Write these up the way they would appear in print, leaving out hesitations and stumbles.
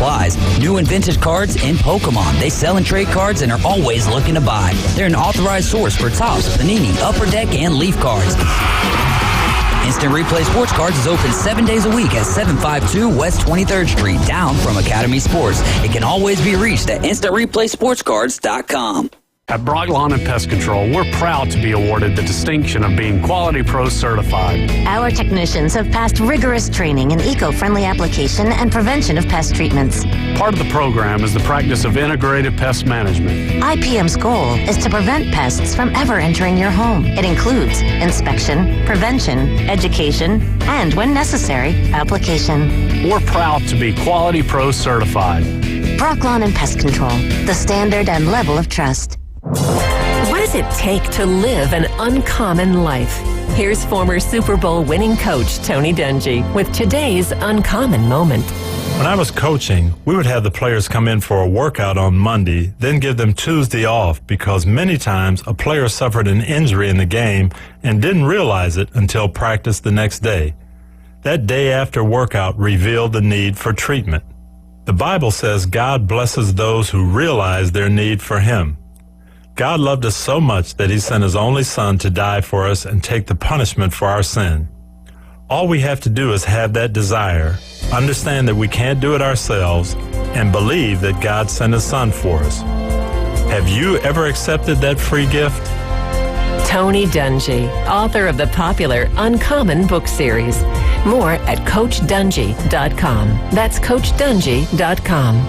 applies. New and vintage cards and Pokemon. They sell and trade cards and are always looking to buy. They're an authorized source for Topps, Panini, Upper Deck, and Leaf cards. Instant Replay Sports Cards is open 7 days a week at 752 West 23rd Street, down from Academy Sports. It can always be reached at InstantReplaySportsCards.com. At Brock Lawn and Pest Control, we're proud to be awarded the distinction of being Quality Pro certified. Our technicians have passed rigorous training in eco-friendly application and prevention of pest treatments. Part of the program is the practice of integrated pest management. IPM's goal is to prevent pests from ever entering your home. It includes inspection, prevention, education, and, when necessary, application. We're proud to be Quality Pro certified. Brock Lawn and Pest Control, the standard and level of trust. What does it take to live an uncommon life? Here's former Super Bowl winning coach Tony Dungy with today's uncommon moment. When I was coaching, we would have the players come in for a workout on Monday, then give them Tuesday off because many times a player suffered an injury in the game and didn't realize it until practice the next day. That day after workout revealed the need for treatment. The Bible says God blesses those who realize their need for Him. God loved us so much that He sent His only Son to die for us and take the punishment for our sin. All we have to do is have that desire, understand that we can't do it ourselves, and believe that God sent His Son for us. Have you ever accepted that free gift? Tony Dungy, author of the popular Uncommon book series. More at CoachDungy.com. That's CoachDungy.com.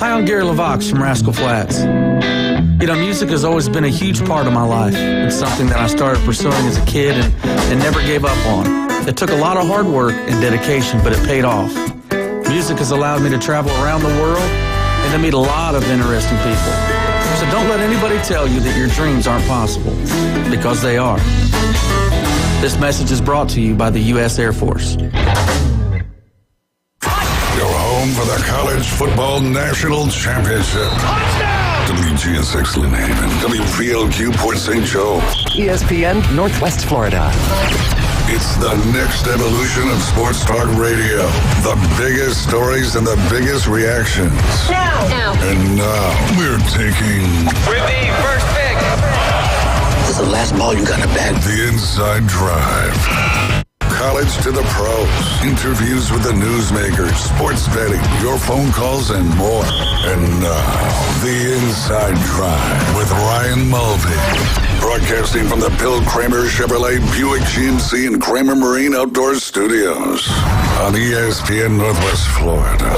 Hi, I'm Gary LaVox from Rascal Flats. You know, music has always been a huge part of my life. It's something that I started pursuing as a kid and never gave up on. It took a lot of hard work and dedication, but it paid off. Music has allowed me to travel around the world and to meet a lot of interesting people. So don't let anybody tell you that your dreams aren't possible, because they are. This message is brought to you by the U.S. Air Force. Your home for the College Football National Championship. WGSX Lynn Haven, WPLQ Port St. Joe. ESPN Northwest Florida. It's the next evolution of sports talk radio. The biggest stories and the biggest reactions. Now. And now we're taking... With the first pick. This is the last ball you got to bat. The Inside Drive. College to the pros. Interviews with the newsmakers, sports betting, your phone calls, and more. And now, the Inside Drive with Ryan Mulvey. Broadcasting from the Bill Kramer Chevrolet Buick GMC and Kramer Marine Outdoor Studios on ESPN Northwest Florida.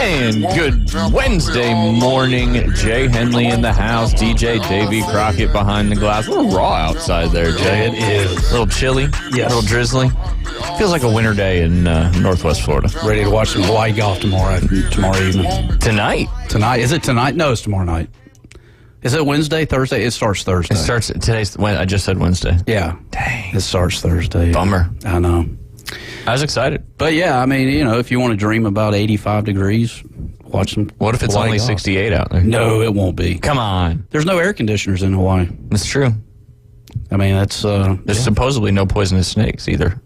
And good Wednesday morning. Jay Henley in the house. DJ Davey Crockett behind the glass. A little raw outside there, Jay. It is. A little chilly. Yes. A little drizzly. Feels like a winter day in Northwest Florida. Ready to watch some Hawaii golf tomorrow evening. Tonight? Tonight? Is it tonight? No, it's tomorrow night. Is it Wednesday, Thursday? It starts Thursday. It starts today's. I just said Wednesday. Yeah. Dang. It starts Thursday. Bummer. I know. I was excited. But yeah, I mean, you know, if you want to dream about 85 degrees, watch some. What if it's Hawaii only golf. 68 out there? No, it won't be. Come on. There's no air conditioners in Hawaii. That's true. I mean, that's. There's supposedly no poisonous snakes either.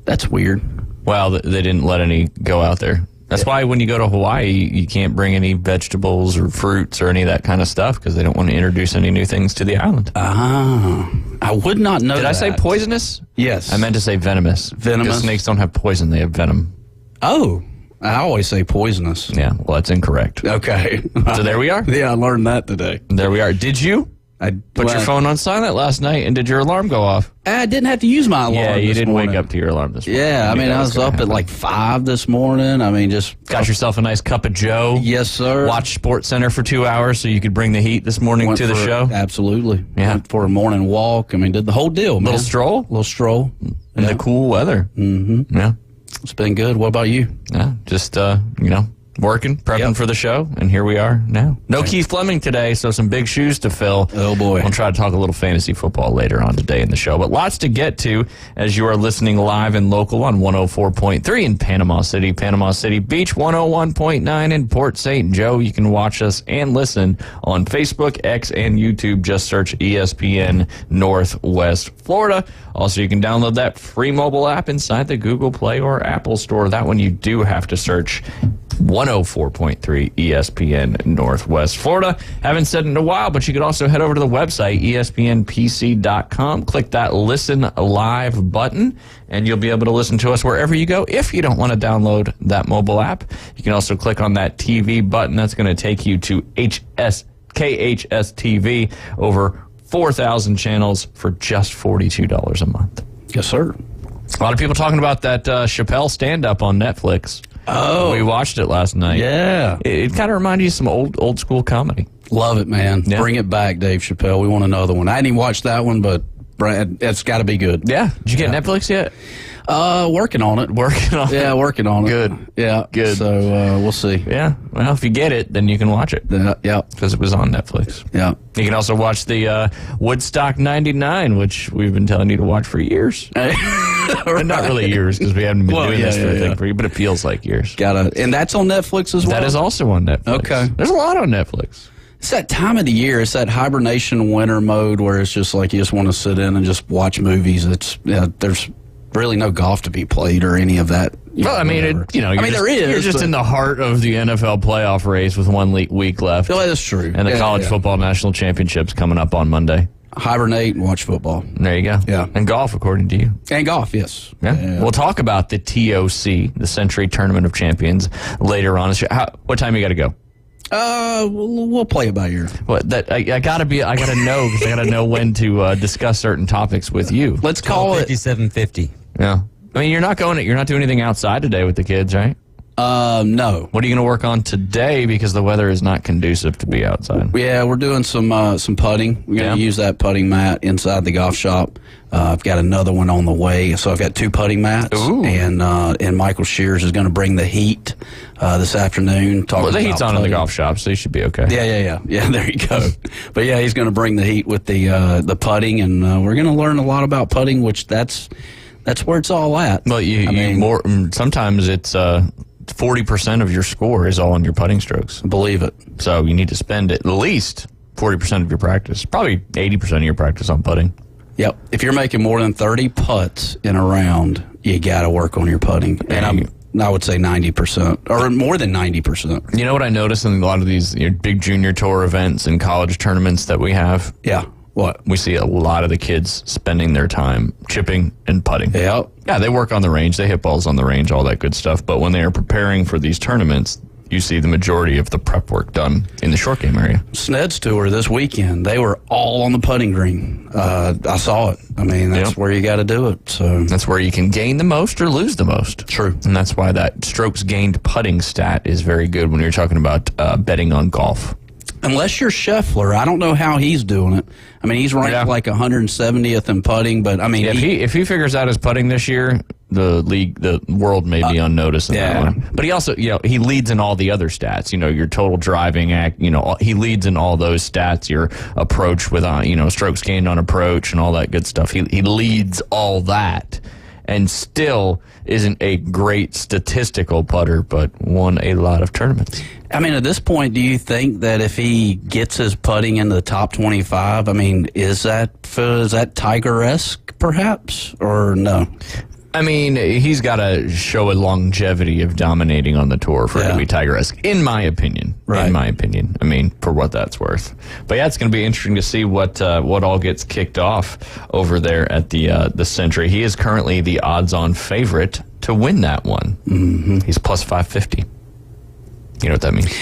That's weird. Well, they didn't let any go out there. That's why when you go to Hawaii, you can't bring any vegetables or fruits or any of that kind of stuff because they don't want to introduce any new things to the island. Ah, I would not know. Did I say poisonous? Yes. I meant to say venomous. Venomous? Because snakes don't have poison, they have venom. Oh, I always say poisonous. Yeah, well, that's incorrect. Okay. So there we are. Yeah, I learned that today. There we are. Did you put your phone on silent last night and did your alarm go off? I didn't have to use my alarm. Yeah, you this didn't morning. wake up to your alarm this morning. Yeah, I mean, I was up happen. at like 5 this morning. I mean, just got yourself a nice cup of Joe. Yes, sir. Watched Sports Center for 2 hours so you could bring the heat this morning to the show. Absolutely. Yeah. Went for a morning walk. I mean, did the whole deal, man. Little stroll. In the cool weather. Mm-hmm. Yeah. It's been good. What about you? Yeah, just, Working, prepping for the show, and here we are now. No Keith Fleming today, so some big shoes to fill. Oh, boy. We'll try to talk a little fantasy football later on today in the show, but lots to get to as you are listening live and local on 104.3 in Panama City Beach, 101.9 in Port St. Joe. You can watch us and listen on Facebook, X, and YouTube. Just search ESPN Northwest Florida. Also, you can download that free mobile app inside the Google Play or Apple Store. That one you do have to search 104.3 ESPN Northwest Florida. Haven't said it in a while, but you could also head over to the website, espnpc.com. Click that Listen Live button, and you'll be able to listen to us wherever you go. If you don't want to download that mobile app, you can also click on that TV button. That's going to take you to KHS TV, over 4,000 channels for just $42 a month. Yes, sir. A lot of people talking about that Chappelle stand-up on Netflix. Oh, we watched it last night. Yeah, it kind of reminded you of some old school comedy. Love it, man. Yeah. Bring it back, Dave Chappelle. We want another one. I didn't even watch that one, but Brad, it's got to be good. Yeah. Did you get Netflix yet? Working on it. Yeah, working on it. Good. Yeah. Good. So we'll see. Yeah. Well, if you get it, then you can watch it. Yeah. Because it was on Netflix. Yeah. You can also watch the Woodstock 99, which we've been telling you to watch for years. Right. Not really years, because we haven't been doing this for a thing for you, but it feels like years. And that's on Netflix as well? That is also on Netflix. Okay. There's a lot on Netflix. It's that time of the year. It's that hibernation winter mode where it's just like you just want to sit in and just watch movies. There's really no golf to be played or any of that. Well, I mean, there is. You're just in the heart of the NFL playoff race with 1 week left. Oh, that's true. And the college football national championships coming up on Monday. Hibernate and watch football. There you go. Yeah. And golf, according to you. And golf, yes. Yeah. We'll talk about the TOC, the Century Tournament of Champions, later on. What time you got to go? We'll play it by ear. What I gotta know, because I gotta know when to discuss certain topics with you. Let's call it 57:50. Yeah. I mean, you're not doing anything outside today with the kids, right? No. What are you going to work on today, because the weather is not conducive to be outside? Yeah, we're doing some putting. We're going to use that putting mat inside the golf shop. I've got another one on the way, so I've got 2 putting mats. Ooh. And Michael Shears is going to bring the heat this afternoon. The heat's on in the golf shop, so you should be okay. Yeah. There you go. But yeah, he's going to bring the heat with the putting, and we're going to learn a lot about putting, which that's where it's all at. Well, sometimes it's 40% of your score is all on your putting strokes. Believe it. So you need to spend at least 40% of your practice, probably 80% of your practice on putting. Yep. If you're making more than 30 putts in a round, you got to work on your putting. And I would say 90%, or more than 90%. You know what I notice in a lot of these big junior tour events and college tournaments that we have? Yeah. What? We see a lot of the kids spending their time chipping and putting. Yeah. Yeah, they work on the range. They hit balls on the range, all that good stuff. But when they are preparing for these tournaments, you see the majority of the prep work done in the short game area. Sned's tour this weekend, they were all on the putting green. I saw it. I mean, that's where you got to do it. So that's where you can gain the most or lose the most. True. And that's why that strokes gained putting stat is very good when you're talking about betting on golf. Unless you're Scheffler, I don't know how he's doing it. I mean, he's ranked like 170th in putting, but I mean, if he figures out his putting this year, the world may be on notice in that one. But he also, he leads in all the other stats. Your total driving act. He leads in all those stats. Your approach with strokes gained on approach and all that good stuff. He leads all that, and still isn't a great statistical putter, but won a lot of tournaments. I mean, at this point, do you think that if he gets his putting into the top 25, I mean, is that Tiger-esque perhaps, or no? I mean, he's got to show a longevity of dominating on the tour for it to be Tiger-esque, in my opinion. Right. In my opinion. I mean, for what that's worth. But yeah, it's going to be interesting to see what all gets kicked off over there at the Century. He is currently the odds-on favorite to win that one. Mm-hmm. He's plus 550. You know what that means?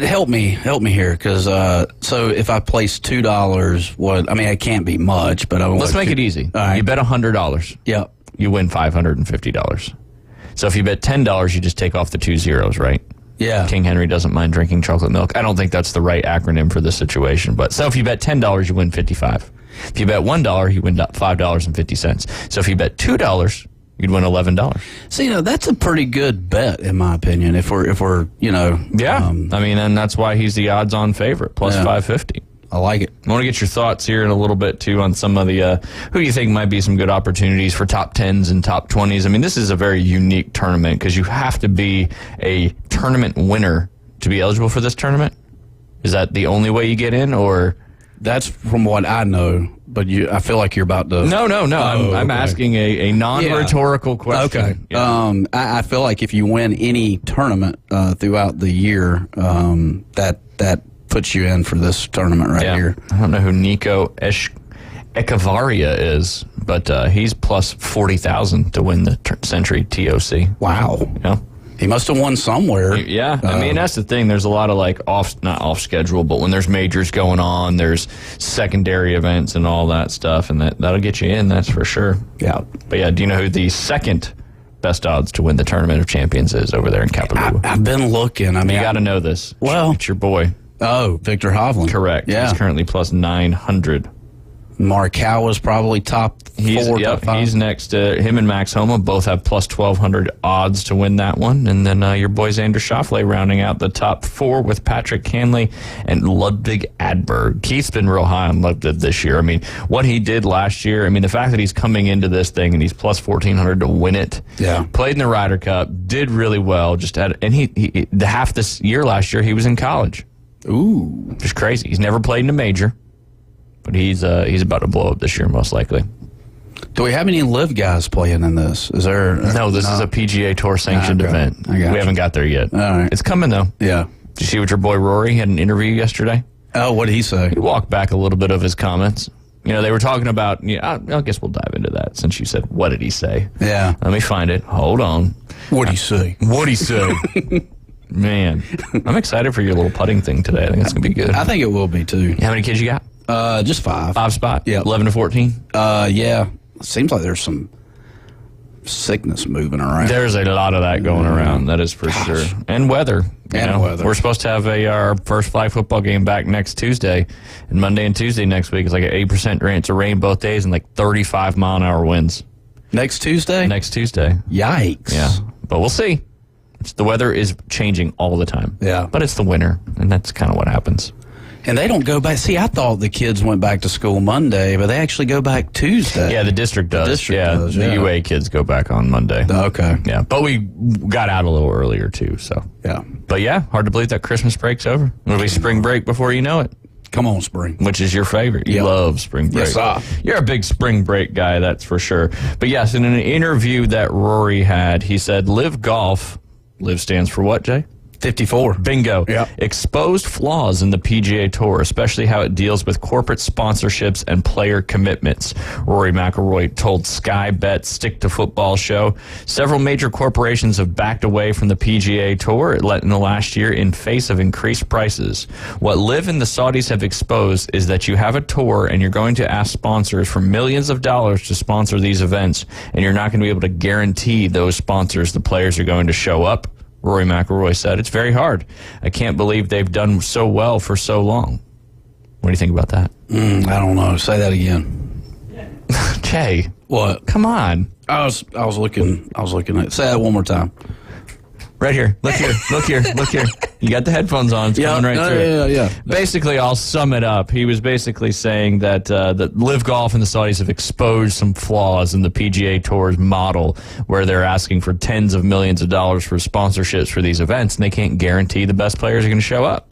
Help me here, because so if I place $2, it can't be much, but let's make it easy. Right. You bet $100. Yep. You win $550. So if you bet $10, you just take off the 2 zeros, right? Yeah. King Henry doesn't mind drinking chocolate milk. I don't think that's the right acronym for this situation. But so if you bet $10, you win $55. If you bet $1, you win $5.50. So if you bet $2, you'd win $11. See, that's a pretty good bet, in my opinion. If we're Yeah, I mean, and that's why he's the odds-on favorite, plus 550. I like it. I want to get your thoughts here in a little bit, too, on some of the, who you think might be some good opportunities for top 10s and top 20s. I mean, this is a very unique tournament because you have to be a tournament winner to be eligible for this tournament. Is that the only way you get in, or? That's from what I know, but I feel like you're about to. No. I'm asking a non-rhetorical question. Okay. Yeah. I feel like if you win any tournament throughout the year, that puts you in for this tournament right here. I don't know who Nico Echevarria is, but he's plus 40,000 to win the Century TOC. Wow. Yeah. He must have won somewhere. Yeah, I mean, that's the thing. There's a lot of, like, not off schedule, but when there's majors going on, there's secondary events and all that stuff, and that'll get you in, that's for sure. Yeah. But, yeah, do you know who the second best odds to win the Tournament of Champions is over there in Kapalua? I've been looking. I mean, you got to know this. Well. It's your boy. Oh, Victor Hovland. Correct. Yeah. He's currently plus 900. Markow is probably top 4. Yep, he's next. Him and Max Homa both have plus 1,200 odds to win that one. And then your boy Xander Schauffele rounding out the top 4 with Patrick Hanley and Ludwig Adberg. Keith's been real high on Ludwig this year. I mean, what he did last year, I mean, the fact that he's coming into this thing and he's plus 1,400 to win it. Yeah. Played in the Ryder Cup, did really well. And he half this year last year, he was in college. Ooh. Just crazy. He's never played in a major. But he's about to blow up this year, most likely. Do we have any live guys playing in this? Is there? No, this is a PGA Tour sanctioned event. We haven't got there yet. All right. It's coming, though. Yeah. Did you see what your boy Rory had an interview yesterday? Oh, what did he say? He walked back a little bit of his comments. You know, they were talking about, I guess we'll dive into that since you said, what did he say? Yeah. Let me find it. Hold on. What'd he say? What'd he say? Man, I'm excited for your little putting thing today. I think it's going to be good. I think it will be, too. How many kids you got? Just 5. 5 spot? Yeah. 11 to 14? Yeah. It seems like there's some sickness moving around. There's a lot of that going around, that is for sure. And weather. Weather. We're supposed to have our first flag football game back next Tuesday. And Monday and Tuesday next week is like an 8% chance of rain both days and like 35-mile-an-hour winds. Next Tuesday? Next Tuesday. Yikes. Yeah. But we'll see. The weather is changing all the time. Yeah. But it's the winter, and that's kind of what happens. And they don't go back. See, I thought the kids went back to school Monday, but they actually go back Tuesday. Yeah, the district does. The UA kids go back on Monday. Okay. Yeah, but we got out a little earlier, too, so. Yeah. But, yeah, hard to believe that Christmas break's over. It'll be spring break before you know it. Come on, spring. Which is your favorite. You love spring break. Yes, sir. You're a big spring break guy, that's for sure. But, yes, in an interview that Rory had, he said, Live Golf, Live stands for what, Jay? 54. Bingo. Yeah. Exposed flaws in the PGA Tour, especially how it deals with corporate sponsorships and player commitments, Rory McIlroy told Sky Bet's Stick to Football show. Several major corporations have backed away from the PGA Tour in the last year in face of increased prices. What Liv and the Saudis have exposed is that you have a tour and you're going to ask sponsors for millions of dollars to sponsor these events, and you're not going to be able to guarantee those sponsors the players are going to show up. Rory McIlroy said, it's very hard. I can't believe they've done so well for so long. What do you think about that? I don't know. Say that again. Jay. What? Come on. I was looking at. Say that one more time. Right here. Look here. Look here. Look here. You got the headphones on. It's coming right through. Yeah. Basically, I'll sum it up. He was basically saying that that Live Golf and the Saudis have exposed some flaws in the PGA Tour's model, where they're asking for tens of millions of dollars for sponsorships for these events, and they can't guarantee the best players are going to show up.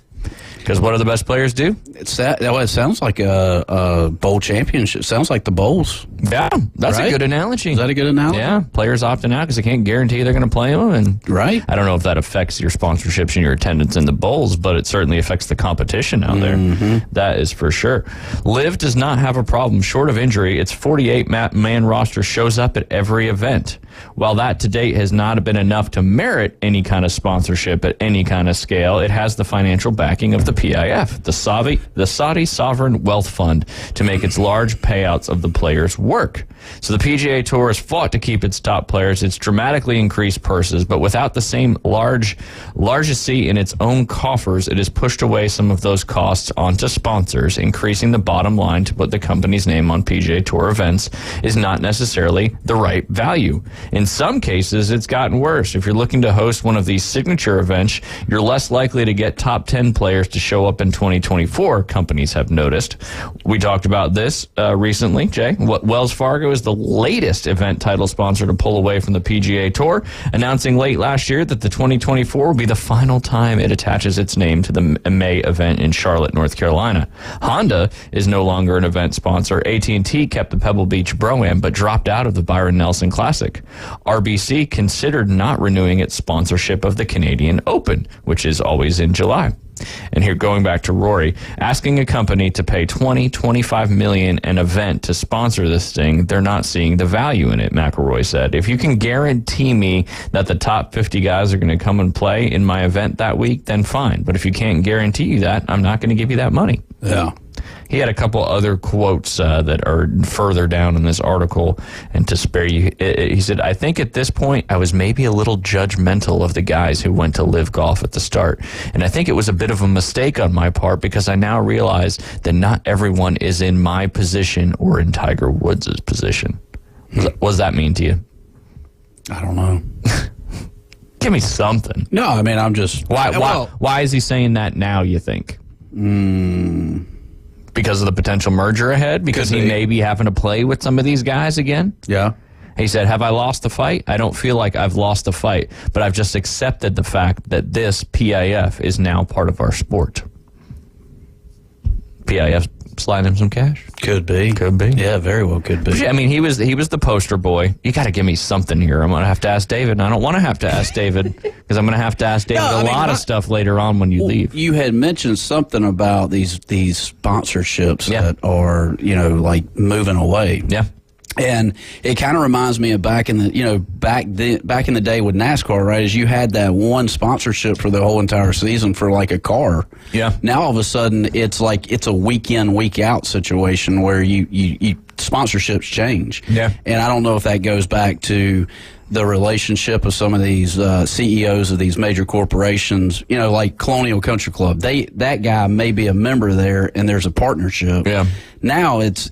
Because what do the best players do? It sounds like a bowl championship. Sounds like the bowls. Yeah, that's right? A good analogy. Is that a good analogy? Yeah, players opting out because they can't guarantee they're going to play them. And right. I don't know if that affects your sponsorships and your attendance in the bowls, but it certainly affects the competition out there. That is for sure. Liv does not have a problem. Short of injury, its 48-man roster shows up at every event. While that to date has not been enough to merit any kind of sponsorship at any kind of scale, it has the financial backing of the PIF, the Saudi Sovereign Wealth Fund, to make its large payouts of the players work. So the PGA Tour has fought to keep its top players. It's dramatically increased purses, but without the same largesse in its own coffers, it has pushed away some of those costs onto sponsors, increasing the bottom line to put the company's name on PGA Tour events is not necessarily the right value. In some cases, it's gotten worse. If you're looking to host one of these signature events, you're less likely to get top 10 players to show up in 2024, companies have noticed. We talked about this recently, Jay. Wells Fargo is the latest event title sponsor to pull away from the PGA Tour, announcing late last year that the 2024 will be the final time it attaches its name to the May event in Charlotte, North Carolina. Honda is no longer an event sponsor. AT&T kept the Pebble Beach Pro-Am but dropped out of the Byron Nelson Classic. RBC considered not renewing its sponsorship of the Canadian Open, which is always in July. And here, going back to Rory, asking a company to pay $20-25 million an event to sponsor this thing, they're not seeing the value in it, McIlroy said. If you can guarantee me that the top 50 guys are going to come and play in my event that week, then fine. But if you can't guarantee you that, I'm not going to give you that money. Yeah. He had a couple other quotes that are further down in this article, and to spare you, he said, I think at this point I was maybe a little judgmental of the guys who went to Live Golf at the start, and I think it was a bit of a mistake on my part because I now realize that not everyone is in my position or in Tiger Woods' position. What does that mean to you? I don't know. Give me something. No, I mean, I'm just... Why is he saying that now, you think? Because of the potential merger ahead? Because he may be having to play with some of these guys again? Yeah. He said, have I lost the fight? I don't feel like I've lost the fight, but I've just accepted the fact that this PIF is now part of our sport. PIF sliding him some cash? Could be. Yeah, very well could be. I mean, he was the poster boy. You got to give me something here. I'm going to have to ask David, and I don't want to have to ask David because I'm going to have to ask David a lot of stuff later on when you leave. You had mentioned something about these sponsorships that are, like moving away. Yeah. And it kind of reminds me of back in the day with NASCAR, right? As you had that one sponsorship for the whole entire season for like a car. Yeah. Now all of a sudden it's like it's a week in, week out situation where you sponsorships change. Yeah. And I don't know if that goes back to the relationship of some of these CEOs of these major corporations, like Colonial Country Club. That guy may be a member there, and there's a partnership. Yeah. Now it's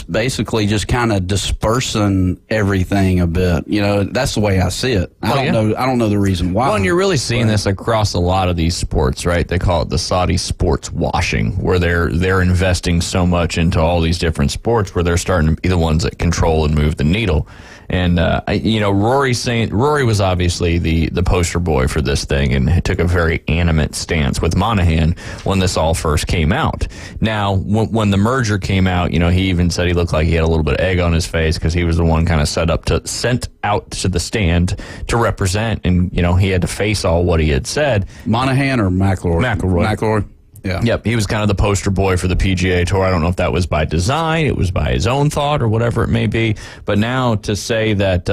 basically just kind of dispersing everything a bit. That's the way I see it. I don't know the reason why. Well, and you're really seeing this across a lot of these sports, right? They call it the Saudi sports washing, where they're investing so much into all these different sports, where they're starting to be the ones that control and move the needle. And, Rory was obviously the poster boy for this thing and took a very animate stance with Monahan when this all first came out. Now, when the merger came out, he even said he looked like he had a little bit of egg on his face because he was the one kind of sent out to the stand to represent, and, he had to face all what he had said. Monahan or McIlroy? McIlroy. Yeah. Yep, he was kind of the poster boy for the PGA Tour. I don't know if that was by design, it was by his own thought, or whatever it may be. But now to say that,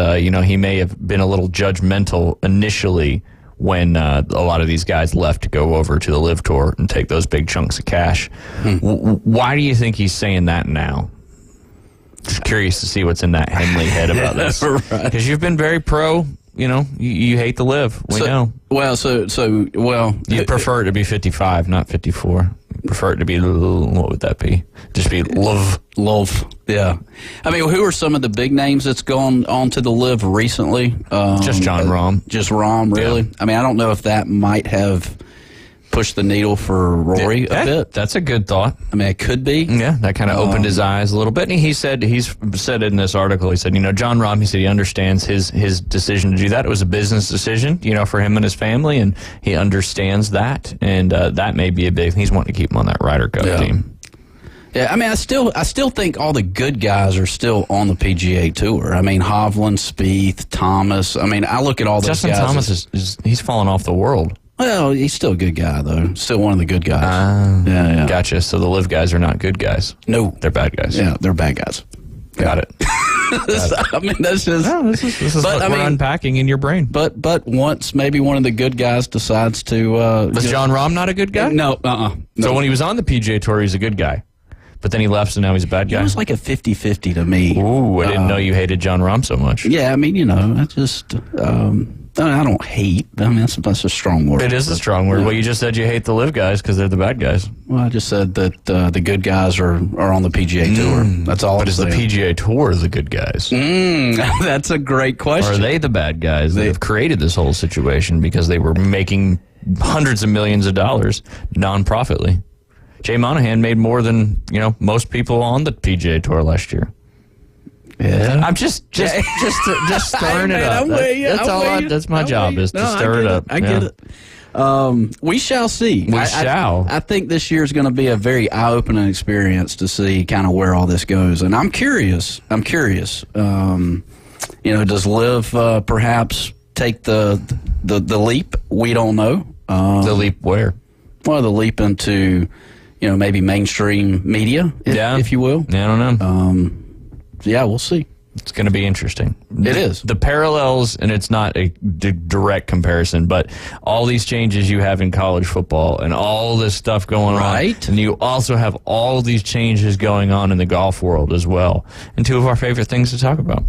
he may have been a little judgmental initially when a lot of these guys left to go over to the Live Tour and take those big chunks of cash. Why do you think he's saying that now? Just curious to see what's in that Henley head about this. Because you've been very pro. You hate to live. We know. Well, you prefer it to be 55, not 54. You prefer it to be, what would that be? Just be love. Yeah. I mean, who are some of the big names that's gone on to the Live recently? Just Jon Rahm. Just Rahm, really? Yeah. I mean, I don't know if that might have pushed the needle for Rory a bit. That's a good thought. I mean, it could be. Yeah, that kind of opened his eyes a little bit. And he's said in this article, he said, Jon Rahm, he said he understands his decision to do that. It was a business decision, for him and his family, and he understands that. And that may be a big thing. He's wanting to keep him on that Ryder Cup team. Yeah, I mean, I still think all the good guys are still on the PGA Tour. I mean, Hovland, Spieth, Thomas. I mean, I look at all those guys. Justin Thomas he's fallen off the world. Well, he's still a good guy, though. Still one of the good guys. Yeah. Gotcha. So the Live guys are not good guys. No. They're bad guys. Yeah, they're bad guys. Got it. I mean, that's just. No, this is what we're unpacking in your brain. But once maybe one of the good guys decides to. Was John Rahm not a good guy? No, no. So when he was on the PGA Tour, he's a good guy. But then he left, so now he's a bad guy. It was like a 50-50 to me. Ooh, I didn't know you hated John Rahm so much. Yeah, I mean, I just. I don't hate. I mean, that's a strong word. It is a strong word. Yeah. Well, you just said you hate the live guys because they're the bad guys. Well, I just said that the good guys are on the PGA Tour. That's all. But is the PGA Tour the good guys? That's a great question. Or are they the bad guys that have created this whole situation because they were making hundreds of millions of dollars non-profitly? Jay Monahan made more than most people on the PGA Tour last year. Yeah, I'm just stirring it up. That's all. That's my job is to stir it up. I get it. We shall see. We shall. I think this year is going to be a very eye-opening experience to see kind of where all this goes, and I'm curious. Does Liv perhaps take the leap? We don't know. The leap where? Well, the leap into maybe mainstream media, if you will. Yeah, I don't know. Yeah, we'll see. It's going to be interesting. It is. The parallels, and it's not a direct comparison, but all these changes you have in college football and all this stuff going on. And you also have all these changes going on in the golf world as well. And two of our favorite things to talk about.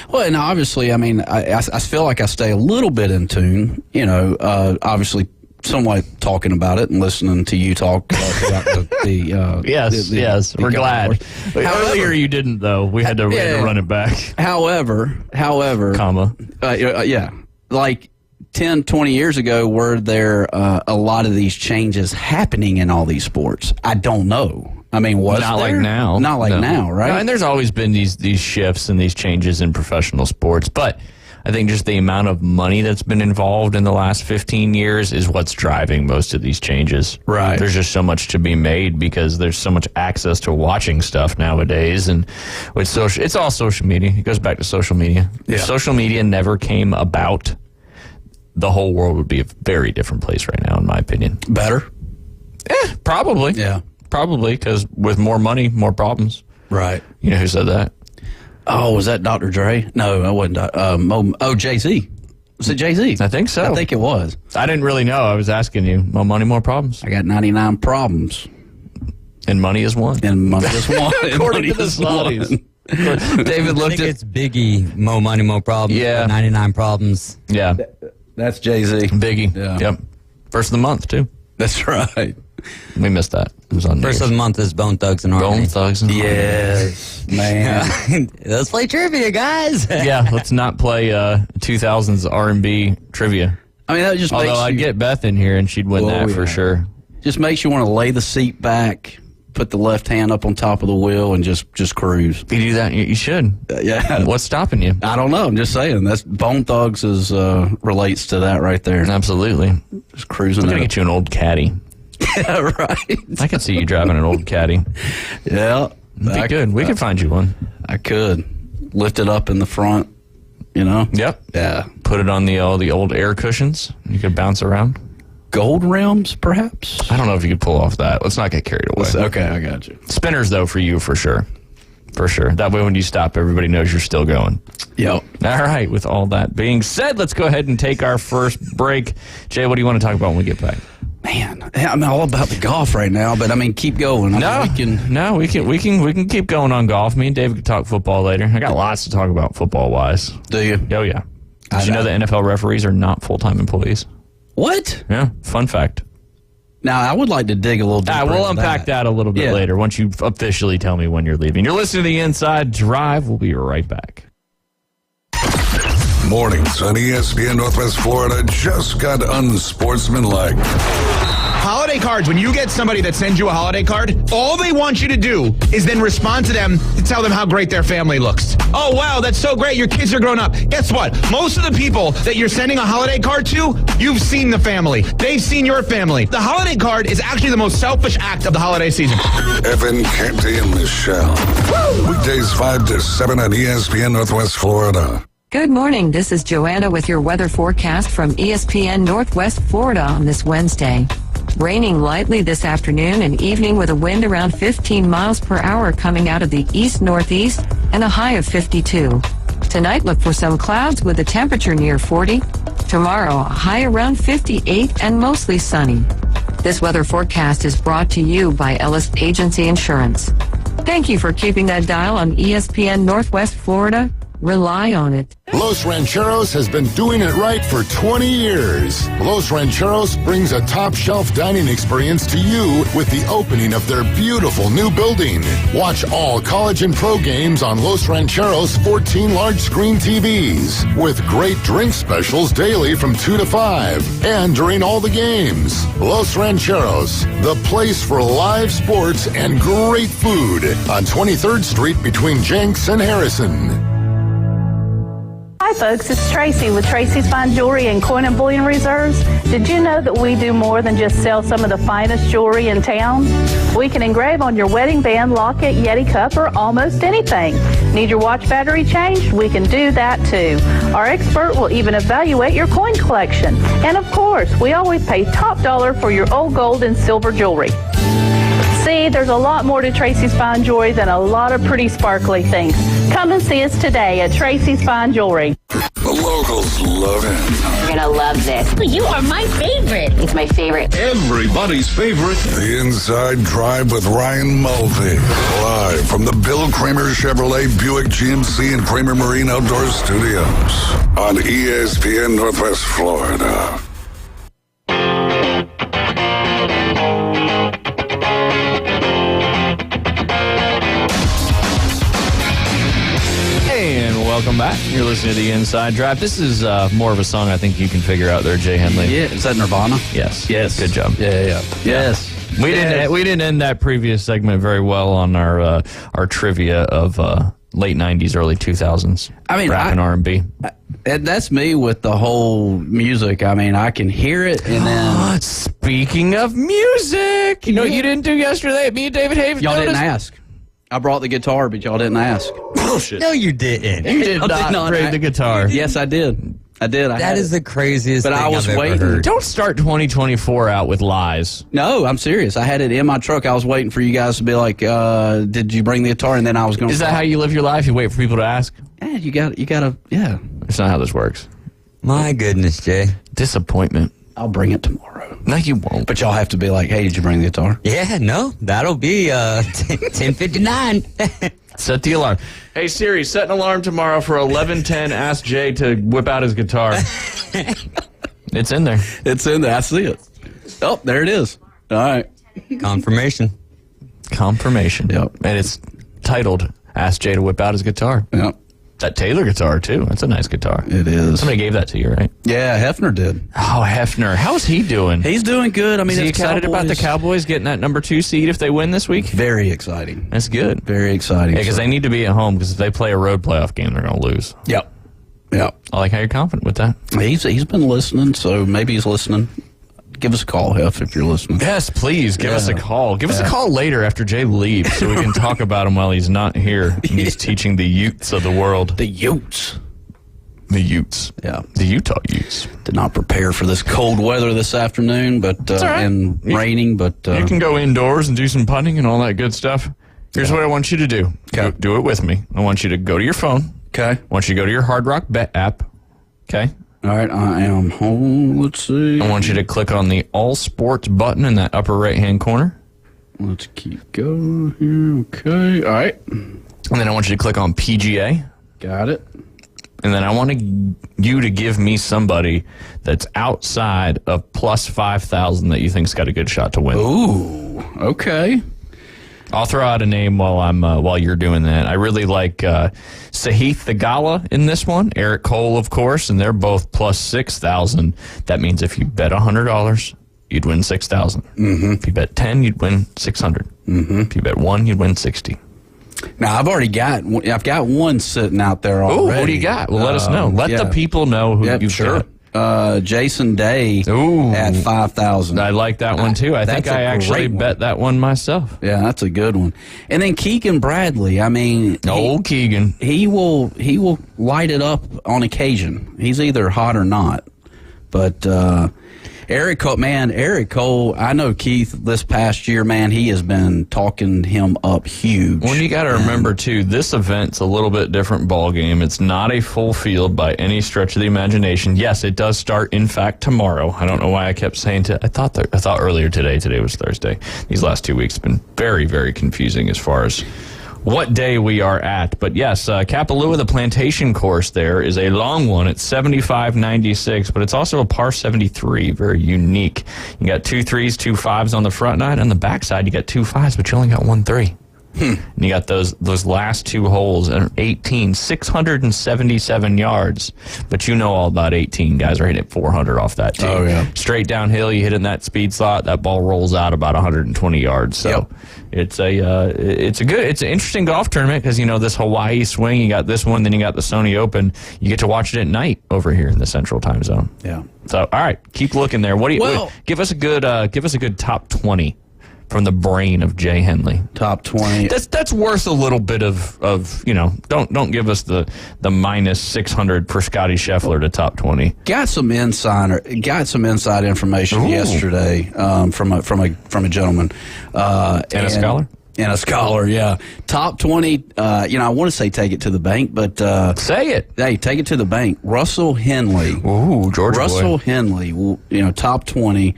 Well, and obviously, I mean, I feel like I stay a little bit in tune, obviously somewhat talking about it and listening to you talk about the yes, we're glad. Earlier you didn't, though. We had to run it back. However, comma, like 10, 20 years ago, were there a lot of these changes happening in all these sports? I don't know. I mean, not like now. Not like now, right? No, and there's always been these shifts and these changes in professional sports, but I think just the amount of money that's been involved in the last 15 years is what's driving most of these changes. Right. There's just so much to be made because there's so much access to watching stuff nowadays. And with it's all social media. It goes back to social media. Yeah. If social media never came about, the whole world would be a very different place right now, in my opinion. Better? Probably. Yeah. Probably, because with more money, more problems. Right. You know who said that? Oh, was that Dr. Dre? No, I wasn't. Jay-Z. Was it Jay-Z? I think so. I think it was. I didn't really know. I was asking you. More money, more problems. I got 99 problems. And money is one. And money is one. According to the studies. David looked at... it's Biggie, more money, more problems. Yeah. 99 problems. Yeah. That's Jay-Z. Biggie. Yeah. Yep. First of the month, too. That's right. We missed that. It was on First of the month is Bone Thugs and Harmony. Bone Thugs and Harmony. Yes, man. Let's play trivia, guys. Yeah, let's not play 2000s R&B trivia. I mean, that just Although makes I'd get Beth in here and she'd win that for sure. Just makes you want to lay the seat back, put the left hand up on top of the wheel, and just cruise. You do that, you should. Yeah. What's stopping you? I don't know. I'm just saying. That's Bone Thugs relates to that right there. Absolutely. Just cruising. I'm going to get you an old caddy. Yeah, right. I could see you driving an old caddy. Yeah. That'd be good. We could find you one. I could. Lift it up in the front, Yep. Yeah. Put it on the old air cushions. You could bounce around. Gold rims, perhaps? I don't know if you could pull off that. Let's not get carried away. Okay, I got you. Spinners, though, for you, for sure. For sure. That way when you stop, everybody knows you're still going. Yep. All right. With all that being said, let's go ahead and take our first break. Jay, what do you want to talk about when we get back? Man, I'm all about the golf right now, but I mean, keep going. We can keep going on golf. Me and David can talk football later. I got lots to talk about football wise. Do you? Oh yeah. Did you know that NFL referees are not full-time employees? What? Yeah. Fun fact. Now I would like to dig a little deeper. We'll unpack that a little bit later once you officially tell me when you're leaving. You're listening to The Inside Drive. We'll be right back. Mornings on ESPN Northwest Florida just got unsportsmanlike. Holiday cards, when you get somebody that sends you a holiday card, all they want you to do is then respond to them to tell them how great their family looks. Oh, wow, that's so great. Your kids are grown up. Guess what? Most of the people that you're sending a holiday card to, you've seen the family. They've seen your family. The holiday card is actually the most selfish act of the holiday season. Evan, Canty, and Michelle. Weekdays 5 to 7 on ESPN Northwest Florida. Good morning. This is Joanna with your weather forecast from ESPN Northwest Florida on this Wednesday. Raining lightly this afternoon and evening with a wind around 15 miles per hour coming out of the east-northeast. and a high of 52. Tonight, look for some clouds with a temperature near 40. Tomorrow, a high around 58 and mostly sunny. This weather forecast is brought to you by Ellis Agency Insurance. Thank you for keeping that dial on ESPN Northwest Florida. Rely on it. Los Rancheros has been doing it right for 20 years. Los Rancheros brings a top-shelf dining experience to you with the opening of their beautiful new building. Watch all college and pro games on Los Rancheros' 14 large-screen TVs with great drink specials daily from 2 to 5 and during all the games. Los Rancheros, the place for live sports and great food on 23rd Street between Jenks and Harrison. Hi folks, it's Tracy with Tracy's Fine Jewelry and Coin and Bullion Reserves. Did you know that we do more than just sell some of the finest jewelry in town? We can engrave on your wedding band, locket, Yeti cup, or almost anything. Need your watch battery changed? We can do that too. Our expert will even evaluate your coin collection. And of course, we always pay top dollar for your old gold and silver jewelry. See, there's a lot more to Tracy's Fine Jewelry than a lot of pretty sparkly things. Come and see us today at Tracy's Fine Jewelry. The locals love it. You're gonna love this. You are my favorite. It's my favorite. Everybody's favorite. The Inside Drive with Ryan Mulvey. Live from the Bill Kramer Chevrolet Buick GMC and Kramer Marine Outdoor Studios on ESPN Northwest Florida. Welcome back. You're listening to The Inside Drive. This is more of a song I think you can figure out there, Jay Henley. Yeah, is that Nirvana? Yes. Yes. Good job. Yeah. Yes. We didn't end that previous segment very well on our trivia of late 90s, early 2000s. I mean, rap and R&B. That's me with the whole music. I mean, I can hear it and then... Speaking of music, you know what you didn't do yesterday? Me and David Haven Y'all didn't ask. I brought the guitar, but y'all didn't ask. Bullshit. No, you didn't. You did not bring the guitar. Yes, I did. That is the craziest thing I was I've waiting. ever heard. Don't start 2024 out with lies. No, I'm serious. I had it in my truck. I was waiting for you guys to be like, did you bring the guitar? And then I was going to... Is that how you live your life? You wait for people to ask? Yeah, you got to, yeah. That's not how this works. My goodness, Jay. Disappointment. I'll bring it tomorrow. No, you won't. But y'all have to be like, hey, did you bring the guitar? Yeah, no, that'll be 10:59. Set the alarm. Hey, Siri, set an alarm tomorrow for 11:10. Ask Jay to whip out his guitar. It's in there. It's in there. I see it. Oh, there it is. All right. Confirmation. Yep. And it's titled, Ask Jay to Whip Out His Guitar. Yep. That Taylor guitar, too. That's a nice guitar. It is. Somebody gave that to you, right? Yeah, Hefner did. Oh, Hefner. How's he doing? He's doing good. I mean, is he excited about the Cowboys getting that number 2 seed if they win this week? Very exciting. That's good. Very exciting. Yeah, because they need to be at home, because if they play a road playoff game, they're going to lose. Yep. I like how you're confident with that. He's been listening, so maybe he's listening. Give us a call, Hef, if you're listening. Yes, please. Give us a call. Give us a call later after Jay leaves so we can talk about him while he's not here. And he's teaching the Utes of the world. The Utes. The Utes. Yeah. The Utah Utes. Did not prepare for this cold weather this afternoon, but and raining, but... you can go indoors and do some putting and all that good stuff. Here's what I want you to do. Okay. Do it with me. I want you to go to your phone. Okay. I want you to go to your Hard Rock Bet app. Okay. All right, I am home. Let's see. I want you to click on the All Sports button in that upper right-hand corner. Let's keep going here. Okay. All right. And then I want you to click on PGA. Got it. And then I want you to give me somebody that's outside of plus 5,000 that you think's got a good shot to win. Ooh, okay. I'll throw out a name while you're doing that. I really like Sahith Theegala in this one. Eric Cole, of course, and they're both plus 6,000. That means if you bet $100, you'd win 6,000. Mm-hmm. If you bet 10, you'd win 600. Mm-hmm. If you bet 1, you'd win 60. Now I've got one sitting out there already. Oh, what do you got? Well, let us know. Let the people know who you've got. Jason Day at 5,000. I like that one too. I think I actually bet that one myself. Yeah, that's a good one. And then Keegan Bradley. I mean, old Keegan. He will light it up on occasion. He's either hot or not. But Eric Cole, I know Keith this past year, man, he has been talking him up huge. Well, you got to remember, too, this event's a little bit different ball game. It's not a full field by any stretch of the imagination. Yes, it does start, in fact, tomorrow. I don't know why I kept saying I thought earlier today. Today was Thursday. These last 2 weeks have been very, very confusing as far as what day we are at. But yes, Kapalua, the plantation course there, is a long one. It's 75.96, but it's also a par 73, very unique. You got 2 3s, 2 5s on the front nine. On the back side, you got 2 5s, but you only got 1 3. And you got those last 2 holes at 18, 677 yards. But you know all about 18. Guys are hitting 400 off that tee. Oh, yeah. Straight downhill, you hit in that speed slot, that ball rolls out about 120 yards. So it's an interesting golf tournament because, you know, this Hawaii swing, you got this one, then you got the Sony Open. You get to watch it at night over here in the Central Time Zone. Yeah. So, all right, keep looking there. Give us a good top 20. From the brain of Jay Henley. Top 20. That's worth a little bit of you know, don't give us the minus 600 for Scotty Scheffler to top 20. Got some inside information yesterday from a gentleman. And a scholar? And a scholar, yeah. Top 20, I want to say take it to the bank, but... say it. Hey, take it to the bank. Russell Henley. Ooh, Georgia Russell boy. Henley, top 20.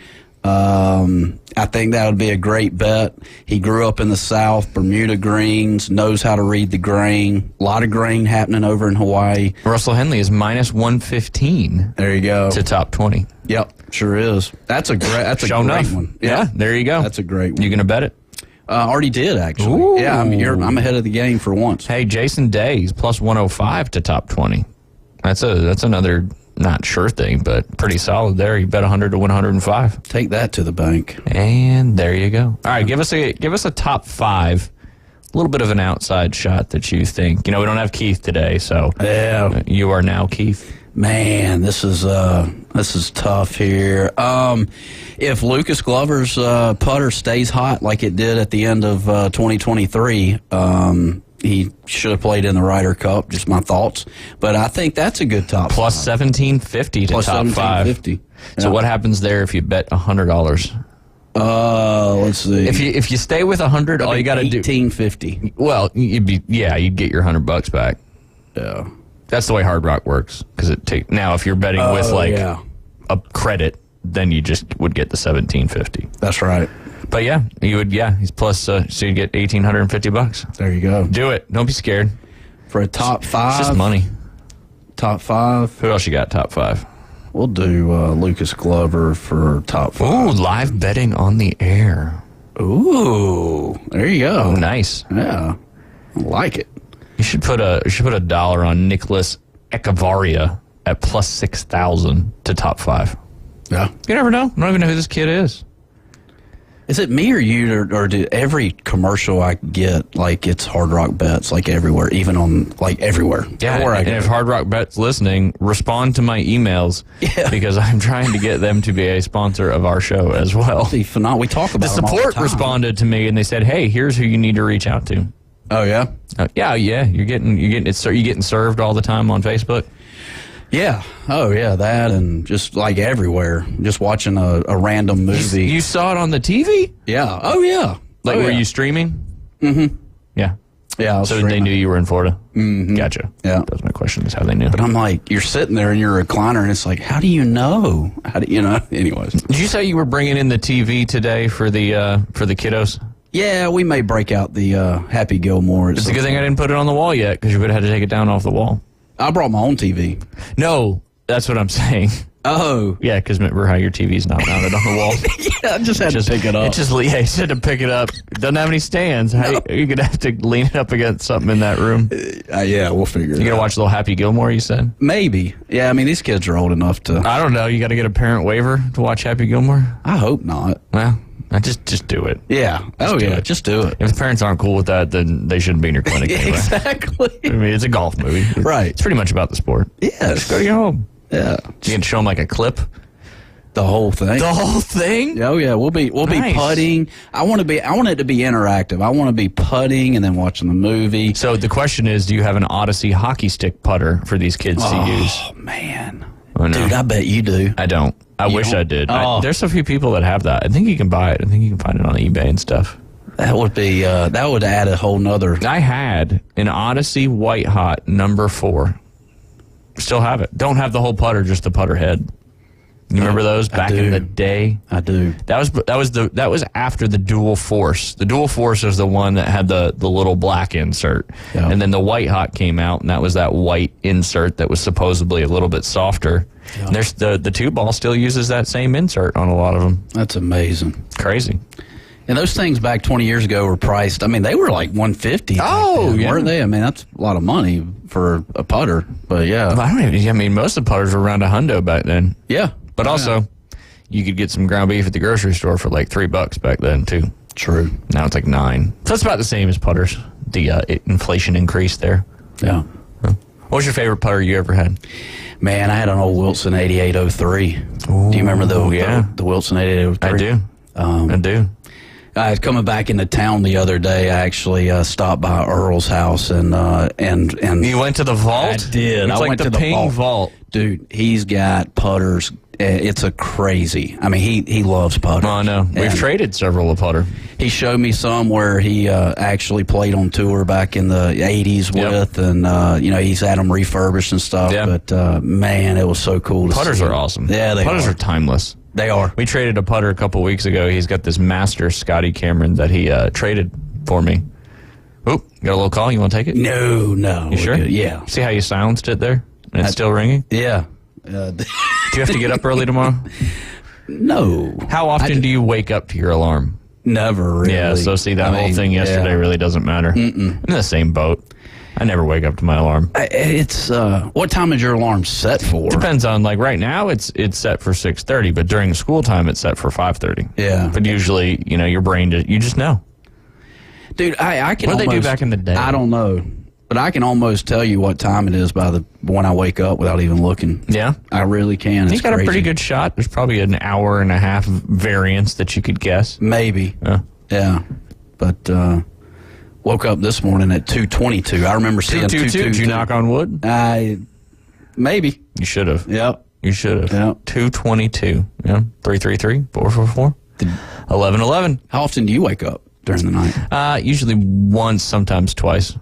I think that would be a great bet. He grew up in the South, Bermuda greens, knows how to read the grain. A lot of grain happening over in Hawaii. Russell Henley is minus 115. There you go. To top 20. Yep, sure is. That's a great one. Yeah, there you go. That's a great one. You going to bet it? Already did, actually. Ooh. Yeah, I'm ahead of the game for once. Hey, Jason Day, he's plus 105 to top 20. That's another... Not sure thing, but pretty solid there. You bet 100 to win 105. Take that to the bank. And there you go. All right, give us a top 5. A little bit of an outside shot that you think. You know, we don't have Keith today, so yeah, you are now Keith. Man, this is tough here. If Lucas Glover's putter stays hot like it did at the end of 2023, he should have played in the Ryder Cup. Just my thoughts, but I think that's a good top. Plus 1750 to plus top 5. Yeah. So what happens there if you bet $100? Let's see. If you stay with 100, all you got to do $18.50. Well, you'd get your $100 back. Yeah, that's the way Hard Rock works. Because now if you're betting with a credit, then you just would get the $17.50. That's right. But he's plus, so you get $1,850. There you go. Do it. Don't be scared. For a top 5. It's just money. Top 5. Who else you got top 5? We'll do Lucas Glover for top 5. Ooh, live betting on the air. Ooh, there you go. Oh, nice. Yeah, I like it. You should put a dollar on Nicholas Echevarria at plus 6,000 to top 5. Yeah. You never know. I don't even know who this kid is. Is it me or you, or do every commercial I get, like, it's Hard Rock Bets, like, everywhere, even on, like, everywhere? Yeah, and if Hard Rock Bets listening, respond to my emails, because I'm trying to get them to be a sponsor of our show as well. We talk about the support responded to me, and they said, hey, here's who you need to reach out to. Oh, yeah? Yeah, you're getting served all the time on Facebook? Yeah. Oh, yeah, that and just like everywhere. Just watching a random movie. You saw it on the TV? Yeah. Oh, yeah. Were you streaming? Mm-hmm. Yeah. Yeah. So they knew you were in Florida? Mm-hmm. Gotcha. Yeah. That was my question, is how they knew. But I'm like, you're sitting there in your recliner, and it's like, how do you know? Anyways. Did you say you were bringing in the TV today for the kiddos? Yeah, we may break out the Happy Gilmore. It's a good thing I didn't put it on the wall yet, because you would have had to take it down off the wall. I brought my own TV. No, that's what I'm saying. Oh. Yeah, because remember how your TV's not mounted on the wall? Yeah, I just had to pick it up. You just had to pick it up. It doesn't have any stands. No. You're going to have to lean it up against something in that room. Yeah, we'll figure it out. You going to watch a little Happy Gilmore, you said? Maybe. Yeah, I mean, these kids are old enough to... I don't know. You got to get a parent waiver to watch Happy Gilmore? I hope not. Well... Just do it. Yeah. Just do it. If the parents aren't cool with that, then they shouldn't be in your clinic anyway. Exactly. I mean, it's a golf movie. Right. It's pretty much about the sport. Yes. Just go to your home. Yeah. You can show them like a clip. The whole thing. The whole thing? Oh yeah, we'll be putting. I want it to be interactive. I want to be putting and then watching the movie. So the question is, do you have an Odyssey hockey stick putter for these kids to use? Oh man. Oh, no. Dude, I bet you do. I don't. I wish I did. There's a few people that have that. I think you can buy it. I think you can find it on eBay and stuff. That would be that would add a whole nother. I had an Odyssey White Hot number 4. Still have it. Don't have the whole putter, just the putter head. You remember those back in the day? I do. That was after the Dual Force. The Dual Force was the one that had the little black insert, and then the White Hot came out, and that was that white insert that was supposedly a little bit softer. Yeah. And there's the 2-ball still uses that same insert on a lot of them. That's amazing. Crazy. And those things back 20 years ago were priced. I mean, they were like $150. Oh, yeah. Weren't they? I mean, that's a lot of money for a putter. But yeah, I mean, most of the putters were around $100 back then. Yeah. But also, you could get some ground beef at the grocery store for like $3 back then, too. True. Now it's like $9. So it's about the same as putters. The inflation increase there. Yeah. What was your favorite putter you ever had? Man, I had an old Wilson 8803. Do you remember the Wilson 8803? I do. I do. I was coming back into town the other day. I actually stopped by Earl's house and you went to the vault? I did. It's I like went the to the Ping vault. Dude, he's got putters. It's a crazy. I mean, he loves putters. Oh, I know. We've traded several of putter. He showed me some where he actually played on tour back in the 80s with, and he's had them refurbished and stuff. Yep. But man, it was so cool to see. Putters are awesome. Yeah, putters are timeless. They are. We traded a putter a couple weeks ago. He's got this Master Scotty Cameron that he traded for me. Oh, got a little call. You want to take it? No. You sure? Good. Yeah. See how you silenced it there? And it's still ringing? Yeah. Do you have to get up early tomorrow? No. How often do you wake up to your alarm? Never really. Yeah, so see, that whole thing yesterday really doesn't matter. I'm in the same boat. I never wake up to my alarm. It's what time is your alarm set for? Depends on, like, right now it's set for 6:30, but during school time it's set for 5:30. Yeah. But usually, your brain, you just know. Dude, I can What did they do back in the day? I don't know. But I can almost tell you what time it is when I wake up without even looking. Yeah? I really can. You got a pretty good shot. There's probably an hour and a half variance that you could guess. Maybe. Yeah. But woke up this morning at 2:22. I remember seeing 2:22. Did you knock on wood? Maybe. You should have. Yep. You should have. Yep. 2:22. Yeah. 333-444. 1111. How often do you wake up during the night? Usually once, sometimes twice.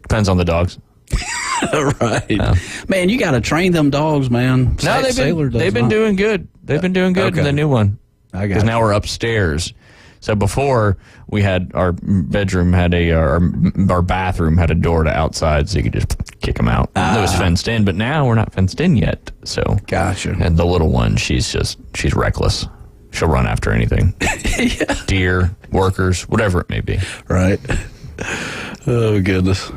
Depends on the dogs. Right. Man, you got to train them dogs, man. No, they've been doing good. They've been doing good in the new one. Because now we're upstairs. So before we had our bedroom had our bathroom had a door to outside, so you could just kick them out. It was fenced in, but now we're not fenced in yet. So gotcha. And the little one, she's reckless. She'll run after anything. Yeah. Deer, workers, whatever it may be. Right. Oh goodness.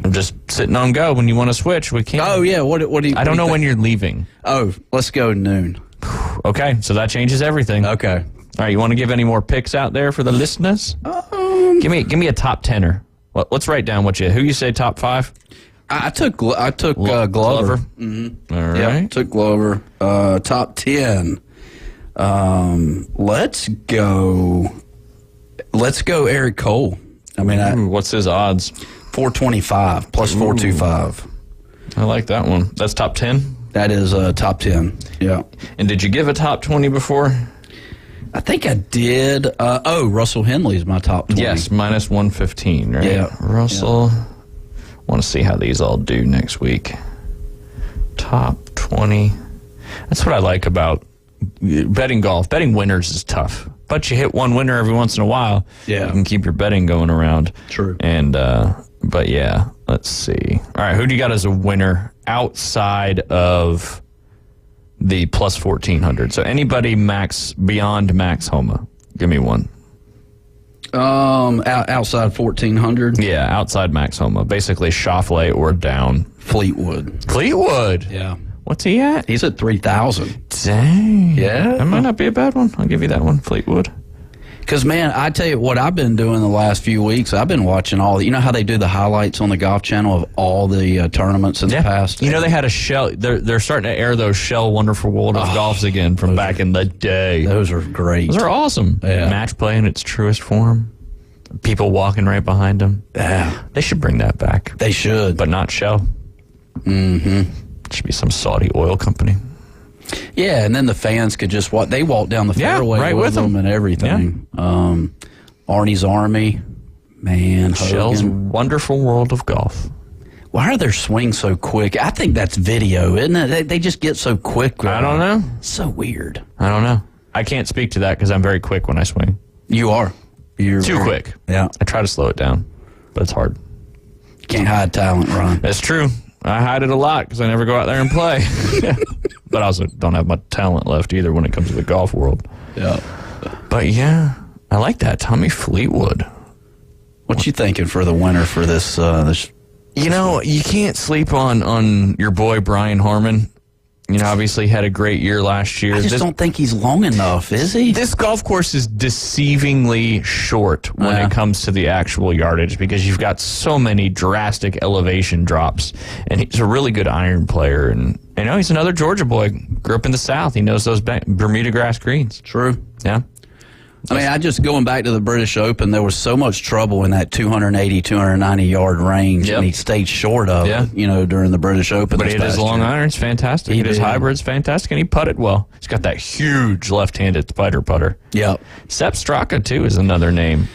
I'm just sitting on go. When you want to switch, we can. Oh yeah. What do you? I don't know when you're leaving. Oh, let's go noon. Okay, so that changes everything. Okay. All right, you want to give any more picks out there for the listeners? Give me a top tenner. Well, let's write down who you say top 5. I took Glover. Mm-hmm. All right. Yeah, took Glover. Top 10. Let's go Eric Cole. I mean, what's his odds? 425 plus 425. I like that one. That's top 10? That is top 10. Yeah. And did you give a top 20 before? I think I did. Russell Henley is my top 20. Yes, minus 115, right? Yeah. Russell. Want to see how these all do next week. Top 20. That's what I like about betting golf. Betting winners is tough. But you hit one winner every once in a while. Yeah. You can keep your betting going around. True. And, but yeah, let's see. All right, who do you got as a winner outside of the plus 1400? So anybody beyond Max Homa. Give me one. Outside 1400. Yeah, outside Max Homa. Basically Schauffele or down. Fleetwood. Yeah. What's he at? He's at 3,000. Dang. Yeah. That might not be a bad one. I'll give you that one, Fleetwood. Because, man, I tell you what I've been doing the last few weeks. I've been watching you know how they do the highlights on the Golf Channel of all the tournaments in the past? You know, they had a shell. They're starting to air those Shell Wonderful World of Golfs again from back in the day. Those are great. Those are awesome. Yeah. Match play in its truest form. People walking right behind them. Yeah. They should bring that back. They should. But not Shell. Mm-hmm. It should be some Saudi oil company. Yeah, and then the fans could just walk. They walk down the fairway right with them and everything. Yeah. Arnie's Army, man. Shell's Wonderful World of Golf. Why are their swings so quick? I think that's video, isn't it? They just get so quick. I don't know. So weird. I don't know. I can't speak to that because I'm very quick when I swing. You are. You're too quick. Yeah. I try to slow it down, but it's hard. Can't hide talent, Ron. That's true. I hide it a lot because I never go out there and play. But I also don't have much talent left either when it comes to the golf world. Yeah. But yeah, I like that. Tommy Fleetwood. What you thinking for the winner for this? You know, you can't sleep on your boy Brian Harman. You know, obviously had a great year last year. I just don't think he's long enough, is he? This golf course is deceivingly short when it comes to the actual yardage because you've got so many drastic elevation drops. And he's a really good iron player. And you know, he's another Georgia boy. Grew up in the South. He knows those Bermuda grass greens. True. Yeah. I mean, I just going back to the British Open, there was so much trouble in that 280, 290 yard range, and he stayed short of it, you know, during the British Open. But he hit his long irons fantastic. He hit his hybrids fantastic, and he putted well. He's got that huge left-handed spider putter. Yep. Sepp Straka, too, is another name.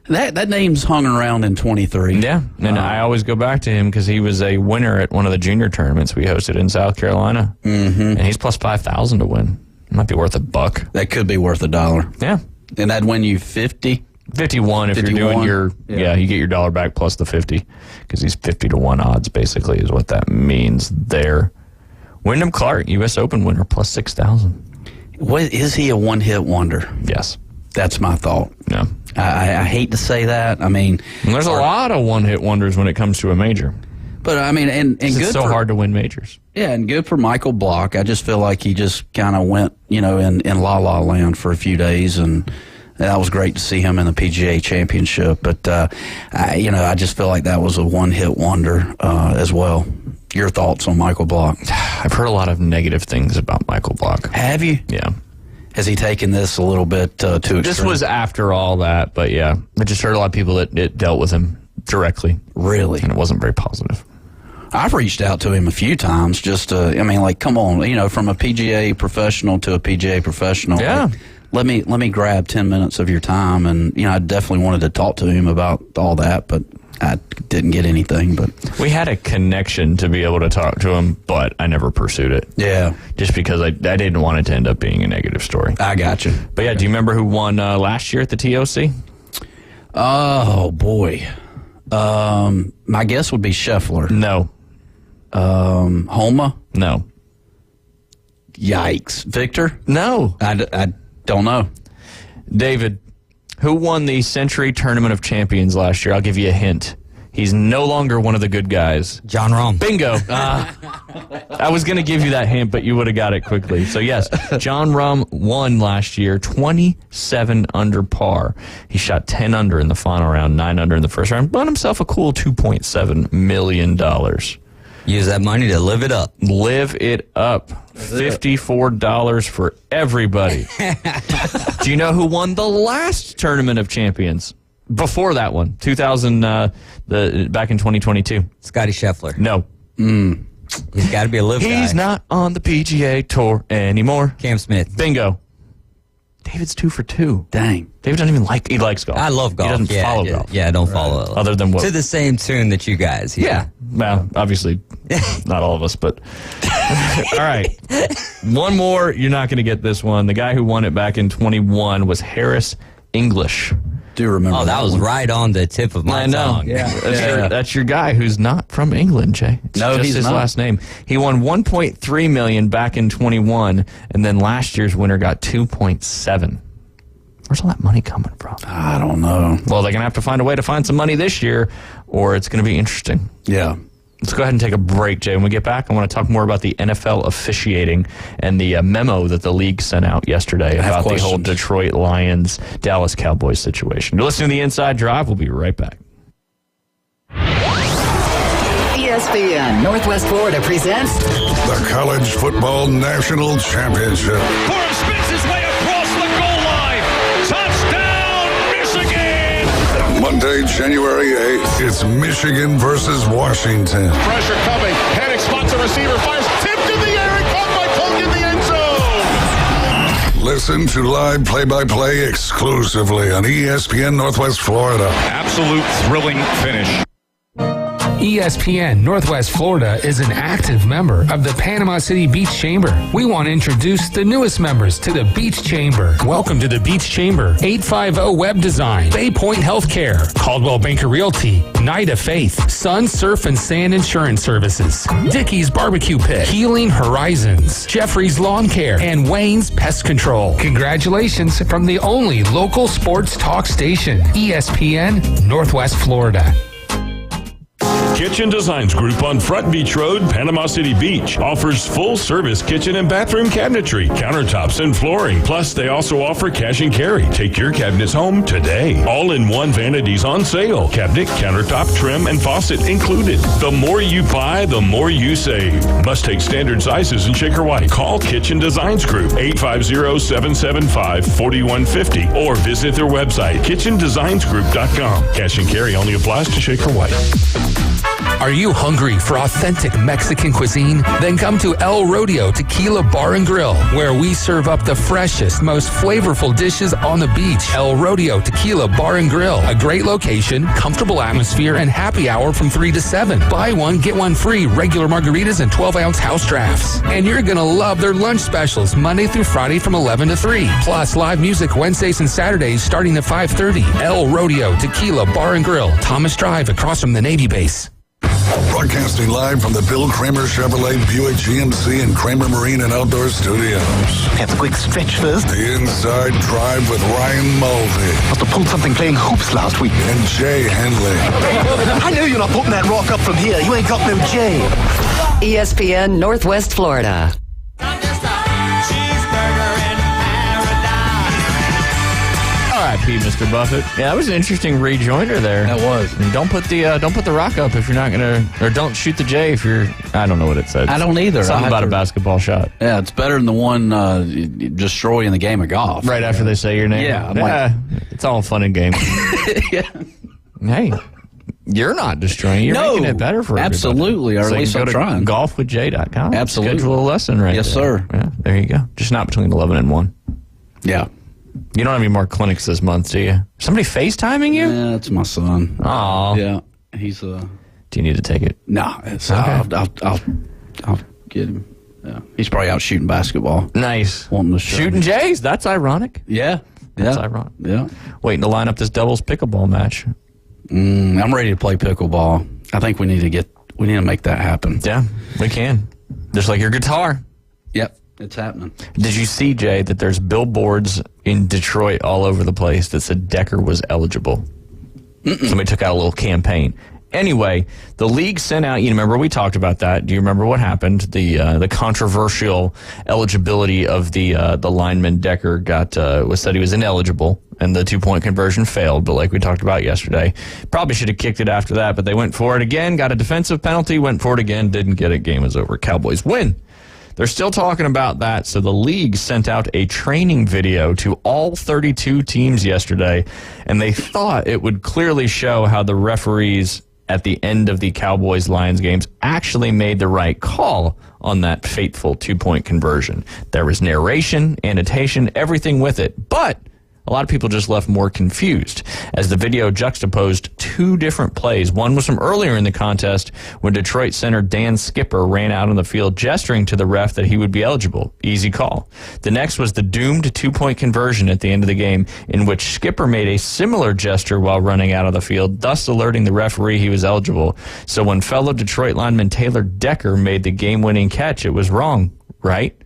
That name's hung around in 23. Yeah, and I always go back to him because he was a winner at one of the junior tournaments we hosted in South Carolina. Mm-hmm. And he's plus 5,000 to win. Might be worth $1. That could be worth $1. Yeah. And that'd win you 50? 51 if 51? You're doing your, you get your $1 back plus the 50 because he's 50 to 1 odds basically is what that means there. Wyndham Clark, U.S. Open winner, plus 6,000. Is he a one-hit wonder? Yes. That's my thought. Yeah. I hate to say that. I mean, and there's a lot of one-hit wonders when it comes to a major. But I mean, and good. It's so hard to win majors. Yeah, and good for Michael Block. I just feel like he just kind of went, you know, in La La Land for a few days, and that was great to see him in the PGA Championship. But I just feel like that was a one-hit wonder as well. Your thoughts on Michael Block? I've heard a lot of negative things about Michael Block. Have you? Yeah. Has he taken this a little bit too extreme? This was after all that, but yeah, I just heard a lot of people that it dealt with him directly. Really? And it wasn't very positive. I've reached out to him a few times just to, I mean, like, come on, you know, from a PGA professional to a PGA professional. Yeah. Like, let me grab 10 minutes of your time. And, you know, I definitely wanted to talk to him about all that, but I didn't get anything. But we had a connection to be able to talk to him, but I never pursued it. Yeah. Just because I didn't want it to end up being a negative story. I got you. But yeah, do you remember who won last year at the TOC? Oh, boy. My guess would be Scheffler. No. Homa? No. Yikes. Victor? No. I don't know. David, who won the Century Tournament of Champions last year? I'll give you a hint. He's no longer one of the good guys. Jon Rahm. Bingo. I was going to give you that hint, but you would have got it quickly. So, yes, Jon Rahm won last year, 27 under par. He shot 10 under in the final round, 9 under in the first round, won himself a cool $2.7 million. Use that money to live it up. Live it up. $54 for everybody. Do you know who won the last Tournament of Champions? Before that one, back in 2022. Scotty Scheffler. No. He's got to be a live guy. He's not on the PGA Tour anymore. Cam Smith. Bingo. David's 2 for 2. Dang. David doesn't even he likes golf. I love golf. He doesn't follow golf. Yeah, I don't follow it. Other than what? To the same tune that you guys. Yeah. Well, obviously, not all of us, but. All right. One more. You're not going to get this one. The guy who won it back in 21 was Harris English. Do remember that was right on the tip of my tongue. Yeah. That's your guy who's not from England, Jay. It's no, just he's his not. last name. He won $1.3 million back in 21, and then last year's winner got $2.7. Where's all that money coming from? I don't know. Well, they're going to have to find a way to find some money this year, or it's going to be interesting. Yeah. Let's go ahead and take a break, Jay. When we get back, I want to talk more about the NFL officiating and the memo that the league sent out yesterday about the whole Detroit Lions, Dallas Cowboys situation. You're listening to The Inside Drive. We'll be right back. ESPN Northwest Florida presents the College Football National Championship. Burrow spins his way across the goal line. Touchdown, Michigan! Monday, January 8th, it's Michigan versus Washington. Pressure coming. Panic spots a receiver, fires, tipped in the air, and caught by Polk in the end zone. Listen to live play-by-play exclusively on ESPN Northwest Florida. Absolute thrilling finish. ESPN Northwest Florida is an active member of the Panama City Beach Chamber. We want to introduce the newest members to the Beach Chamber. Welcome to the Beach Chamber. 850 Web Design, Bay Point Healthcare, Caldwell Banker Realty, Night of Faith, Sun Surf and Sand Insurance Services, Dickey's Barbecue Pit, Healing Horizons, Jeffrey's Lawn Care, and Wayne's Pest Control. Congratulations from the only local sports talk station, ESPN Northwest Florida. Kitchen Designs Group on Front Beach Road, Panama City Beach, offers full-service kitchen and bathroom cabinetry, countertops, and flooring. Plus, they also offer cash and carry. Take your cabinets home today. All-in-one vanities on sale. Cabinet, countertop, trim, and faucet included. The more you buy, the more you save. Must take standard sizes in Shaker White. Call Kitchen Designs Group, 850-775-4150, or visit their website, kitchendesignsgroup.com. Cash and carry only applies to Shaker White. Are you hungry for authentic Mexican cuisine? Then come to El Rodeo Tequila Bar and Grill, where we serve up the freshest, most flavorful dishes on the beach. El Rodeo Tequila Bar and Grill, a great location, comfortable atmosphere, and happy hour from 3 to 7. Buy one, get one free, regular margaritas and 12-ounce house drafts. And you're going to love their lunch specials Monday through Friday from 11 to 3. Plus live music Wednesdays and Saturdays starting at 5:30. El Rodeo Tequila Bar and Grill, Thomas Drive across from the Navy base. Broadcasting live from the Bill Kramer Chevrolet Buick GMC and Kramer Marine and Outdoor Studios. Have a quick stretch first. The Inside Drive with Ryan Mulvey. Must have pulled something playing hoops last week. And Jay Henley. I know you're not putting that rock up from here. You ain't got no Jay. ESPN Northwest Florida. R.I.P. Mr. Buffett. Yeah, that was an interesting rejoinder there. That was. And don't put the rock up if you're not gonna, or don't shoot the J if you're. I don't know what it said. I don't either. Something about a basketball shot. Yeah, it's better than the one destroying the game of golf. Right after they say your name. Yeah, it's all fun and games. Yeah. Hey, you're not destroying. You're making it better for everybody. Absolutely, or at least I'm trying. Golfwithj.com. Absolutely. Schedule a lesson right yes, there. Sir. Yeah, there you go. Just not between 11 and 1. Yeah. You don't have any more clinics this month, do you? Somebody FaceTiming you? Yeah, it's my son. Oh. Yeah, he's Do you need to take it? No, it's okay. I'll get him. Yeah, he's probably out shooting basketball. Nice. Wanting to show shooting Jays. That's ironic. Yeah, that's ironic. Yeah. Waiting to line up this doubles pickleball match. I'm ready to play pickleball. I think we need to make that happen. Yeah, we can. Just like your guitar. Yep. It's happening. Did you see, Jay, that there's billboards in Detroit all over the place that said Decker was eligible? Somebody took out a little campaign. Anyway, the league sent out, you remember we talked about that. Do you remember what happened? The controversial eligibility of the lineman Decker was said he was ineligible and the 2-point conversion failed. But like we talked about yesterday, probably should have kicked it after that, but they went for it again, got a defensive penalty, went for it again, didn't get it. Game was over. Cowboys win. They're still talking about that, so the league sent out a training video to all 32 teams yesterday, and they thought it would clearly show how the referees at the end of the Cowboys-Lions games actually made the right call on that fateful 2-point conversion. There was narration, annotation, everything with it, but a lot of people just left more confused as the video juxtaposed 2 different plays. One was from earlier in the contest when Detroit center Dan Skipper ran out on the field gesturing to the ref that he would be eligible. Easy call. The next was the doomed 2-point conversion at the end of the game in which Skipper made a similar gesture while running out of the field, thus alerting the referee he was eligible. So when fellow Detroit lineman Taylor Decker made the game-winning catch, it was wrong, right?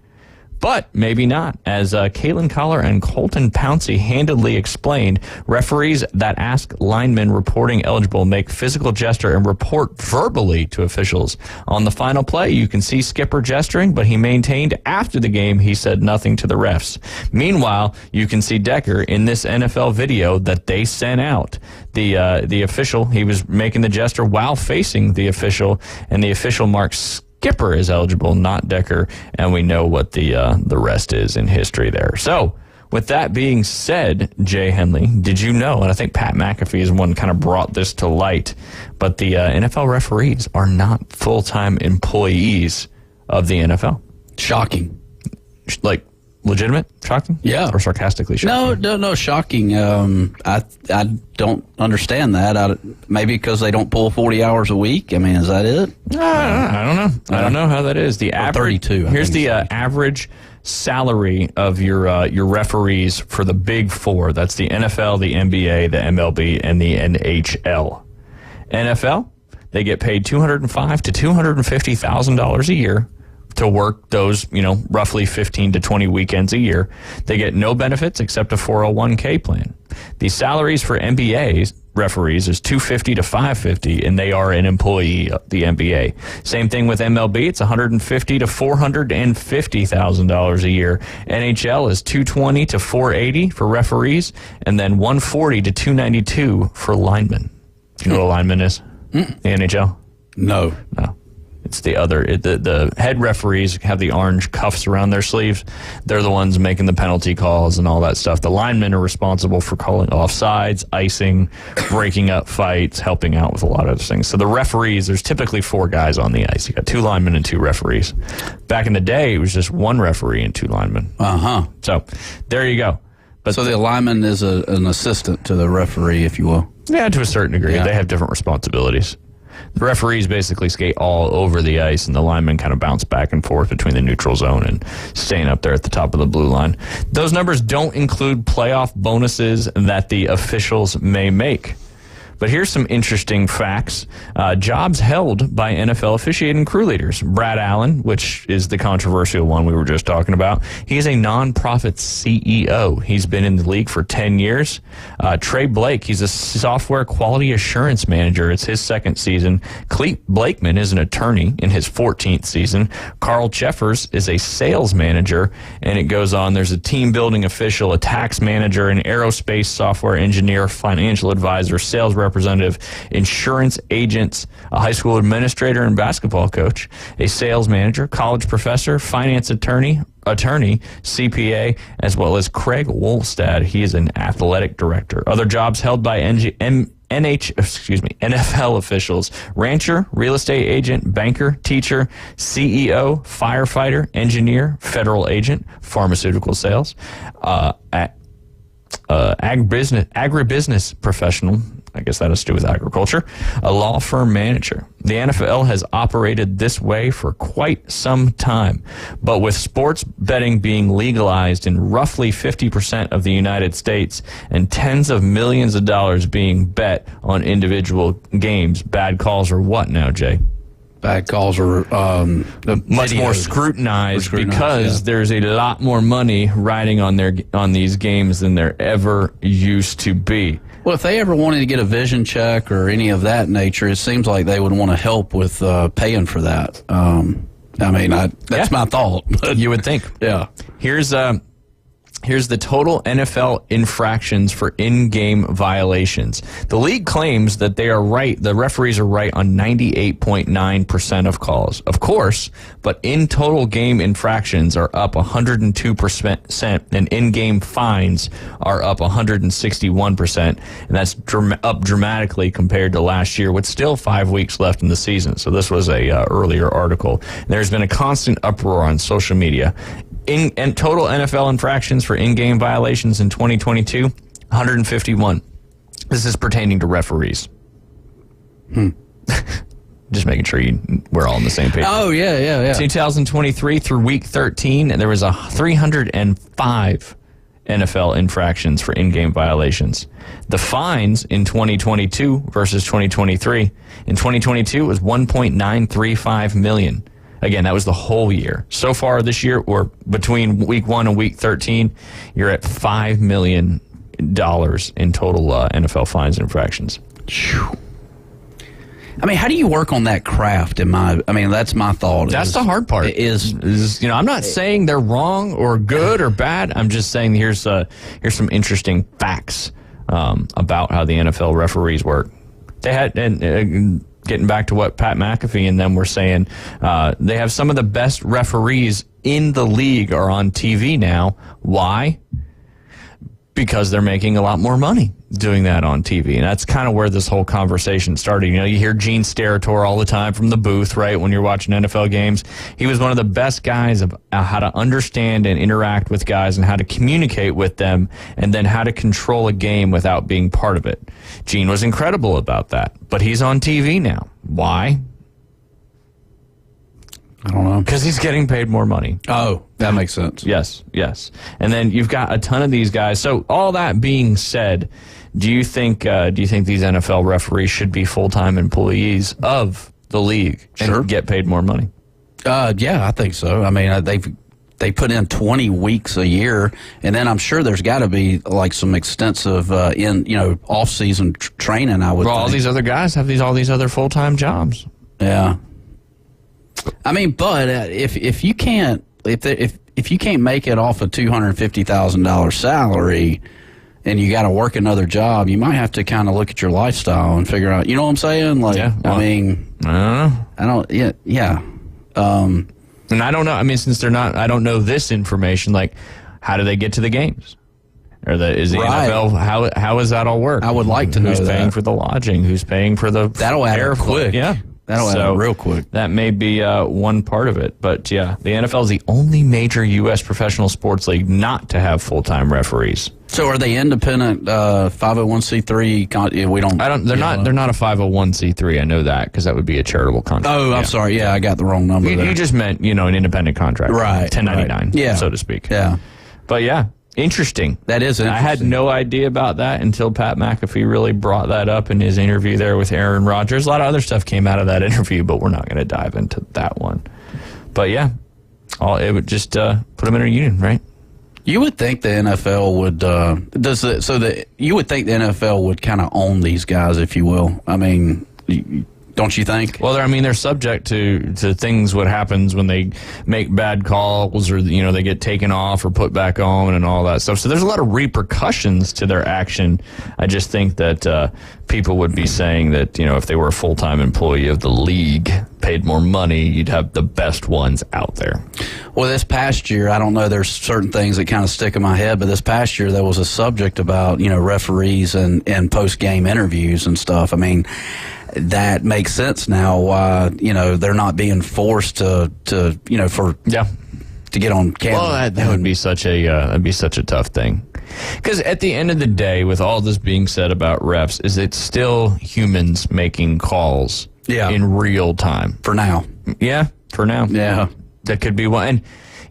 But maybe not. As Kalen Collar and Colton Pouncey handedly explained, referees that ask linemen reporting eligible make physical gesture and report verbally to officials. On the final play, you can see Skipper gesturing, but he maintained after the game he said nothing to the refs. Meanwhile, you can see Decker in this NFL video that they sent out. The official, he was making the gesture while facing the official, and the official marks Skipper is eligible, not Decker, and we know what the rest is in history there. So, with that being said, Jay Henley, did you know, and I think Pat McAfee is one kind of brought this to light, but the NFL referees are not full-time employees of the NFL. Shocking. Like, legitimate, shocking? Yeah. Or sarcastically shocking? No, shocking. I don't understand that. Maybe because they don't pull 40 hours a week. I mean, is that it? I don't know. I don't know how that is. The average. 32. Here's the average salary of your referees for the Big Four. That's the NFL, the NBA, the MLB, and the NHL. NFL, they get paid $205,000 to $250,000 a year to work those, roughly 15 to 20 weekends a year. They get no benefits except a 401k plan. The salaries for NBA referees is $250,000 to $550,000, and they are an employee of the NBA. Same thing with MLB. It's $150,000 to $450,000 a year. NHL is $220,000 to $480,000 for referees, and then $140,000 to $292,000 for linemen. Do you know what a lineman is? The NHL? No. It's the other. The head referees have the orange cuffs around their sleeves. They're the ones making the penalty calls and all that stuff. The linemen are responsible for calling offsides, icing, breaking up fights, helping out with a lot of those things. So the referees, there's typically 4 guys on the ice. You got 2 linemen and 2 referees. Back in the day, it was just 1 referee and 2 linemen. So there you go. But so the lineman is an assistant to the referee, if you will. Yeah, to a certain degree. Yeah. They have different responsibilities. The referees basically skate all over the ice, and the linemen kind of bounce back and forth between the neutral zone and staying up there at the top of the blue line. Those numbers don't include playoff bonuses that the officials may make. But here's some interesting facts. Jobs held by NFL officiating crew leaders. Brad Allen, which is the controversial one we were just talking about, he is a nonprofit CEO. He's been in the league for 10 years. Trey Blake, he's a software quality assurance manager. It's his 2nd season. Clete Blakeman is an attorney in his 14th season. Carl Cheffers is a sales manager, and it goes on. There's a team building official, a tax manager, an aerospace software engineer, financial advisor, sales representative, insurance agents, a high school administrator and basketball coach, a sales manager, college professor, finance attorney, CPA, as well as Craig Wolstad. He is an athletic director. Other jobs held by NFL officials: rancher, real estate agent, banker, teacher, CEO, firefighter, engineer, federal agent, pharmaceutical sales, agribusiness professional. I guess that has to do with agriculture, a law firm manager. The NFL has operated this way for quite some time, but with sports betting being legalized in roughly 50% of the United States and tens of millions of dollars being bet on individual games, bad calls are what now, Jay? Bad calls are much more scrutinized because there's a lot more money riding on these games than there ever used to be. Well, if they ever wanted to get a vision check or any of that nature, it seems like they would want to help with paying for that. That's my thought. You would think. Yeah. Here's the total NFL infractions for in-game violations. The league claims that they are right, the referees are right on 98.9% of calls, of course, but in total game infractions are up 102%, and in-game fines are up 161%, and that's up dramatically compared to last year, with still 5 weeks left in the season. So this was a earlier article. There's been a constant uproar on social media. And total NFL infractions for in-game violations in 2022, 151. This is pertaining to referees. Just making sure we're all on the same page. Oh, yeah. 2023 through week 13, and there was 305 NFL infractions for in-game violations. The fines in 2022 versus 2023. In 2022, it was $1.935 million. Again, that was the whole year. So far this year, or between week 1 and week 13, you're at $5 million in total NFL fines and infractions. I mean, how do you work on that craft? That's my thought. That's the hard part. I'm not saying they're wrong or good or bad. I'm just saying here's some interesting facts about how the NFL referees work. They had getting back to what Pat McAfee and them were saying, they have some of the best referees in the league are on TV now. Why? because they're making a lot more money doing that on TV. And that's kind of where this whole conversation started. You know, you hear Gene Steratore all the time from the booth, right, when you're watching NFL games. He was one of the best guys of how to understand and interact with guys and how to communicate with them and then how to control a game without being part of it. Gene was incredible about that. But he's on TV now. Why? I don't know. Because he's getting paid more money. Oh, that makes sense. Yes. And then you've got a ton of these guys. So all that being said, do you think these NFL referees should be full-time employees of the league and get paid more money? Yeah, I think so. I mean, they put in 20 weeks a year, and then I'm sure there's got to be like some extensive off-season training. I would. Well, all these other guys have all these other full-time jobs. Yeah. I mean, but if you can't if you can't make it off a $250,000 salary, and you got to work another job, you might have to kind of look at your lifestyle and figure out. You know what I'm saying? Like, yeah, well, I mean, I don't know. I don't. Yeah. And I don't know. I mean, since they're not, I don't know this information. Like, how do they get to the games? Or is the NFL? How does that all work? I would like to know who's paying for the lodging, who's paying for the that'll add up quick. Yeah. That'll add up real quick. That may be one part of it. But yeah, the NFL is the only major U.S. professional sports league not to have full-time referees. So are they independent 501c3? We don't. They're not. They're not a 501c3. I know that because that would be a charitable contract. Oh, I'm sorry. Yeah, I got the wrong number. You just meant an independent contract, right? 1099, yeah, so to speak. Yeah, but yeah. Interesting. That is interesting. I had no idea about that until Pat McAfee really brought that up in his interview there with Aaron Rodgers. A lot of other stuff came out of that interview, but we're not going to dive into that one. But yeah, it would just put them in a union, right? You would think the NFL would you would think the NFL would kind of own these guys, if you will. I mean, don't you think? Well, they're subject to things what happens when they make bad calls or they get taken off or put back on and all that stuff. So there's a lot of repercussions to their action. I just think that people would be saying that if they were a full-time employee of the league, paid more money, you'd have the best ones out there. Well, this past year, I don't know, there's certain things that kind of stick in my head, but this past year there was a subject about referees and post-game interviews and stuff. I mean, that makes sense now why they're not being forced to get on camera. Well, that would be such a tough thing, because at the end of the day, with all this being said about refs, is it's still humans making calls in real time for now. Yeah, for now. Yeah, that could be one.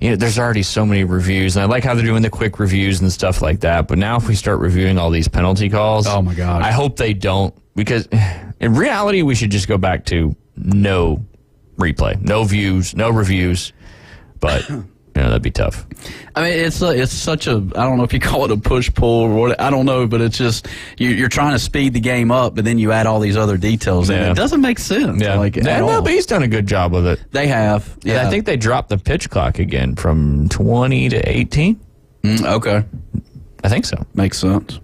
And there's already so many reviews, and I like how they're doing the quick reviews and stuff like that. But now if we start reviewing all these penalty calls, oh my God, I hope they don't, because in reality we should just go back to no replay, no views, no reviews. But that'd be tough. I mean, it's such a, I don't know if you call it a push-pull or what, I don't know, but it's just, you're trying to speed the game up, but then you add all these other details in. It doesn't make sense. Yeah. Like, the MLB's done a good job with it. They have. Yeah. And I think they dropped the pitch clock again from 20 to 18. Okay. I think so. Makes sense.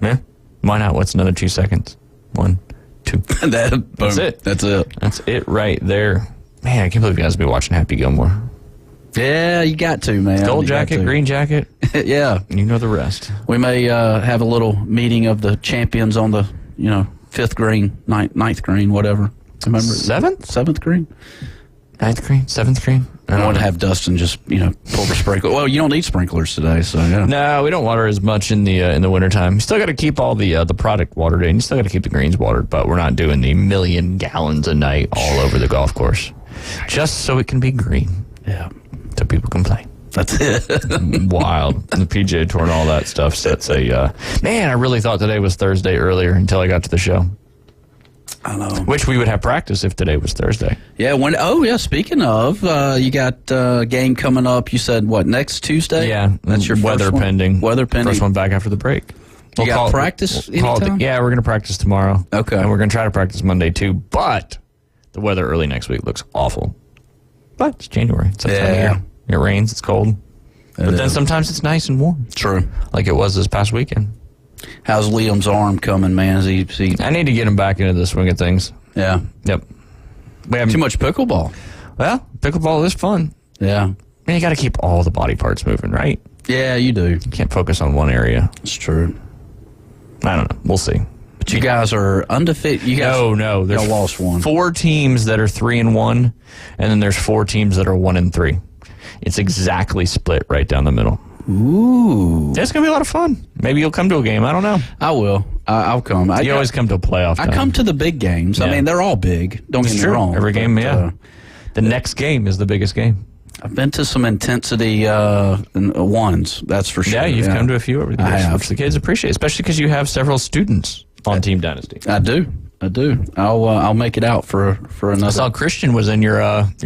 Yeah. Why not? What's another 2 seconds? 1, 2. That's it. That's it. That's it right there. Man, I can't believe you guys have been watching Happy Gilmore. Yeah, you got to, man. Gold jacket, green jacket. Yeah. You know the rest. We may have a little meeting of the champions on the, 5th green, ninth green, whatever. Remember? 7th green? 9th green? 7th green? I want to have Dustin just, pull the sprinkler. Well, you don't need sprinklers today, so yeah. No, we don't water as much in the wintertime. You still got to keep all the product watered in. You still got to keep the greens watered, but we're not doing the 1,000,000 gallons a night all over the golf course. Just so it can be green. Yeah. So people complain. That's it. Wild. The PGA Tour and all that stuff sets a... man, I really thought today was Thursday earlier until I got to the show. I know. Which we would have practice if today was Thursday. Yeah. Speaking of, you got a game coming up. You said, what, next Tuesday? Yeah. That's your weather first pending. Weather pending. First one back after the break. You got practice anytime? Yeah, we're going to practice tomorrow. Okay. And we're going to try to practice Monday too, but the weather early next week looks awful. But it's January. It's that time of year. It rains, it's cold. But then sometimes it's nice and warm. True. Like it was this past weekend. How's Liam's arm coming, man? Is he... I need to get him back into the swing of things. Yeah. Yep. Too much pickleball. Well, pickleball is fun. Yeah. I mean, you got to keep all the body parts moving, right? Yeah, you do. You can't focus on one area. It's true. I don't know. We'll see. But you guys are undefeated. You guys no. There's lost one. 4 teams that are 3-1, and then there's 4 teams that are 1-3. It's exactly split right down the middle. Ooh. It's going to be a lot of fun. Maybe you'll come to a game. I don't know. I will. I'll come. You always come to a playoff time. I come to the big games. Yeah. I mean, they're all big. Don't get me wrong. Every game, the next game is the biggest game. I've been to some intensity ones, that's for sure. Yeah, you've come to a few over the years, which the kids appreciate, especially because you have several students on Team Dynasty. I do. I'll make it out for another. I saw Christian was in your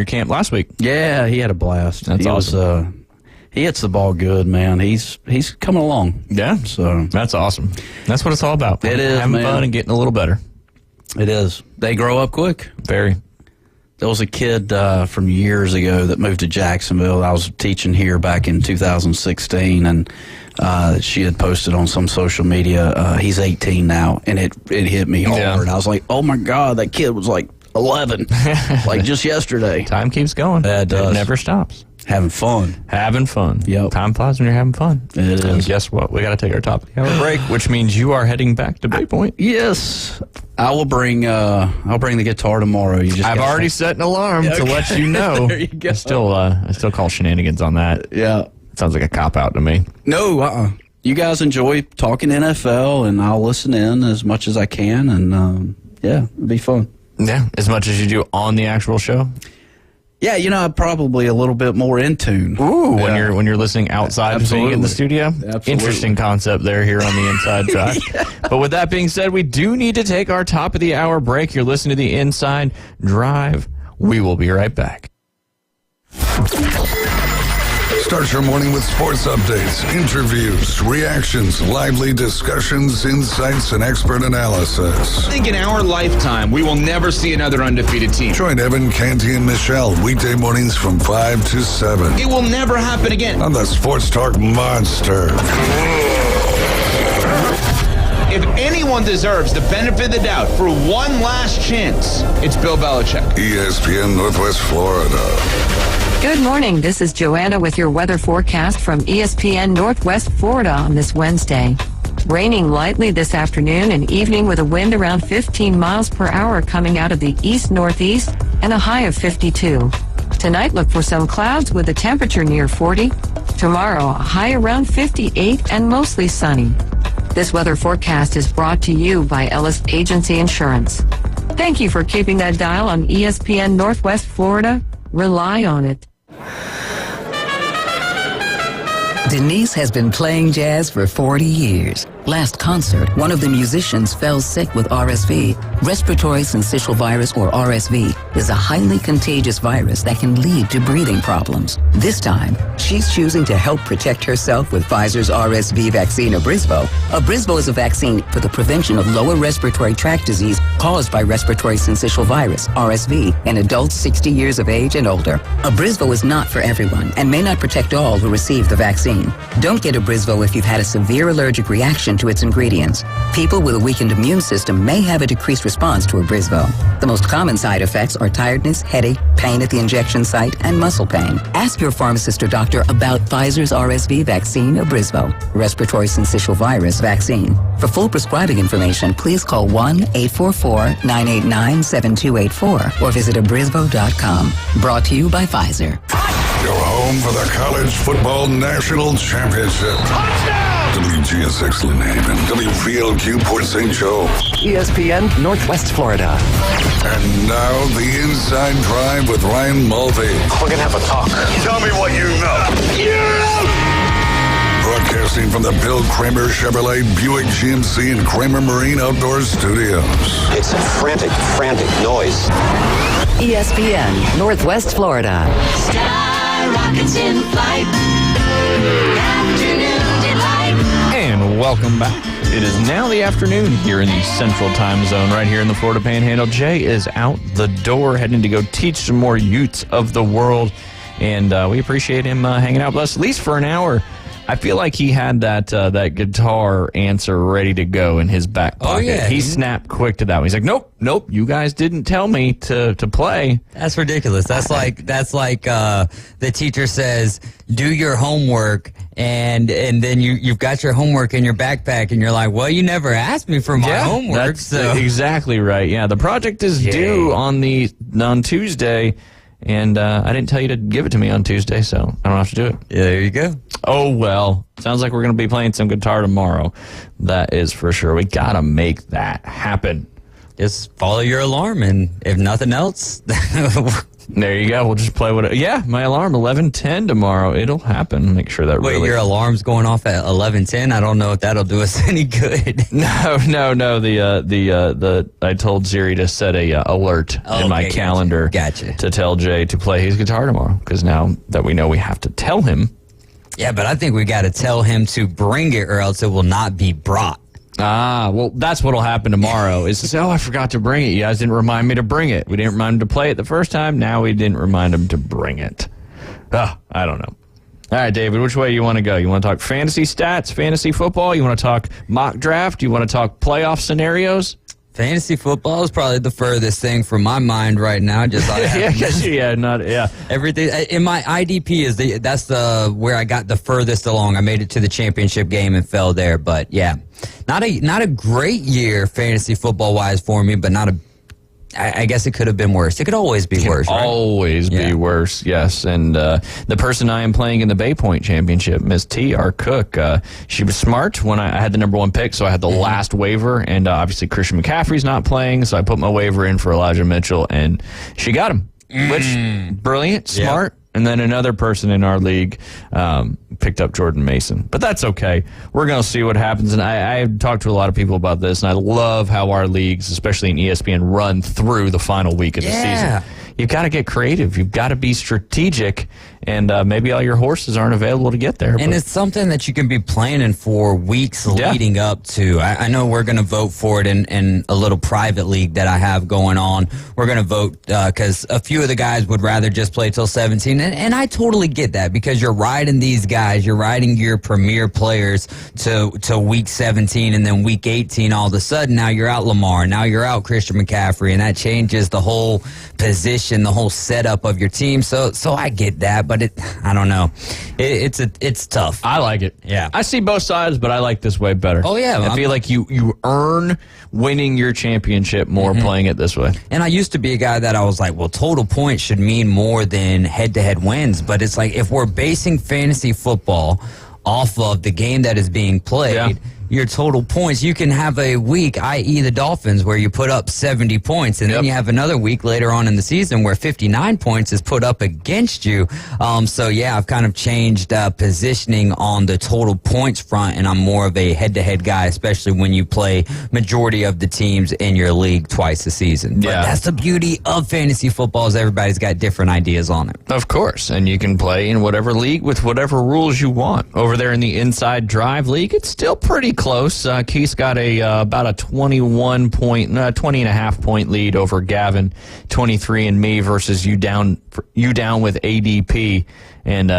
camp last week. Yeah, he had a blast. That's awesome. He hits the ball good, man. He's coming along. Yeah, so that's awesome. That's what it's all about. It is having fun and getting a little better. It is. They grow up quick. Very. There was a kid from years ago that moved to Jacksonville. I was teaching here back in 2016, and she had posted on some social media, he's 18 now, and it hit me hard. Yeah. I was like, oh, my God, that kid was like 11, like just yesterday. Time keeps going. It does. It never stops. Having fun. Yep. Time flies when you're having fun. It and is. Guess what? We got to take our top of the hour break, which means you are heading back to Bay Point. Yes. I'll bring the guitar tomorrow. I've already set an alarm to let you know. There you go. I still call shenanigans on that. Yeah. It sounds like a cop-out to me. No, You guys enjoy talking NFL, and I'll listen in as much as I can, and it'll be fun. Yeah, as much as you do on the actual show. Yeah, I'm probably a little bit more in tune. Ooh, when you're listening outside of being in the studio. Absolutely. Interesting concept there here on the Inside Track. But with that being said, we do need to take our top of the hour break. You're listening to the Inside Drive. We will be right back. Start your morning with sports updates, interviews, reactions, lively discussions, insights, and expert analysis. I think in our lifetime, we will never see another undefeated team. Join Evan, Canty, and Michelle weekday mornings from 5 to 7. It will never happen again. On the Sports Talk Monster. If anyone deserves the benefit of the doubt for one last chance, it's Bill Belichick. ESPN Northwest Florida. Good morning. This is Joanna with your weather forecast from ESPN Northwest Florida on this Wednesday. Raining lightly this afternoon and evening with a wind around 15 miles per hour coming out of the east-northeast and a high of 52. Tonight, look for some clouds with a temperature near 40. Tomorrow, a high around 58 and mostly sunny. This weather forecast is brought to you by Ellis Agency Insurance. Thank you for keeping that dial on ESPN Northwest Florida. Rely on it. Denise has been playing jazz for 40 years. Last concert, one of the musicians fell sick with RSV. Respiratory syncytial virus, or RSV, is a highly contagious virus that can lead to breathing problems. This time, she's choosing to help protect herself with Pfizer's RSV vaccine, Abrysvo. Abrysvo is a vaccine for the prevention of lower respiratory tract disease caused by respiratory syncytial virus, RSV, in adults 60 years of age and older. Abrysvo is not for everyone and may not protect all who receive the vaccine. Don't get Abrysvo if you've had a severe allergic reaction to its ingredients. People with a weakened immune system may have a decreased response to Abrysvo. The most common side effects are tiredness, headache, pain at the injection site, and muscle pain. Ask your pharmacist or doctor about Pfizer's RSV vaccine, Abrysvo, respiratory syncytial virus vaccine. For full prescribing information, please call 1-844-989-7284 or visit abrysvo.com. Brought to you by Pfizer. Your home for the College Football National Championship. WGSX Lynn Haven, WVLQ Port St. Joe. ESPN Northwest Florida. And now the Inside Drive with Ryan Mulvey. We're going to have a talk. Tell me what you know. Broadcasting from the Bill Kramer Chevrolet Buick GMC and Kramer Marine Outdoor Studios. It's a frantic noise. ESPN Northwest Florida. Sky rockets in flight. Afternoon delight. And welcome back. It is now the afternoon here in the Central Time Zone, right here in the Florida Panhandle. Jay is out the door, heading to go teach some more youths of the world, and we appreciate him hanging out with us at least for an hour. I feel like he had that guitar answer ready to go in his back pocket. Oh, yeah. He snapped quick to that one. He's like, nope, you guys didn't tell me to play. That's ridiculous. That's like the teacher says, do your homework, And then you've got your homework in your backpack, and you're like, well, you never asked me for my homework. That's exactly right. Yeah, the project is due on Tuesday, and I didn't tell you to give it to me on Tuesday, so I don't have to do it. Yeah, there you go. Oh, well. Sounds like we're going to be playing some guitar tomorrow. That is for sure. We got to make that happen. Just follow your alarm, and if nothing else... There you go. We'll just play my alarm, 11:10 tomorrow. It'll happen. Make sure that Wait, your alarm's going off at 11:10? I don't know if that'll do us any good. No. I told Siri to set a alert in my calendar to tell Jay to play his guitar tomorrow, because now that we know we have to tell him. Yeah, but I think we got to tell him to bring it, or else it will not be brought. Ah, well, that's what'll happen tomorrow is to say, I forgot to bring it. You guys didn't remind me to bring it. We didn't remind him to play it the first time. Now we didn't remind him to bring it. I don't know. All right, David, which way you want to go? You want to talk fantasy stats, fantasy football? You want to talk mock draft? You want to talk playoff scenarios? Fantasy football is probably the furthest thing from my mind right now. Everything in my IDP that's where I got the furthest along. I made it to the championship game and fell there, but yeah, not a great year fantasy football wise for me, but I guess it could have been worse. It could always be worse, right? Always be worse, yes. And the person I am playing in the Bay Point Championship, Miss T, our cook, she was smart when I had the number 1 pick, so I had the last waiver, and obviously Christian McCaffrey's not playing, so I put my waiver in for Elijah Mitchell, and she got him. Which, brilliant, smart. Yep. And then another person in our league picked up Jordan Mason. But that's okay. We're going to see what happens. And I've talked to a lot of people about this, and I love how our leagues, especially in ESPN, run through the final week of the season. You've got to get creative. You've got to be strategic, and maybe all your horses aren't available to get there. And it's something that you can be planning for weeks leading up to. I know we're going to vote for it in a little private league that I have going on. We're going to vote because a few of the guys would rather just play till 17, and I totally get that, because you're riding these guys, you're riding your premier players to week 17, and then week 18, all of a sudden, now you're out Lamar, now you're out Christian McCaffrey, and that changes the whole position, the whole setup of your team. So I get that, but I don't know. It's tough. I like it. Yeah. I see both sides, but I like this way better. Oh, yeah. I feel like you earn winning your championship more playing it this way. And I used to be a guy that I was like, well, total points should mean more than head-to-head wins. But it's like, if we're basing fantasy football off of the game that is being played, your total points, you can have a week, i.e. the Dolphins, where you put up 70 points, and then you have another week later on in the season where 59 points is put up against you. I've kind of changed positioning on the total points front, and I'm more of a head-to-head guy, especially when you play majority of the teams in your league twice a season. But that's the beauty of fantasy football, is everybody's got different ideas on it. Of course, and you can play in whatever league with whatever rules you want. Over there in the Inside Drive League, it's still pretty close. Keith's got about a 20.5 point lead over Gavin, 23 and me versus you down with ADP. And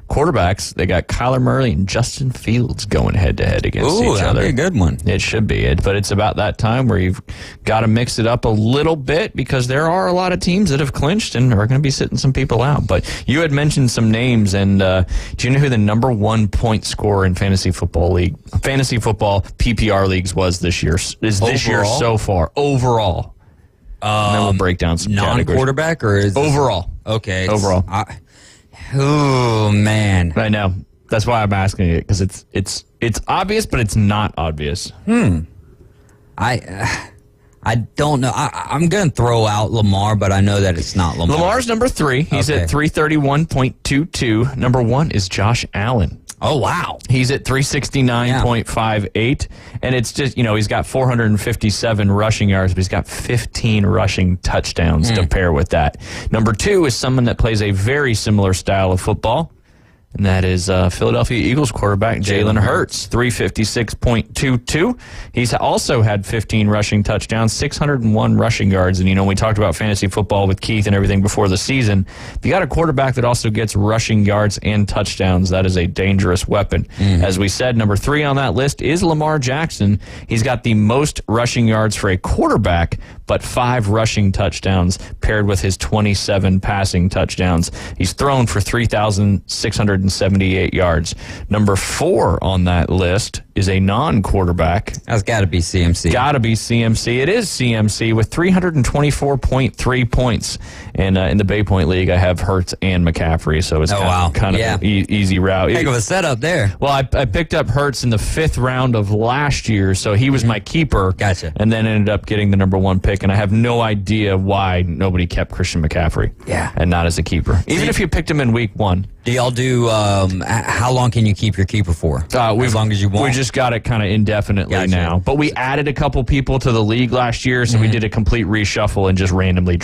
quarterbacks, they got Kyler Murray and Justin Fields going head-to-head against each other. That'd be a good one. It should be. But it's about that time where you've got to mix it up a little bit, because there are a lot of teams that have clinched and are going to be sitting some people out. But you had mentioned some names, and do you know who the number 1 point scorer in fantasy football PPR leagues was this year? This year so far, overall? And then we'll break down some non-quarterback, or is overall? Okay, overall. Oh man, I know. That's why I'm asking it, because it's obvious, but it's not obvious. I don't know. I'm going to throw out Lamar, but I know that it's not Lamar. Lamar's number 3. He's at 331.22. Number 1 is Josh Allen. Oh, wow. He's at 369.58. And it's just, he's got 457 rushing yards, but he's got 15 rushing touchdowns to pair with that. Number 2 is someone that plays a very similar style of football, and that is Philadelphia Eagles quarterback Jalen Hurts, 356.22. He's also had 15 rushing touchdowns, 601 rushing yards. And, we talked about fantasy football with Keith and everything before the season. If you got a quarterback that also gets rushing yards and touchdowns, that is a dangerous weapon. As we said, number 3 on that list is Lamar Jackson. He's got the most rushing yards for a quarterback, but 5 rushing touchdowns paired with his 27 passing touchdowns. He's thrown for 3,678 yards. Number 4 on that list is a non-quarterback. That's got to be CMC. Got to be CMC. It is CMC with 324.3 points. And in the Bay Point League, I have Hurts and McCaffrey, so it's kind of an easy route. Heck of a setup there. Well, I picked up Hurts in the 5th round of last year, so he was my keeper. Gotcha. And then ended up getting the number 1 pick, and I have no idea why nobody kept Christian McCaffrey. Yeah. And not as a keeper. Even if you picked him in week 1. Do y'all do, how long can you keep your keeper for? As long as you want? We just got it kind of indefinitely now. But we added a couple people to the league last year, so we did a complete reshuffle and just randomly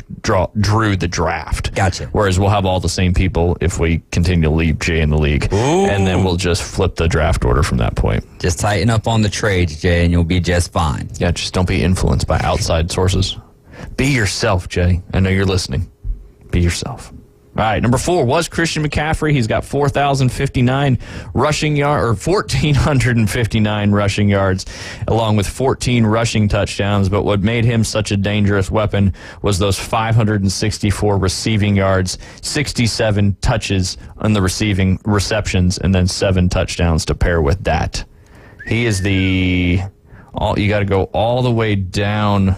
drew the draft. Gotcha. Whereas we'll have all the same people if we continue to leave Jay in the league. Ooh. And then we'll just flip the draft order from that point. Just tighten up on the trades, Jay, and you'll be just fine. Yeah, just don't be influenced by outside sources. Be yourself, Jay. I know you're listening. Be yourself. All right, number 4 was Christian McCaffrey. He's got 4,059 rushing yards, or 1,459 rushing yards, along with 14 rushing touchdowns. But what made him such a dangerous weapon was those 564 receiving yards, 67 touches on the receiving receptions, and then 7 touchdowns to pair with that. He is you got to go all the way down.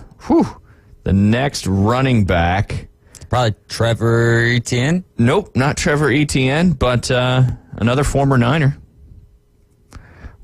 The next running back. Probably Trevor Etienne? Nope, not Trevor Etienne, but another former Niner.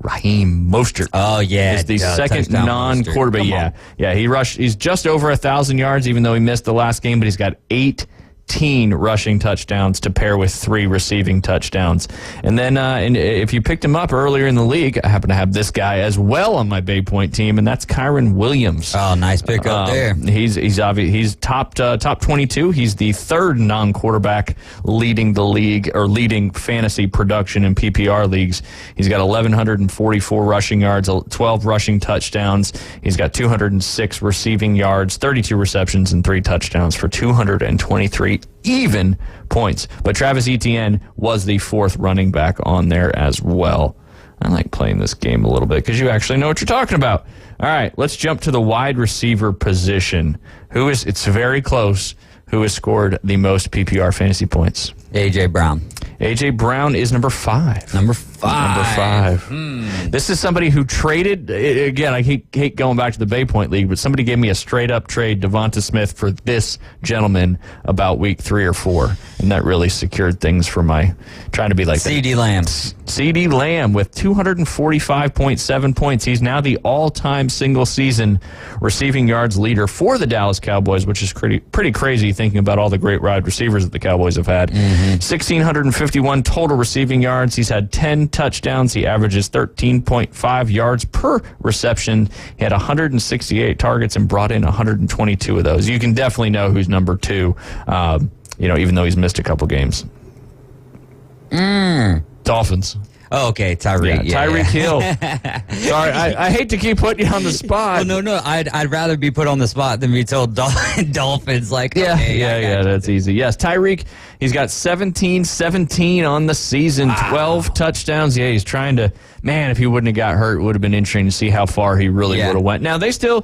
Raheem Mostert. Oh, yeah. Is the second non-quarterback. Yeah, he's just over 1,000 yards, even though he missed the last game, but he's got 18 rushing touchdowns to pair with 3 receiving touchdowns. And then if you picked him up earlier in the league, I happen to have this guy as well on my Bay Point team, and that's Kyron Williams. Oh, nice pickup there. He's top 22. He's the 3rd non-quarterback leading the league, or leading fantasy production in PPR leagues. He's got 1,144 rushing yards, 12 rushing touchdowns. He's got 206 receiving yards, 32 receptions, and 3 touchdowns for 223 even points. But Travis Etienne was the 4th running back on there as well. I like playing this game a little bit because you actually know what you're talking about. All right, let's jump to the wide receiver position. It's very close. Who has scored the most PPR fantasy points? A.J. Brown. A.J. Brown is number 5. Number 5. This is somebody who traded, again, I hate going back to the Bay Point League, but somebody gave me a straight-up trade, Devonta Smith, for this gentleman about week 3 or 4, and that really secured things for my trying to be like CeeDee Lamb. CeeDee Lamb with 245.7 points. He's now the all-time single-season receiving yards leader for the Dallas Cowboys, which is pretty crazy thinking about all the great wide receivers that the Cowboys have had. 1,651 total receiving yards. He's had 10 touchdowns. He averages 13.5 yards per reception. He had 168 targets and brought in 122 of those. You can definitely know who's number 2, even though he's missed a couple games. Dolphins. Oh, okay, Tyreek. Tyreek Hill. Sorry, I hate to keep putting you on the spot. Well, no, I'd rather be put on the spot than be told Dolphins. Like, that's easy. Yes, Tyreek. He's got 17 on the season, 12 touchdowns. Yeah, he's trying to. Man, if he wouldn't have got hurt, it would have been interesting to see how far he really would have went. Now they're still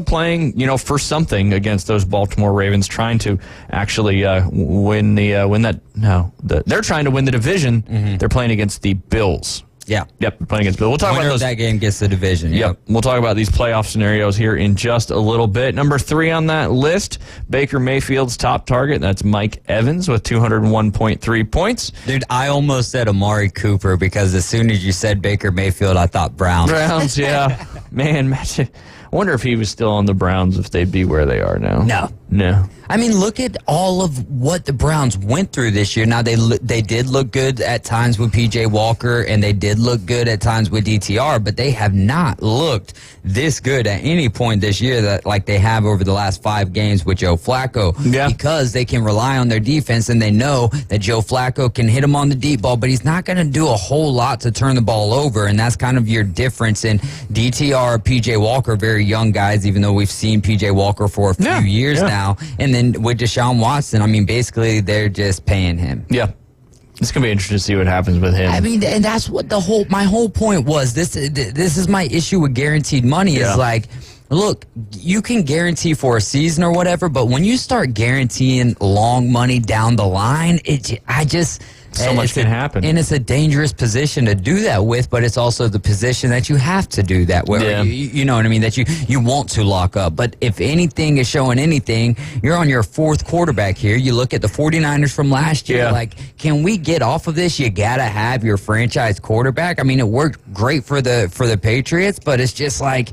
playing, for something against those Baltimore Ravens, trying to actually win they're trying to win the division. They're playing against the Bills. Yeah. Yep, we're playing against Bills. We'll talk about those. That game gets the division. Yep. We'll talk about these playoff scenarios here in just a little bit. Number 3 on that list, Baker Mayfield's top target. That's Mike Evans with 201.3 points. Dude, I almost said Amari Cooper because as soon as you said Baker Mayfield, I thought Browns. Browns, yeah. Man, I wonder if he was still on the Browns, if they'd be where they are now. No. I mean, look at all of what the Browns went through this year. Now, they did look good at times with P.J. Walker, and they did look good at times with DTR, but they have not looked this good at any point this year that like they have over the last 5 games with Joe Flacco. Yeah. Because they can rely on their defense, and they know that Joe Flacco can hit them on the deep ball, but he's not going to do a whole lot to turn the ball over, and that's kind of your difference in DTR, P.J. Walker, very young guys, even though we've seen P.J. Walker for a few years now. And then with Deshaun Watson, I mean, basically they're just paying him. Yeah. It's going to be interesting to see what happens with him. I mean, and that's what my whole point was. This is my issue with guaranteed money is like, Look, you can guarantee for a season or whatever, but when you start guaranteeing long money down the line, so much can happen. And it's a dangerous position to do that with, but it's also the position that you have to do that with. Yeah. You know what I mean? That you want to lock up. But if anything is showing anything, you're on your fourth quarterback here. You look at the 49ers from last year, like, can we get off of this? You got to have your franchise quarterback. I mean, it worked great for the Patriots, but it's just like,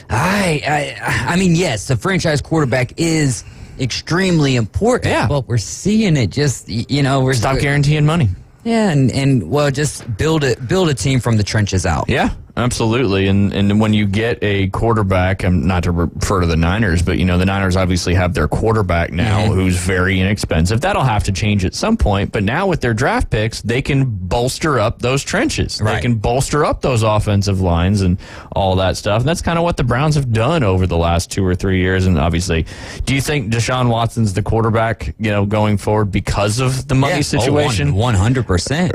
I mean, yes, the franchise quarterback is extremely important, but we're seeing it just, we're stop guaranteeing money. Yeah, and well, just build a team from the trenches out. Yeah, absolutely. And when you get a quarterback, not to refer to the Niners, but the Niners obviously have their quarterback now who's very inexpensive. That'll have to change at some point. But now with their draft picks, they can bolster up those trenches. Right. They can bolster up those offensive lines and all that stuff. And that's kind of what the Browns have done over the last 2 or 3 years. And obviously, do you think Deshaun Watson's the quarterback, going forward because of the money situation? 100%.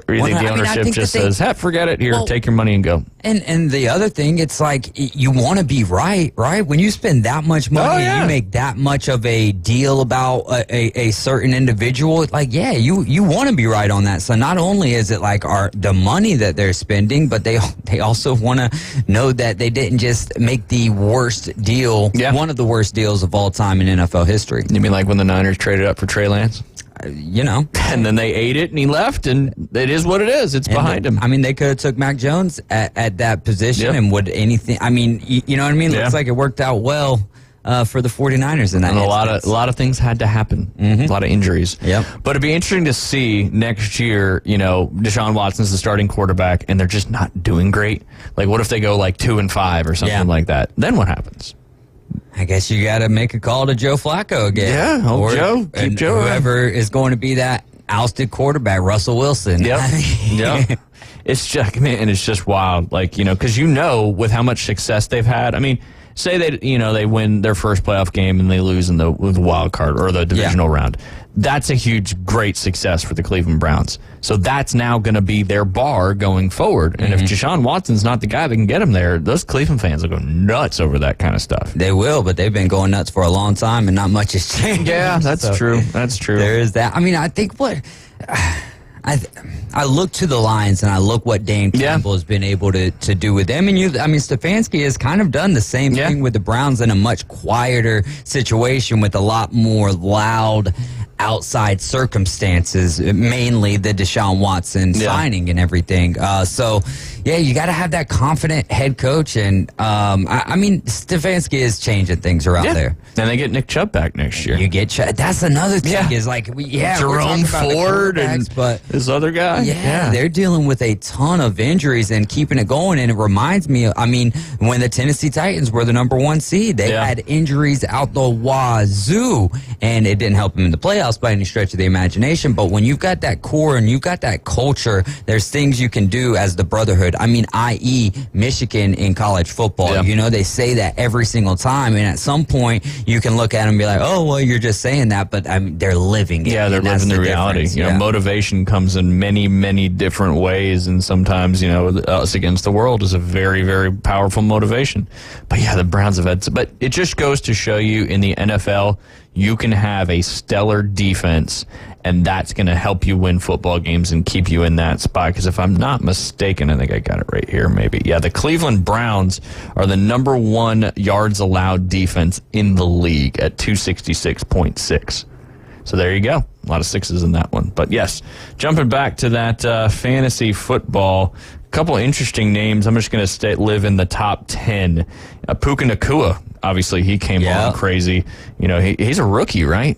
Or you think the ownership just says, forget it, take your money and go? And the other thing, it's like, you want to be right? When you spend that much money and you make that much of a deal about a certain individual, you want to be right on that. So not only is it like the money that they're spending, but they also want to know that they didn't just make the worst deal, one of the worst deals of all time in NFL history. You mean like when the Niners traded up for Trey Lance? And then they ate it and he left, and it is what it is. It's behind him. I mean, they could have took Mac Jones at that position and would anything. I mean, you know what I mean? Looks like it worked out well for the 49ers in that. And a lot of things had to happen. A lot of injuries. Yep. But it'd be interesting to see next year, Deshaun Watson's the starting quarterback and they're just not doing great. Like, what if they go 2-5 or something like that? Then what happens? I guess you got to make a call to Joe Flacco again. Yeah, Joe. Keep Joe. Whoever is going to be that ousted quarterback, Russell Wilson. Yep. It's just, man, it's just wild. Because with how much success they've had. I mean, say they win their first playoff game and they lose in the wild card or the divisional round. That's a huge, great success for the Cleveland Browns. So that's now going to be their bar going forward. And if Deshaun Watson's not the guy that can get him there, those Cleveland fans will go nuts over that kind of stuff. They will, but they've been going nuts for a long time and not much has changed. Yeah, that's true. That's true. There is that. I mean, I think I look to the Lions and I look what Dan Campbell has been able to do with them. And Stefanski has kind of done the same thing with the Browns in a much quieter situation with a lot more loud outside circumstances, mainly the Deshaun Watson signing and everything. You got to have that confident head coach. And, Stefanski is changing things around there. And they get Nick Chubb back next year. You get Chubb. That's another thing is Jerome Ford and this other guy. Yeah, they're dealing with a ton of injuries and keeping it going. And it reminds me, when the Tennessee Titans were the number 1 seed, they had injuries out the wazoo, and it didn't help them in the playoffs by any stretch of the imagination. But when you've got that core and you've got that culture, there's things you can do as the brotherhood. I.e. Michigan in college football. They say that every single time, and at some point you can look at them and be like, oh, well, you're just saying that, but they're living it. Yeah, they're living the reality. Motivation comes in many, many different ways, and sometimes, us against the world is a very, very powerful motivation. But the Browns have had, but it just goes to show you in the NFL, you can have a stellar defense, and that's going to help you win football games and keep you in that spot. Because if I'm not mistaken, I think I got it right here, maybe. Yeah, the Cleveland Browns are the number 1 yards allowed defense in the league at 266.6. So there you go. A lot of sixes in that one. But yes, jumping back to that fantasy football, a couple interesting names. I'm just going to live in the top 10. Puka Nacua, obviously, he came on crazy. He's a rookie, right?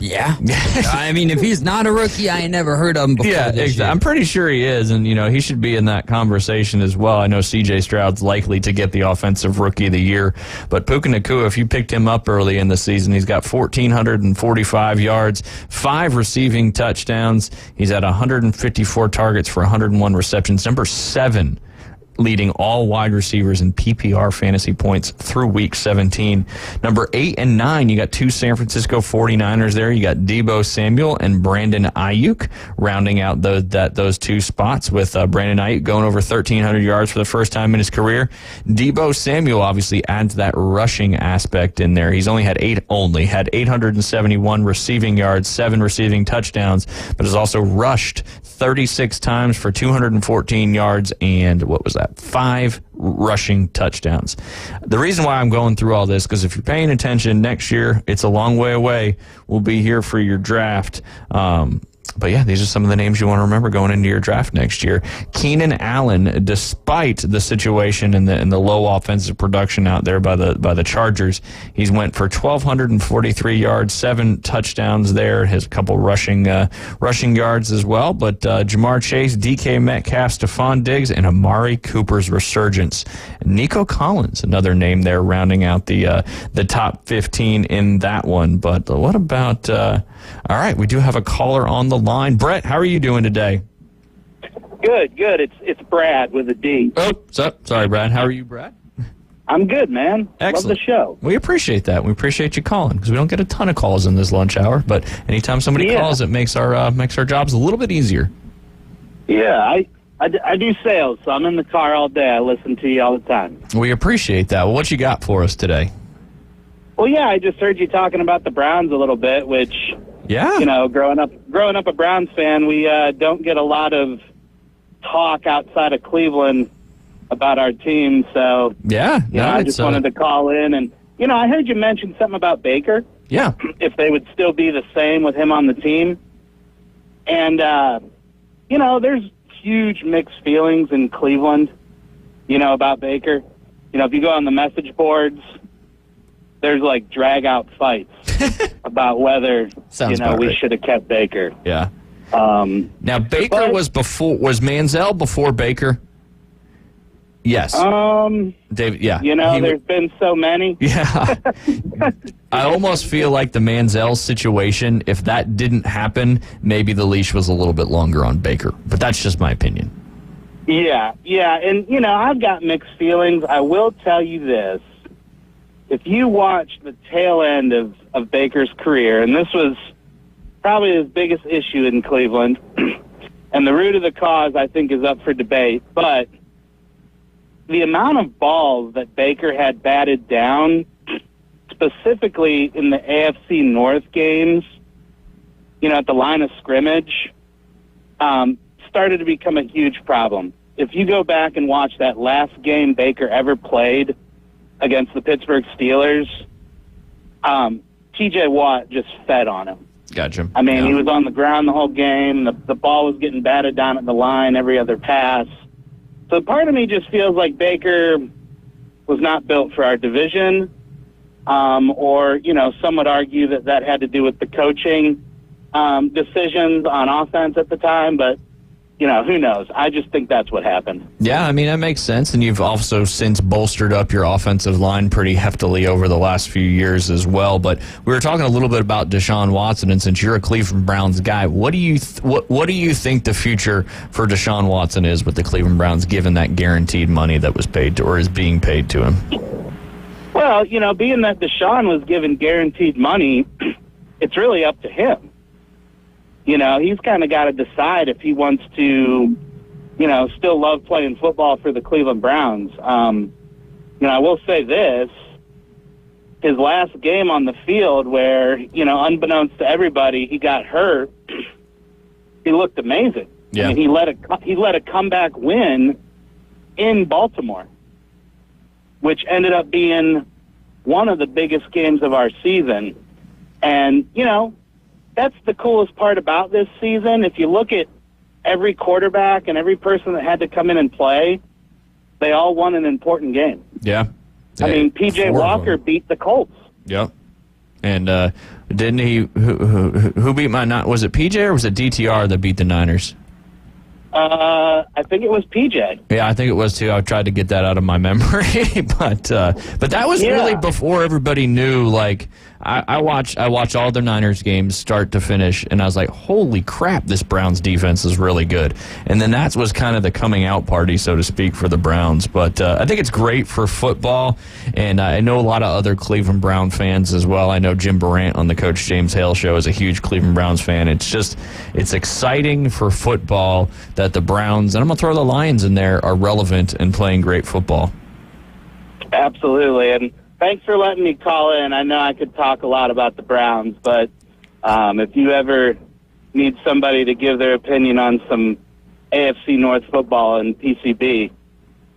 Yeah. If he's not a rookie, I ain't never heard of him before. Yeah, exactly. I'm pretty sure he is, and he should be in that conversation as well. I know C.J. Stroud's likely to get the offensive rookie of the year, but Puka Nacua, if you picked him up early in the season, he's got 1,445 yards, 5 receiving touchdowns. He's at 154 targets for 101 receptions, number 7 leading all wide receivers in PPR fantasy points through week 17. Number 8 and 9, you got 2 San Francisco 49ers there. You got Deebo Samuel and Brandon Ayuk rounding out those 2 spots, with Brandon Ayuk going over 1,300 yards for the first time in his career. Deebo Samuel obviously adds that rushing aspect in there. He's only had 871 receiving yards, 7 receiving touchdowns, but has also rushed 36 times for 214 yards and, 5 rushing touchdowns. The reason why I'm going through all this, because if you're paying attention next year, it's a long way away. We'll be here for your draft. But yeah, these are some of the names you want to remember going into your draft next year. Keenan Allen, despite the situation and the low offensive production out there by the Chargers, he's went for 1,243 yards, 7 touchdowns there. Has a couple rushing yards as well. But Jamar Chase, DK Metcalf, Stephon Diggs, and Amari Cooper's resurgence. Nico Collins, another name there, rounding out the top 15 in that one. But what about? All right, we do have a caller on the line. Brett, how are you doing today? Good. It's Brad with a D. Oh, sorry, Brad. How are you, Brad? I'm good, man. Excellent. Love the show. We appreciate that. We appreciate you calling, because we don't get a ton of calls in this lunch hour. But anytime somebody calls, it makes our jobs a little bit easier. Yeah, I do sales, so I'm in the car all day. I listen to you all the time. We appreciate that. Well, what you got for us today? Well, yeah, I just heard you talking about the Browns a little bit, which, growing up a Browns fan, we don't get a lot of talk outside of Cleveland about our team. So, I just wanted to call in. And, I heard you mention something about Baker. Yeah. If they would still be the same with him on the team. And, there's huge mixed feelings in Cleveland, about Baker. If you go on the message boards, there's like drag-out fights about whether we should have kept Baker. Yeah. Now Baker was Manziel before Baker? Yes. David. Yeah. There's been so many. Yeah. I almost feel like the Manziel situation, if that didn't happen, maybe the leash was a little bit longer on Baker. But that's just my opinion. Yeah. And I've got mixed feelings. I will tell you this. If you watch the tail end of Baker's career, and this was probably his biggest issue in Cleveland, and the root of the cause, I think, is up for debate, but the amount of balls that Baker had batted down, specifically in the AFC North games, at the line of scrimmage, started to become a huge problem. If you go back and watch that last game Baker ever played against the Pittsburgh Steelers, T.J. Watt just fed on him. Gotcha. I mean, he was on the ground the whole game. The ball was getting batted down at the line every other pass. So part of me just feels like Baker was not built for our division, or, some would argue that had to do with the coaching decisions on offense at the time, but who knows? I just think that's what happened. Yeah, I mean, that makes sense. And you've also since bolstered up your offensive line pretty heftily over the last few years as well. But we were talking a little bit about Deshaun Watson, and since you're a Cleveland Browns guy, what do you think the future for Deshaun Watson is with the Cleveland Browns, given that guaranteed money that was paid to, or is being paid to him? Well, being that Deshaun was given guaranteed money, it's really up to him. He's kind of got to decide if he wants to, still love playing football for the Cleveland Browns. I will say this. His last game on the field where, unbeknownst to everybody, he got hurt, he looked amazing. Yeah. I mean, he led a comeback win in Baltimore, which ended up being one of the biggest games of our season. And, that's the coolest part about this season. If you look at every quarterback and every person that had to come in and play, they all won an important game. Yeah. I mean, P.J. Walker beat the Colts. Yep. And didn't he? Who beat was it P.J. or was it DTR that beat the Niners? I think it was PJ. Yeah, I think it was too. I tried to get that out of my memory, but that was really before everybody knew. Like I watched all the Niners games start to finish, and I was like, holy crap, this Browns defense is really good. And then that was kind of the coming out party, so to speak, for the Browns. But I think it's great for football, and I know a lot of other Cleveland Brown fans as well. I know Jim Durant on the Coach James Hale show is a huge Cleveland Browns fan. It's exciting for football that the Browns, and I'm going to throw the Lions in there, are relevant and playing great football. Absolutely, and thanks for letting me call in. I know I could talk a lot about the Browns, but if you ever need somebody to give their opinion on some AFC North football and PCB,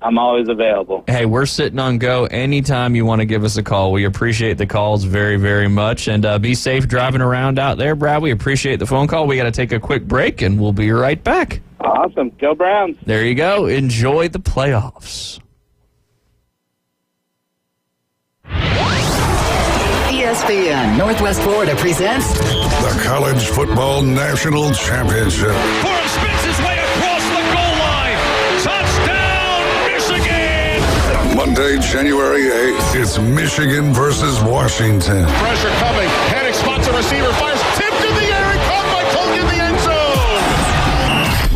I'm always available. Hey, we're sitting on go anytime you want to give us a call. We appreciate the calls very, very much. And be safe driving around out there, Brad. We appreciate the phone call. We got to take a quick break, and we'll be right back. Awesome. Go Browns. There you go. Enjoy the playoffs. ESPN Northwest Florida presents the College Football National Championship. Ford spins his way across the goal line. Touchdown, Michigan! Monday, January 8th, it's Michigan versus Washington. Pressure coming. Heading spots a receiver. Fires. Tipped in the air and caught by Polk in the end zone.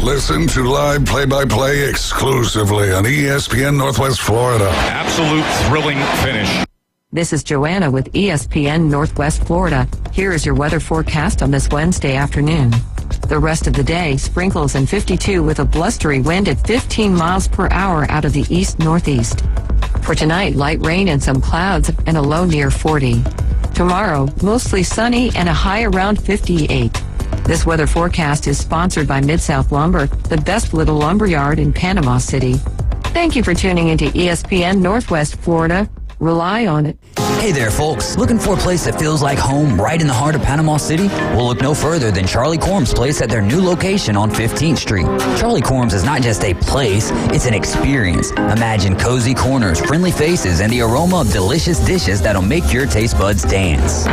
Listen to live play-by-play exclusively on ESPN Northwest Florida. Absolute thrilling finish. This is Joanna with ESPN Northwest Florida. Here is your weather forecast on this Wednesday afternoon. The rest of the day, sprinkles and 52 with a blustery wind at 15 miles per hour out of the east-northeast. For tonight, light rain and some clouds and a low near 40. Tomorrow, mostly sunny and a high around 58. This weather forecast is sponsored by Mid-South Lumber, the best little lumber yard in Panama City. Thank you for tuning into ESPN Northwest Florida. Rely on it. Hey there, folks. Looking for a place that feels like home right in the heart of Panama City? Well, look no further than Charlie Corm's place at their new location on 15th Street. Charlie Corm's is not just a place, it's an experience. Imagine cozy corners, friendly faces, and the aroma of delicious dishes that'll make your taste buds dance.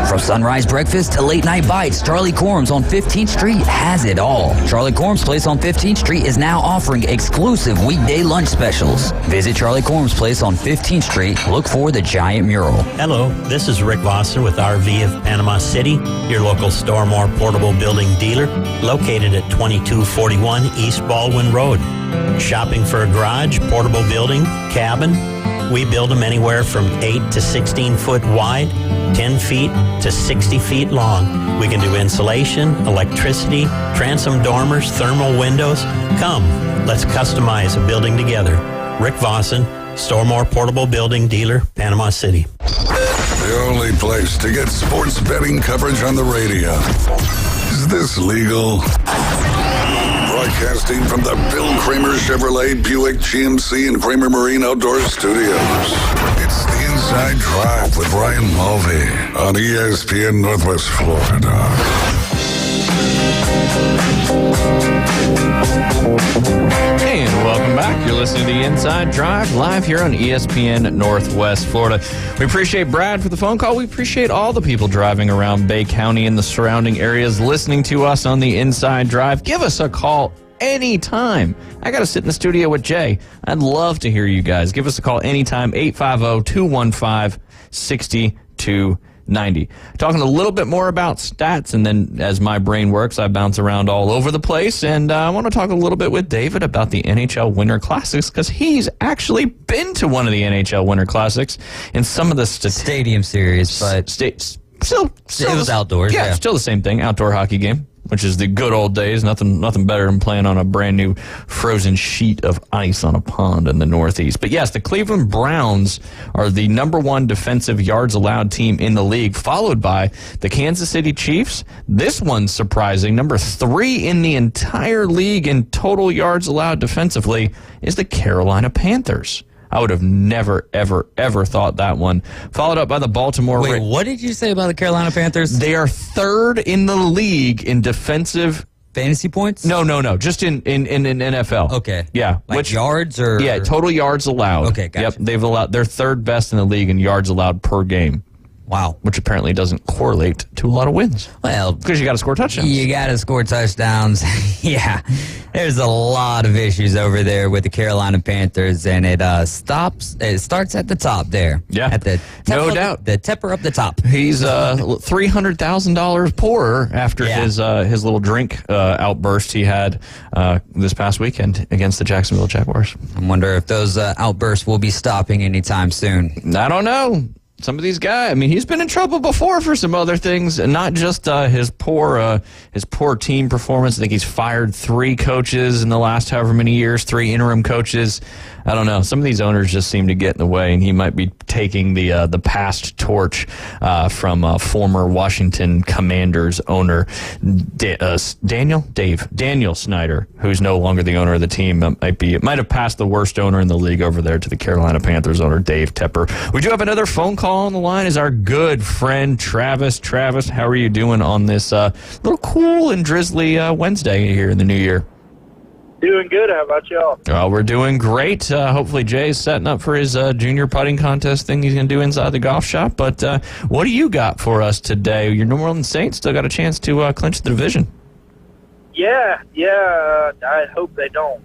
From sunrise breakfast to late night bites, Charlie Corm's on 15th Street has it all. Charlie Corm's place on 15th Street is now offering exclusive weekday lunch specials. Visit Charlie Corm's place on 15th Street. Look for the giant mural. Hello, this is Rick Vossen with RV of Panama City, your local Stormore portable building dealer, located at 2241 East Baldwin Road. Shopping for a garage, portable building, cabin? We build them anywhere from 8 to 16 foot wide, 10 feet to 60 feet long. We can do insulation, electricity, transom dormers, thermal windows. Come, let's customize a building together. Rick Vossen, Stormore Portable Building Dealer, Panama City. The only place to get sports betting coverage on the radio. Is this legal? Broadcasting from the Bill Kramer Chevrolet Buick GMC and Kramer Marine Outdoor Studios. It's the Inside Drive with Ryan Mulvey on ESPN Northwest Florida. And welcome back. You're listening to the Inside Drive live here on ESPN Northwest Florida. We appreciate Brad for the phone call. We appreciate all the people driving around Bay County and the surrounding areas listening to us on the Inside Drive. Give us a call anytime. I got to sit in the studio with Jay. I'd love to hear you guys. Give us a call anytime, 850-215-6290. Talking a little bit more about stats, and then as my brain works, I bounce around all over the place, and I want to talk a little bit with David about the NHL Winter Classics, because he's actually been to one of the NHL Winter Classics in some of the Stadium Series, but still it was outdoors. Yeah, still the same thing, outdoor hockey game, which is the good old days. Nothing better than playing on a brand new frozen sheet of ice on a pond in the Northeast. But yes, the Cleveland Browns are the number one defensive yards allowed team in the league, followed by the Kansas City Chiefs. This one's surprising. Number 3 in the entire league in total yards allowed defensively is the Carolina Panthers. I would have never, ever, ever thought that one. Followed up by the Baltimore Wait, what did you say about the Carolina Panthers? They are 3rd in the league in defensive fantasy points. No. Just in NFL. Okay. Yeah. Like yards or total yards allowed. Okay, gotcha. Yep. They're 3rd best in the league in yards allowed per game. Wow. Which apparently doesn't correlate to a lot of wins. Well, because you got to score touchdowns. You got to score touchdowns. Yeah. There's a lot of issues over there with the Carolina Panthers, and it starts at the top there. Yeah. At the no doubt. The tepper up the top. He's $300,000 poorer after his little drink outburst he had this past weekend against the Jacksonville Jaguars. I wonder if those outbursts will be stopping anytime soon. I don't know. Some of these guys, I mean, he's been in trouble before for some other things, and not just his poor team performance. I think he's fired 3 coaches in the last however many years, 3 interim coaches. I don't know. Some of these owners just seem to get in the way, and he might be taking the past torch from former Washington Commanders owner Daniel Snyder, who's no longer the owner of the team. Might have passed the worst owner in the league over there to the Carolina Panthers owner, Dave Tepper. We do have another phone call on the line. Is our good friend Travis. Travis, how are you doing on this little cool and drizzly Wednesday here in the new year? Doing good. How about y'all? We're doing great. Hopefully Jay's setting up for his junior putting contest thing he's going to do inside the golf shop. But what do you got for us today? Your New Orleans Saints still got a chance to clinch the division. Yeah. I hope they don't.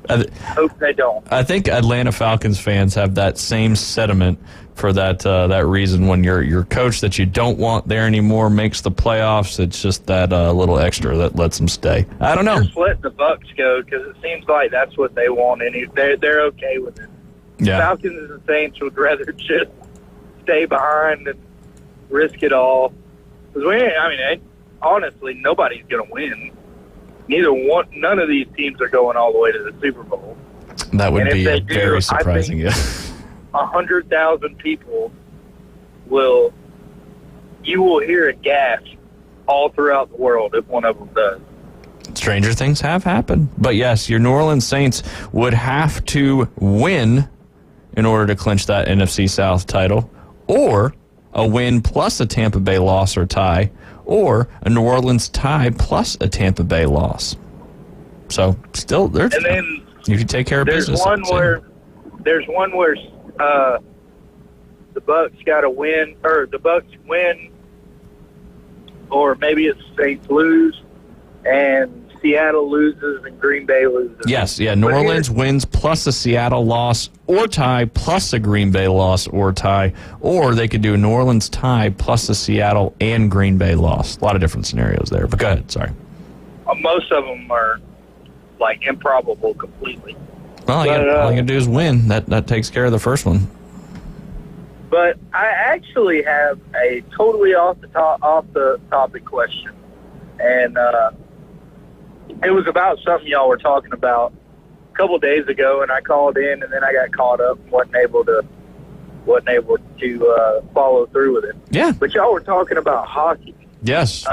Hope they don't. I think Atlanta Falcons fans have that same sentiment for that reason. When your coach that you don't want there anymore makes the playoffs, it's just that little extra that lets them stay. I don't know. Just let the Bucs go because it seems like that's what they want, and they're okay with it. Yeah. Falcons and the Saints would rather just stay behind and risk it all. Because honestly, nobody's going to win. None of these teams are going all the way to the Super Bowl. That would be very surprising. Yeah. 100,000 people you will hear a gasp all throughout the world if one of them does. Stranger things have happened. But yes, your New Orleans Saints would have to win in order to clinch that NFC South title, or a win plus a Tampa Bay loss or tie, or a New Orleans tie plus a Tampa Bay loss. So still, there's. And then you can take care of business. There's one where the Bucs got to win, or the Bucs win, or maybe it's Saints lose, and Seattle loses and Green Bay loses. Yes, yeah. New Orleans wins plus a Seattle loss or tie plus a Green Bay loss or tie, or they could do a New Orleans tie plus a Seattle and Green Bay loss. A lot of different scenarios there, but go ahead. Sorry. Most of them are like improbable completely. Well, all you got to do is win. That takes care of the first one. But I actually have a totally off the topic question, and it was about something y'all were talking about a couple days ago, and I called in, and then I got caught up and wasn't able to follow through with it. Yeah. But y'all were talking about hockey. Yes.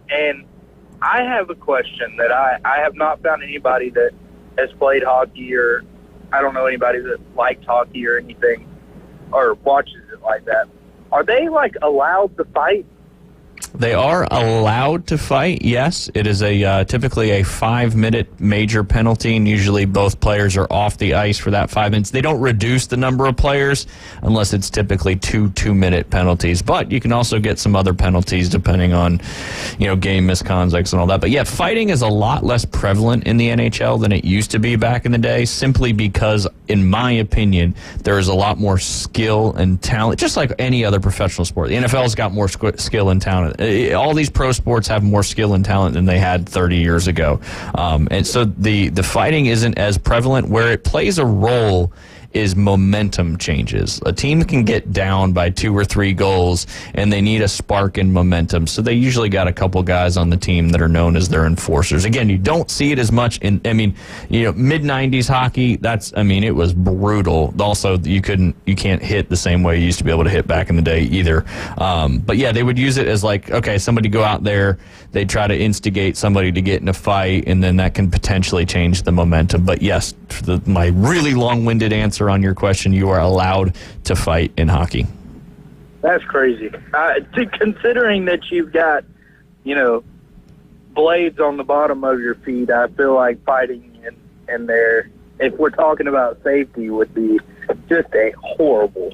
And I have a question that I have not found anybody that has played hockey, or I don't know anybody that likes hockey or anything or watches it like that. Are they allowed to fight? They are allowed to fight, yes. It is typically a 5-minute major penalty, and usually both players are off the ice for that 5 minutes. They don't reduce the number of players unless it's typically 2-minute penalties. But you can also get some other penalties depending on, game misconducts and all that. But yeah, fighting is a lot less prevalent in the NHL than it used to be back in the day, simply because, in my opinion, there is a lot more skill and talent, just like any other professional sport. The NFL's got more skill and talent. All these pro sports have more skill and talent than they had 30 years ago. And so the fighting isn't as prevalent. Where it plays a role is momentum changes. A team can get down by 2 or 3 goals, and they need a spark in momentum. So they usually got a couple guys on the team that are known as their enforcers. Again, you don't see it as much mid-90s hockey. It was brutal. Also, you can't hit the same way you used to be able to hit back in the day either. But yeah, they would use it as somebody go out there, they try to instigate somebody to get in a fight, and then that can potentially change the momentum. But yes, my really long-winded answer on your question, you are allowed to fight in hockey. That's crazy. Considering that you've got, blades on the bottom of your feet, I feel like fighting in there, if we're talking about safety, would be just a horrible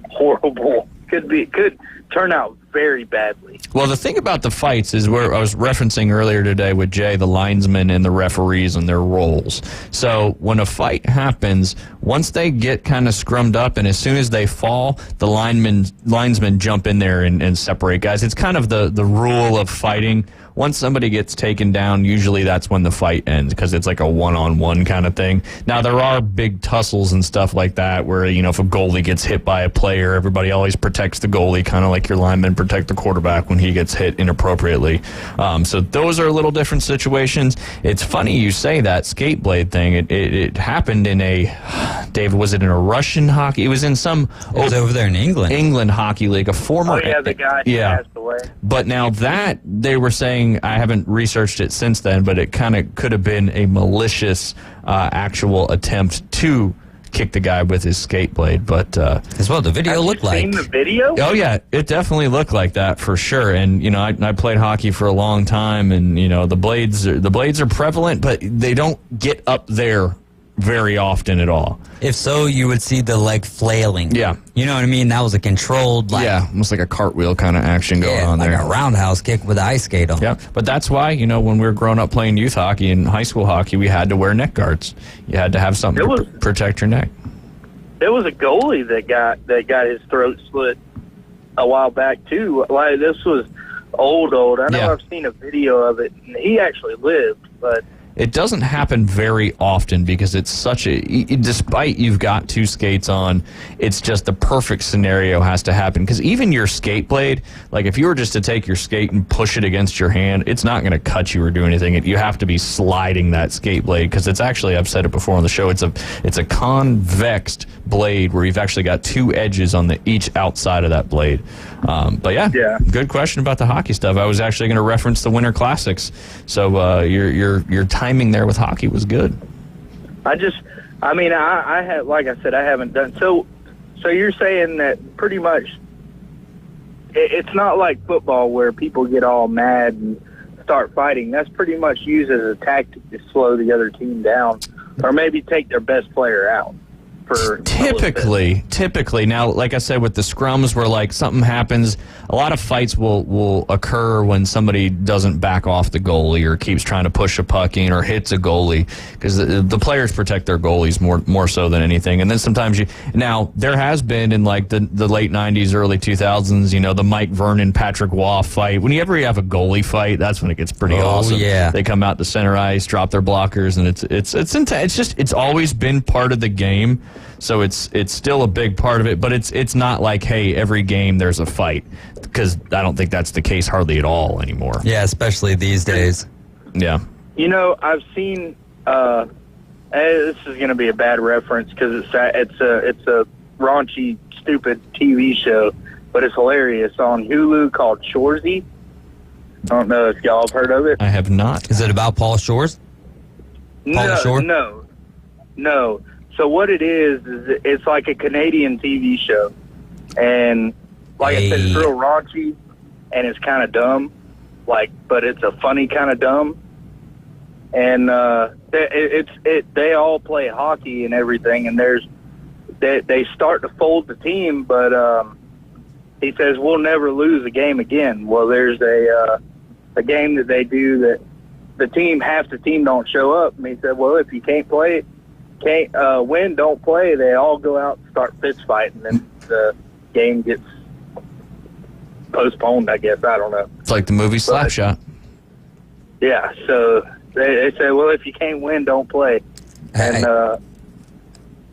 horrible. Could turn out very badly. Well, the thing about the fights is where I was referencing earlier today with Jay, the linesmen and the referees and their roles. So when a fight happens, once they get kind of scrummed up and as soon as they fall, the linesmen jump in there and separate guys. It's kind of the rule of fighting. Once somebody gets taken down, usually that's when the fight ends because it's like a one-on-one kind of thing. Now, there are big tussles and stuff like that where, if a goalie gets hit by a player, everybody always protects the goalie, kind of like your linemen protect the quarterback when he gets hit inappropriately. So those are a little different situations. It's funny you say that skate blade thing. It happened in David, was it in a Russian hockey? It was in some... It was over there in England. England Hockey League, a former... Oh, yeah, the guy who passed away. But now that, they were saying, I haven't researched it since then, but it kind of could have been a malicious actual attempt to kick the guy with his skate blade. But as well, the video looked like. Have you seen the video? Oh yeah, it definitely looked like that for sure. And I played hockey for a long time, and the blades are prevalent, but they don't get up there very often at all. If so, you would see the leg flailing. Yeah. You know what I mean? That was a controlled, almost like a cartwheel kind of action going on like there. a roundhouse kick with an ice skate on. Yeah, but that's why, when we were growing up playing youth hockey and high school hockey, we had to wear neck guards. You had to have something to protect your neck. There was a goalie that got his throat slit a while back, too. Like, this was old. I know I've seen a video of it, and he actually lived, but... It doesn't happen very often because it's such despite you've got two skates on, it's just the perfect scenario has to happen. Because even your skate blade, like if you were just to take your skate and push it against your hand, it's not going to cut you or do anything. You have to be sliding that skate blade because it's actually, I've said it before on the show, it's a convexed blade where you've actually got two edges on each outside of that blade. But yeah, good question about the hockey stuff. I was actually going to reference the Winter Classics. So your timing there with hockey was good. I had, like I said, I haven't done so you're saying that pretty much it's not like football where people get all mad and start fighting. That's pretty much used as a tactic to slow the other team down or maybe take their best player out. Typically. Now, like I said, with the scrums where like something happens, a lot of fights will occur when somebody doesn't back off the goalie or keeps trying to push a puck in or hits a goalie because the players protect their goalies more so than anything. And then sometimes now there has been in like the late 90s, early 2000s, the Mike Vernon, Patrick Waugh fight. Whenever you have a goalie fight, that's when it gets pretty awesome. Yeah. They come out to center ice, drop their blockers, and it's intense. It's always been part of the game. So it's still a big part of it, but it's not like, hey, every game there's a fight, because I don't think that's the case hardly at all anymore. Yeah, especially these days. Yeah. I've seen. This is going to be a bad reference because it's a raunchy, stupid TV show, but it's hilarious on Hulu called Shoresy. I don't know if y'all have heard of it. I have not. Is it about Paul Shores? No. So what it is it's like a Canadian TV show. And like I said, it's real raunchy and it's kind of dumb, but it's a funny kind of dumb. And they all play hockey and everything, and they start to fold the team, but he says we'll never lose a game again. Well, there's a game that they do that half the team don't show up, and he said, well, if you can't win, don't play. They all go out and start fist fighting, and then the game gets postponed, I guess. I don't know. It's like the movie Slapshot. Yeah, so they say, well, if you can't win, don't play. And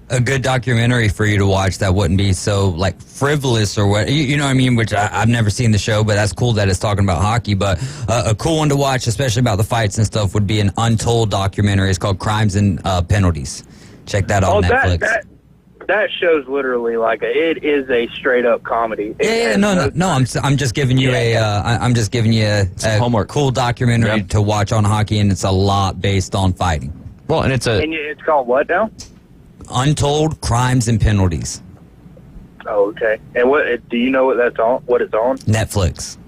a good documentary for you to watch that wouldn't be so frivolous or what, you know what I mean, which I've never seen the show, but that's cool that it's talking about hockey. But a cool one to watch, especially about the fights and stuff, would be an Untold documentary. It's called Crimes and Penalties. Check that out on Netflix. That show's literally it is a straight up comedy. No. I'm just giving you a homework. Cool documentary to watch on hockey, and it's a lot based on fighting. Well, and it's called what now? Untold Crimes and Penalties. Oh, okay. And do you know what it's on? Netflix.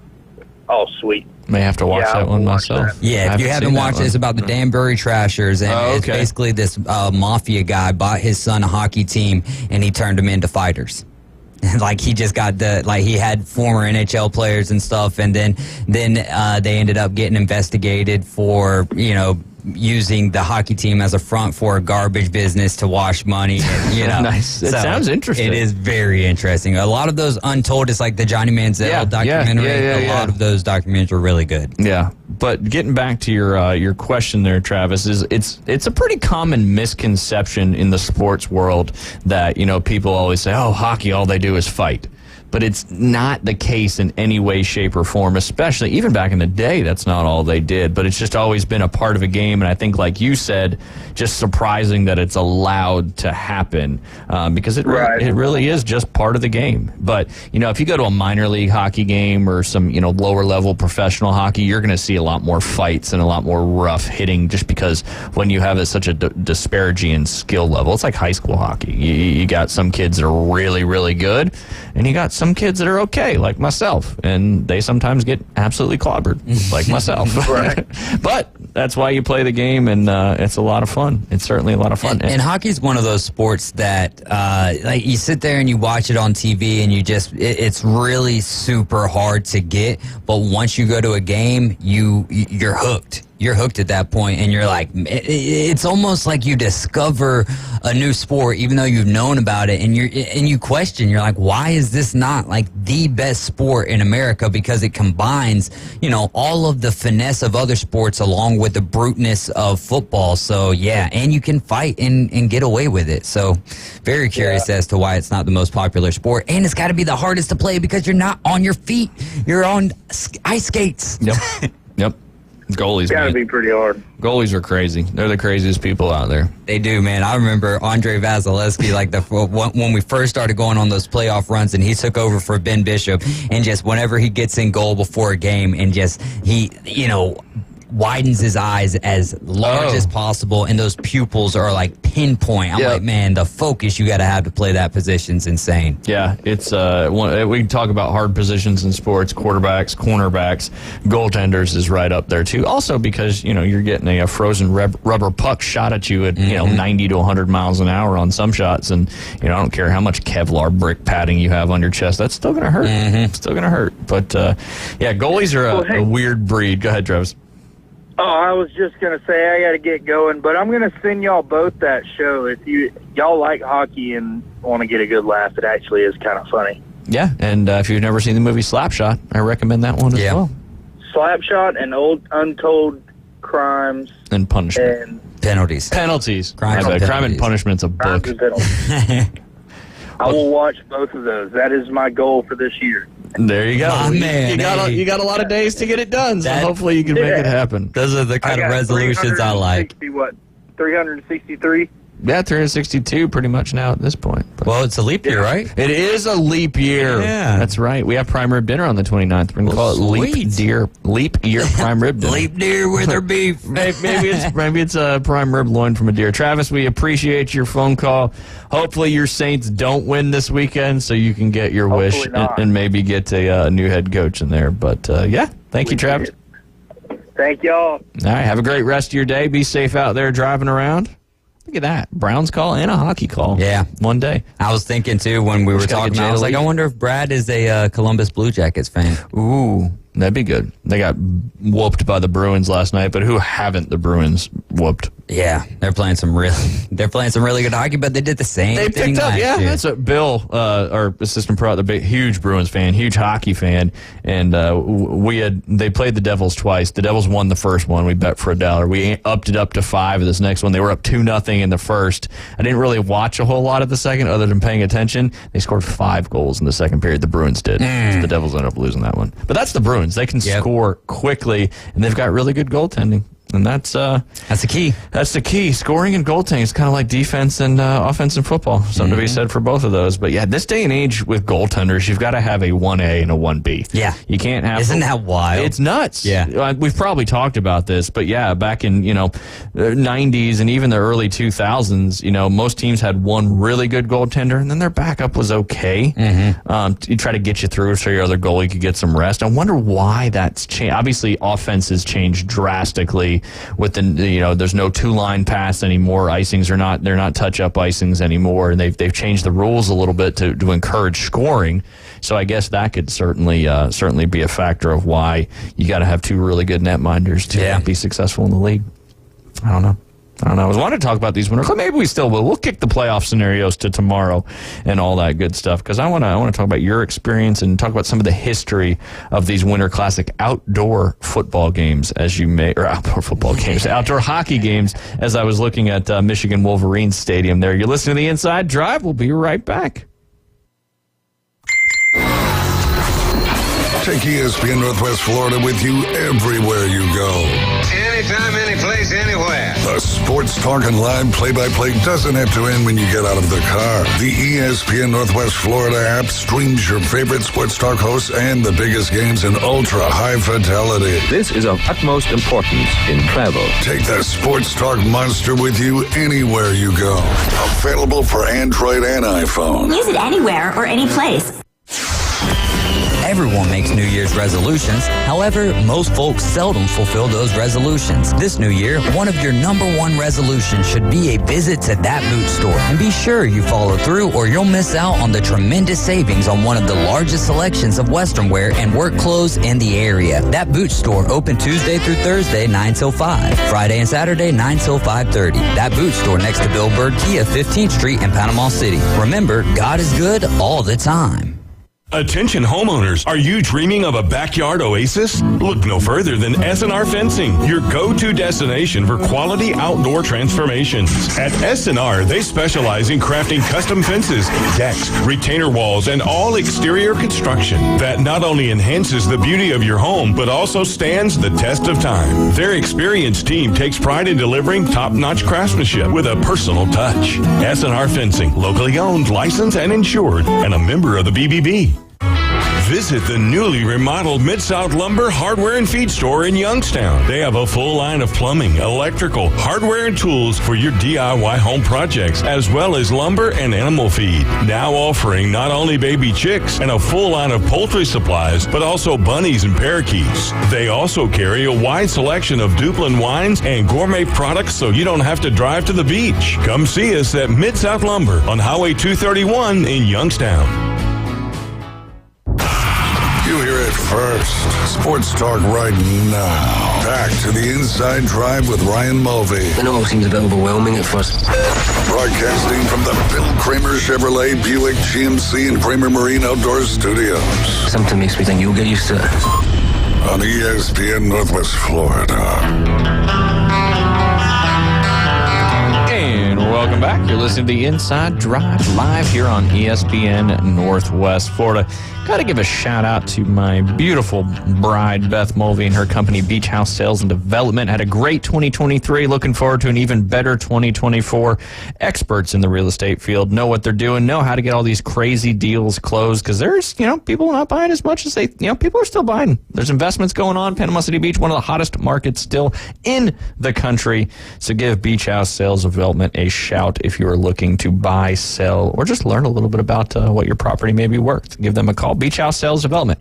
Oh, sweet. May have to watch that one myself. Yeah, if you haven't watched it, it's about the Danbury Trashers, and it's basically this mafia guy bought his son a hockey team, and he turned them into fighters. Like he just got he had former NHL players and stuff, and then they ended up getting investigated for, using the hockey team as a front for a garbage business to wash money. And, Nice. It sounds interesting. It is very interesting. A lot of those untold, it's like the Johnny Manziel documentary. A lot of those documentaries are really good. Yeah. But getting back to your question there, Travis, is it's a pretty common misconception in the sports world that, people always say, oh, hockey, all they do is fight. But it's not the case in any way, shape, or form, especially even back in the day, that's not all they did. But it's just always been a part of a game. And I think, like you said, just surprising that it's allowed to happen because it really is just part of the game. But, if you go to a minor league hockey game or some, lower level professional hockey, you're going to see a lot more fights and a lot more rough hitting just because when you have such a disparity in skill level, it's like high school hockey. You got some kids that are really, really good, and you got some kids that are okay, like myself, and they sometimes get absolutely clobbered, like myself. But that's why you play the game, and it's a lot of fun. It's certainly a lot of fun. And hockey's one of those sports that, like, you sit there and you watch it on TV, and it's really super hard to get. But once you go to a game, you're hooked. You're hooked at that point, and you're like, it's almost like you discover a new sport, even though you've known about it, and you question. You're like, why is this not like the best sport in America? Because it combines, all of the finesse of other sports along with the bruteness of football. So yeah, and you can fight and get away with it. So very curious as to why it's not the most popular sport, and it's got to be the hardest to play because you're not on your feet. You're on ice skates. Yep. Goalies, gotta be pretty hard. Goalies are crazy. They're the craziest people out there. They do, man. I remember Andre Vasilevsky, like when we first started going on those playoff runs, and he took over for Ben Bishop, and just whenever he gets in goal before a game, and just he widens his eyes as large as possible, and those pupils are like pinpoint. I'm like, man, the focus you got to have to play that position's insane. Yeah, it's we can talk about hard positions in sports. Quarterbacks, cornerbacks, goaltenders is right up there too. Also because you're getting a frozen rubber puck shot at you at 90 to 100 miles an hour on some shots, and I don't care how much Kevlar brick padding you have on your chest, that's still gonna hurt. It's still gonna hurt. But goalies are a weird breed. Go ahead, Travis. Oh, I was just going to say I got to get going, but I'm going to send y'all both that show. If y'all like hockey and want to get a good laugh, it actually is kind of funny. Yeah, and if you've never seen the movie Slapshot, I recommend that one as well. Slapshot and Old Untold Crimes. And Punishment. And Penalties. Crime and Punishment's a book. I will watch both of those. That is my goal for this year. There you go. Oh, man. You got a lot of days to get it done, so hopefully you can make it happen. Those are the kind of resolutions I like. 363? Yeah, 362 pretty much now at this point. But well, it's a leap year, right? It is a leap year. Yeah. That's right. We have prime rib dinner on the 29th. We're going to call it leap year prime rib dinner. Leap deer with her beef. Maybe it's a prime rib loin from a deer. Travis, we appreciate your phone call. Hopefully your Saints don't win this weekend so you can get your wish and maybe get a new head coach in there. But, thank you, Travis. Thank y'all. All right, have a great rest of your day. Be safe out there driving around. Look at that. Browns call and a hockey call. Yeah. One day. I was thinking, too, when we were talking, I was like, I wonder if Brad is a Columbus Blue Jackets fan. Ooh, that'd be good. They got whooped by the Bruins last night, but who haven't the Bruins whooped? Yeah, they're playing some really good hockey, but they did the same thing. They picked up, that's what Bill, our assistant pro, the huge Bruins fan, huge hockey fan, and they played the Devils twice. The Devils won the first one. We bet for $1. We upped it up to 5 of this next one. They were up 2-0 in the first. I didn't really watch a whole lot of the second other than paying attention. They scored 5 goals in the second period. The Bruins did. So the Devils ended up losing that one. But that's the Bruins. They can score quickly, and they've got really good goaltending. And that's the key. That's the key. Scoring and goaltending is kind of like defense and offense in football. Something to be said for both of those. But yeah, this day and age with goaltenders, you've got to have a 1A and a 1B. Yeah. You can't have... Isn't that wild? It's nuts. Yeah. We've probably talked about this, but yeah, back in, the 90s and even the early 2000s, most teams had one really good goaltender and then their backup was okay. You try to get you through so your other goalie could get some rest. I wonder why that's changed. Obviously, offense has changed drastically especially with there's no 2-line pass anymore. Icings they're not touch-up icings anymore, and they've changed the rules a little bit to encourage scoring. So I guess that could certainly be a factor of why you got to have 2 really good netminders to be successful in the league. I don't know. I was wanting to talk about these winners. Maybe we still will. We'll kick the playoff scenarios to tomorrow and all that good stuff, because I want to talk about your experience and talk about some of the history of these Winter Classic outdoor football games, outdoor hockey games, as I was looking at Michigan Wolverines Stadium there. You're listening to The Inside Drive. We'll be right back. Take ESPN Northwest Florida with you everywhere you go. Anytime, any place, anywhere. The sports talk and live play-by-play doesn't have to end when you get out of the car. The ESPN Northwest Florida app streams your favorite sports talk hosts and the biggest games in ultra-high fidelity. This is of utmost importance in travel. Take the sports talk monster with you anywhere you go. Available for Android and iPhone. Use it anywhere or any place. Everyone makes New Year's resolutions. However, most folks seldom fulfill those resolutions. This new year, one of your number 1 resolutions should be a visit to that boot store. And be sure you follow through, or you'll miss out on the tremendous savings on one of the largest selections of Western wear and work clothes in the area. That boot store open Tuesday through Thursday, 9 till 5. Friday and Saturday, 9 till 5:30. That boot store next to Bill Bird Kia, 15th Street in Panama City. Remember, God is good all the time. Attention homeowners, are you dreaming of a backyard oasis? Look no further than S&R Fencing, your go-to destination for quality outdoor transformations. At S&R, they specialize in crafting custom fences, decks, retainer walls, and all exterior construction that not only enhances the beauty of your home, but also stands the test of time. Their experienced team takes pride in delivering top-notch craftsmanship with a personal touch. S&R Fencing, locally owned, licensed, and insured, and a member of the BBB. Visit the newly remodeled Mid-South Lumber Hardware and Feed Store in Youngstown. They have a full line of plumbing, electrical, hardware, and tools for your DIY home projects, as well as lumber and animal feed. Now offering not only baby chicks and a full line of poultry supplies, but also bunnies and parakeets. They also carry a wide selection of Duplin wines and gourmet products, so you don't have to drive to the beach. Come see us at Mid-South Lumber on Highway 231 in Youngstown. You hear it first. Sports talk right now. Back to the Inside Drive with Ryan Mulvey. I know it seems a bit overwhelming at first. Broadcasting from the Bill Kramer Chevrolet Buick GMC and Kramer Marine Outdoor Studios. Something makes me think you'll get used to it. On ESPN Northwest Florida. And welcome back. You're listening to the Inside Drive live here on ESPN Northwest Florida. Got to give a shout out to my beautiful bride, Beth Mulvey, and her company, Beach House Sales and Development. Had a great 2023. Looking forward to an even better 2024. Experts in the real estate field know what they're doing, know how to get all these crazy deals closed, because there's, people not buying as much as they, people are still buying. There's investments going on. Panama City Beach, one of the hottest markets still in the country. So give Beach House Sales Development a shout if you are looking to buy, sell, or just learn a little bit about what your property may be worth. Give them a call. Beach House Sales Development.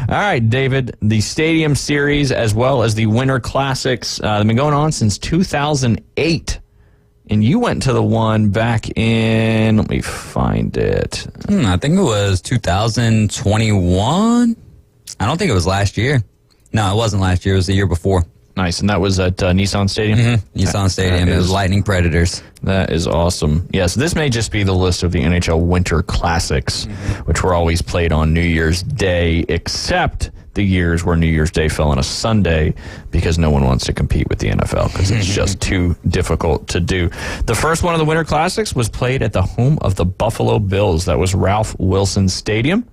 All right, David, the Stadium Series as well as the Winter Classics have been going on since 2008. And you went to the one back in, let me find it. I think it was 2021. I don't think it was last year. No, it wasn't last year. It was the year before. Nice, and that was at Nissan Stadium? Mm-hmm. Nissan Stadium. It was Lightning Predators. That is awesome. Yes, this may just be the list of the NHL Winter Classics, which were always played on New Year's Day, except the years where New Year's Day fell on a Sunday, because no one wants to compete with the NFL because it's just too difficult to do. The first one of the Winter Classics was played at the home of the Buffalo Bills. That was Ralph Wilson Stadium.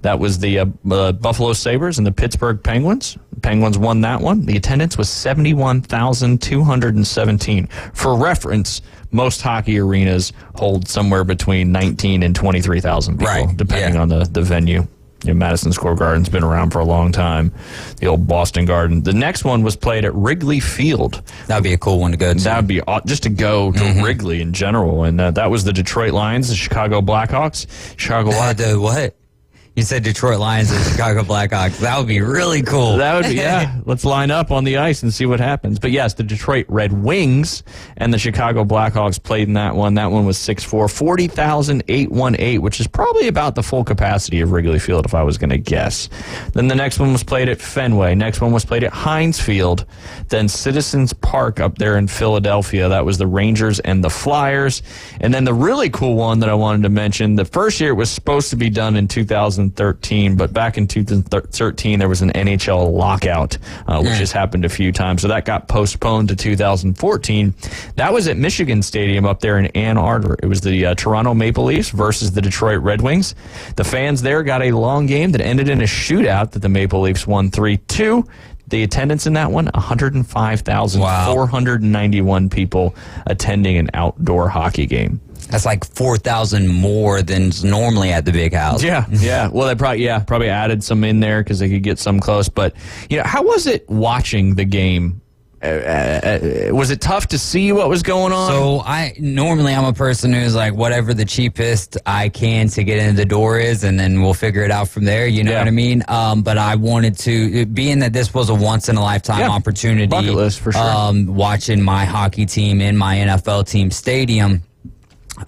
That was the Buffalo Sabres and the Pittsburgh Penguins. The Penguins won that one. The attendance was 71,217. For reference, most hockey arenas hold somewhere between 19 and 23,000 people, depending on the venue. Madison Square Garden's been around for a long time. The old Boston Garden. The next one was played at Wrigley Field. That would be a cool one to go to. That would be just to go to Wrigley in general. And that was the Detroit Lions, the Chicago Blackhawks. What? You said Detroit Lions and Chicago Blackhawks. That would be really cool. That would be, yeah. Let's line up on the ice and see what happens. But yes, the Detroit Red Wings and the Chicago Blackhawks played in that one. That one was 6-4, 40,818, which is probably about the full capacity of Wrigley Field if I was going to guess. Then the next one was played at Fenway. Next one was played at Heinz Field. Then Citizens Park up there in Philadelphia. That was the Rangers and the Flyers. And then the really cool one that I wanted to mention, the first year it was supposed to be done in 2013, but back in 2013 there was an NHL lockout, which has happened a few times. So that got postponed to 2014. That was at Michigan Stadium up there in Ann Arbor. It was the Toronto Maple Leafs versus the Detroit Red Wings. The fans there got a long game that ended in a shootout that the Maple Leafs won 3-2. The attendance in that one, 105,491 people attending an outdoor hockey game. That's like 4,000 more than's normally at the Big House. Yeah. Well, they probably added some in there because they could get some close. But how was it watching the game? Was it tough to see what was going on? So I'm a person who's like, whatever the cheapest I can to get in the door is, and then we'll figure it out from there. You know what I mean? But I wanted to, being that this was a once in a lifetime opportunity, bucket list for sure. Watching my hockey team in my NFL team stadium.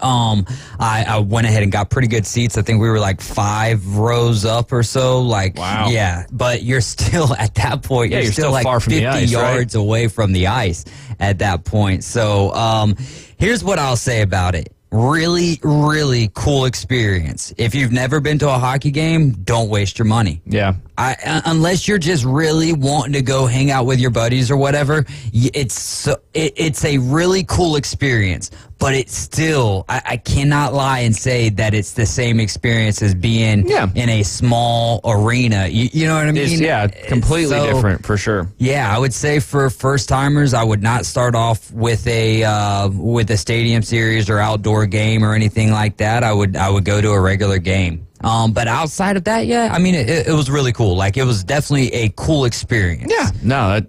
I went ahead and got pretty good seats. I think we were like 5 rows up or so. Wow. Yeah, but you're still at that point. Yeah, you're still like far from 50 the ice, yards away from the ice at that point. So, here's what I'll say about it. Really, really cool experience. If you've never been to a hockey game, don't waste your money. Yeah. Unless you're just really wanting to go hang out with your buddies or whatever, it's a really cool experience. But it's still, I cannot lie and say that it's the same experience as being in a small arena. You know what I mean? It's completely different for sure. Yeah, I would say for first timers, I would not start off with a stadium series or outdoor game or anything like that. I would go to a regular game. But outside of that, I mean, it was really cool. Like, it was definitely a cool experience. Yeah, no,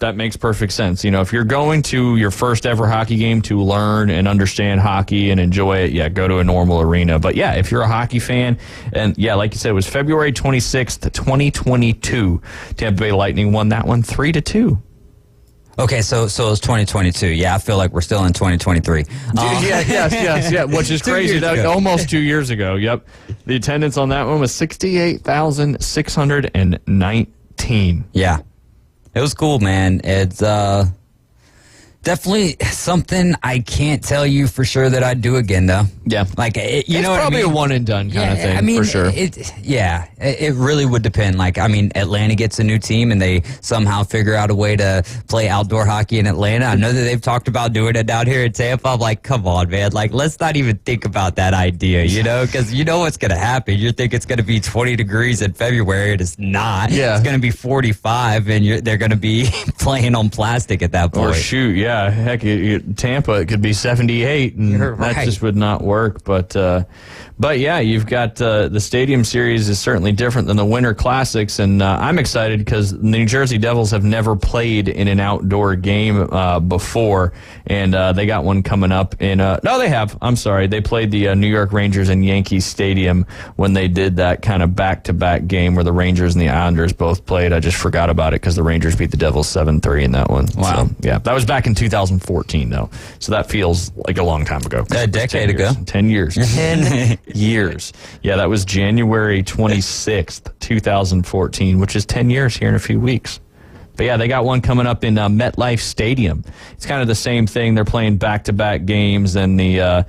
that makes perfect sense. If you're going to your first ever hockey game to learn and understand hockey and enjoy it, go to a normal arena. But if you're a hockey fan, and like you said, it was February 26th, 2022. Tampa Bay Lightning won that one 3-2. Okay, so it's 2022. Yeah, I feel like we're still in 2023. Yes, which is crazy. That was almost 2 years ago. Yep. The attendance on that one was 68,619. Yeah. It was cool, man. It's definitely something I can't tell you for sure that I'd do again, though. Yeah. Like, it's probably a one and done kind of thing, I mean, for sure. It really would depend. Like, I mean, Atlanta gets a new team and they somehow figure out a way to play outdoor hockey in Atlanta. I know that they've talked about doing it down here in Tampa. I'm like, come on, man. Like, let's not even think about that idea, because you know what's going to happen. You think it's going to be 20 degrees in February, and it's not. Yeah. It's going to be 45, and they're going to be playing on plastic at that point. Or shoot, heck, Tampa, it could be 78, and that just would not work. But you've got the Stadium Series is certainly different than the Winter Classics, and I'm excited because the New Jersey Devils have never played in an outdoor game before, and they got one coming up in no, they have. I'm sorry, they played the New York Rangers in Yankee Stadium when they did that kind of back-to-back game where the Rangers and the Islanders both played. I just forgot about it because the Rangers beat the Devils 7-3 in that one. Wow. So, that was back in 2014, though. So that feels like a long time ago. A decade ago. 10 years. 10 years. Yeah, that was January 26th, 2014, which is 10 years here in a few weeks. But they got one coming up in MetLife Stadium. It's kind of the same thing. They're playing back-to-back games, and the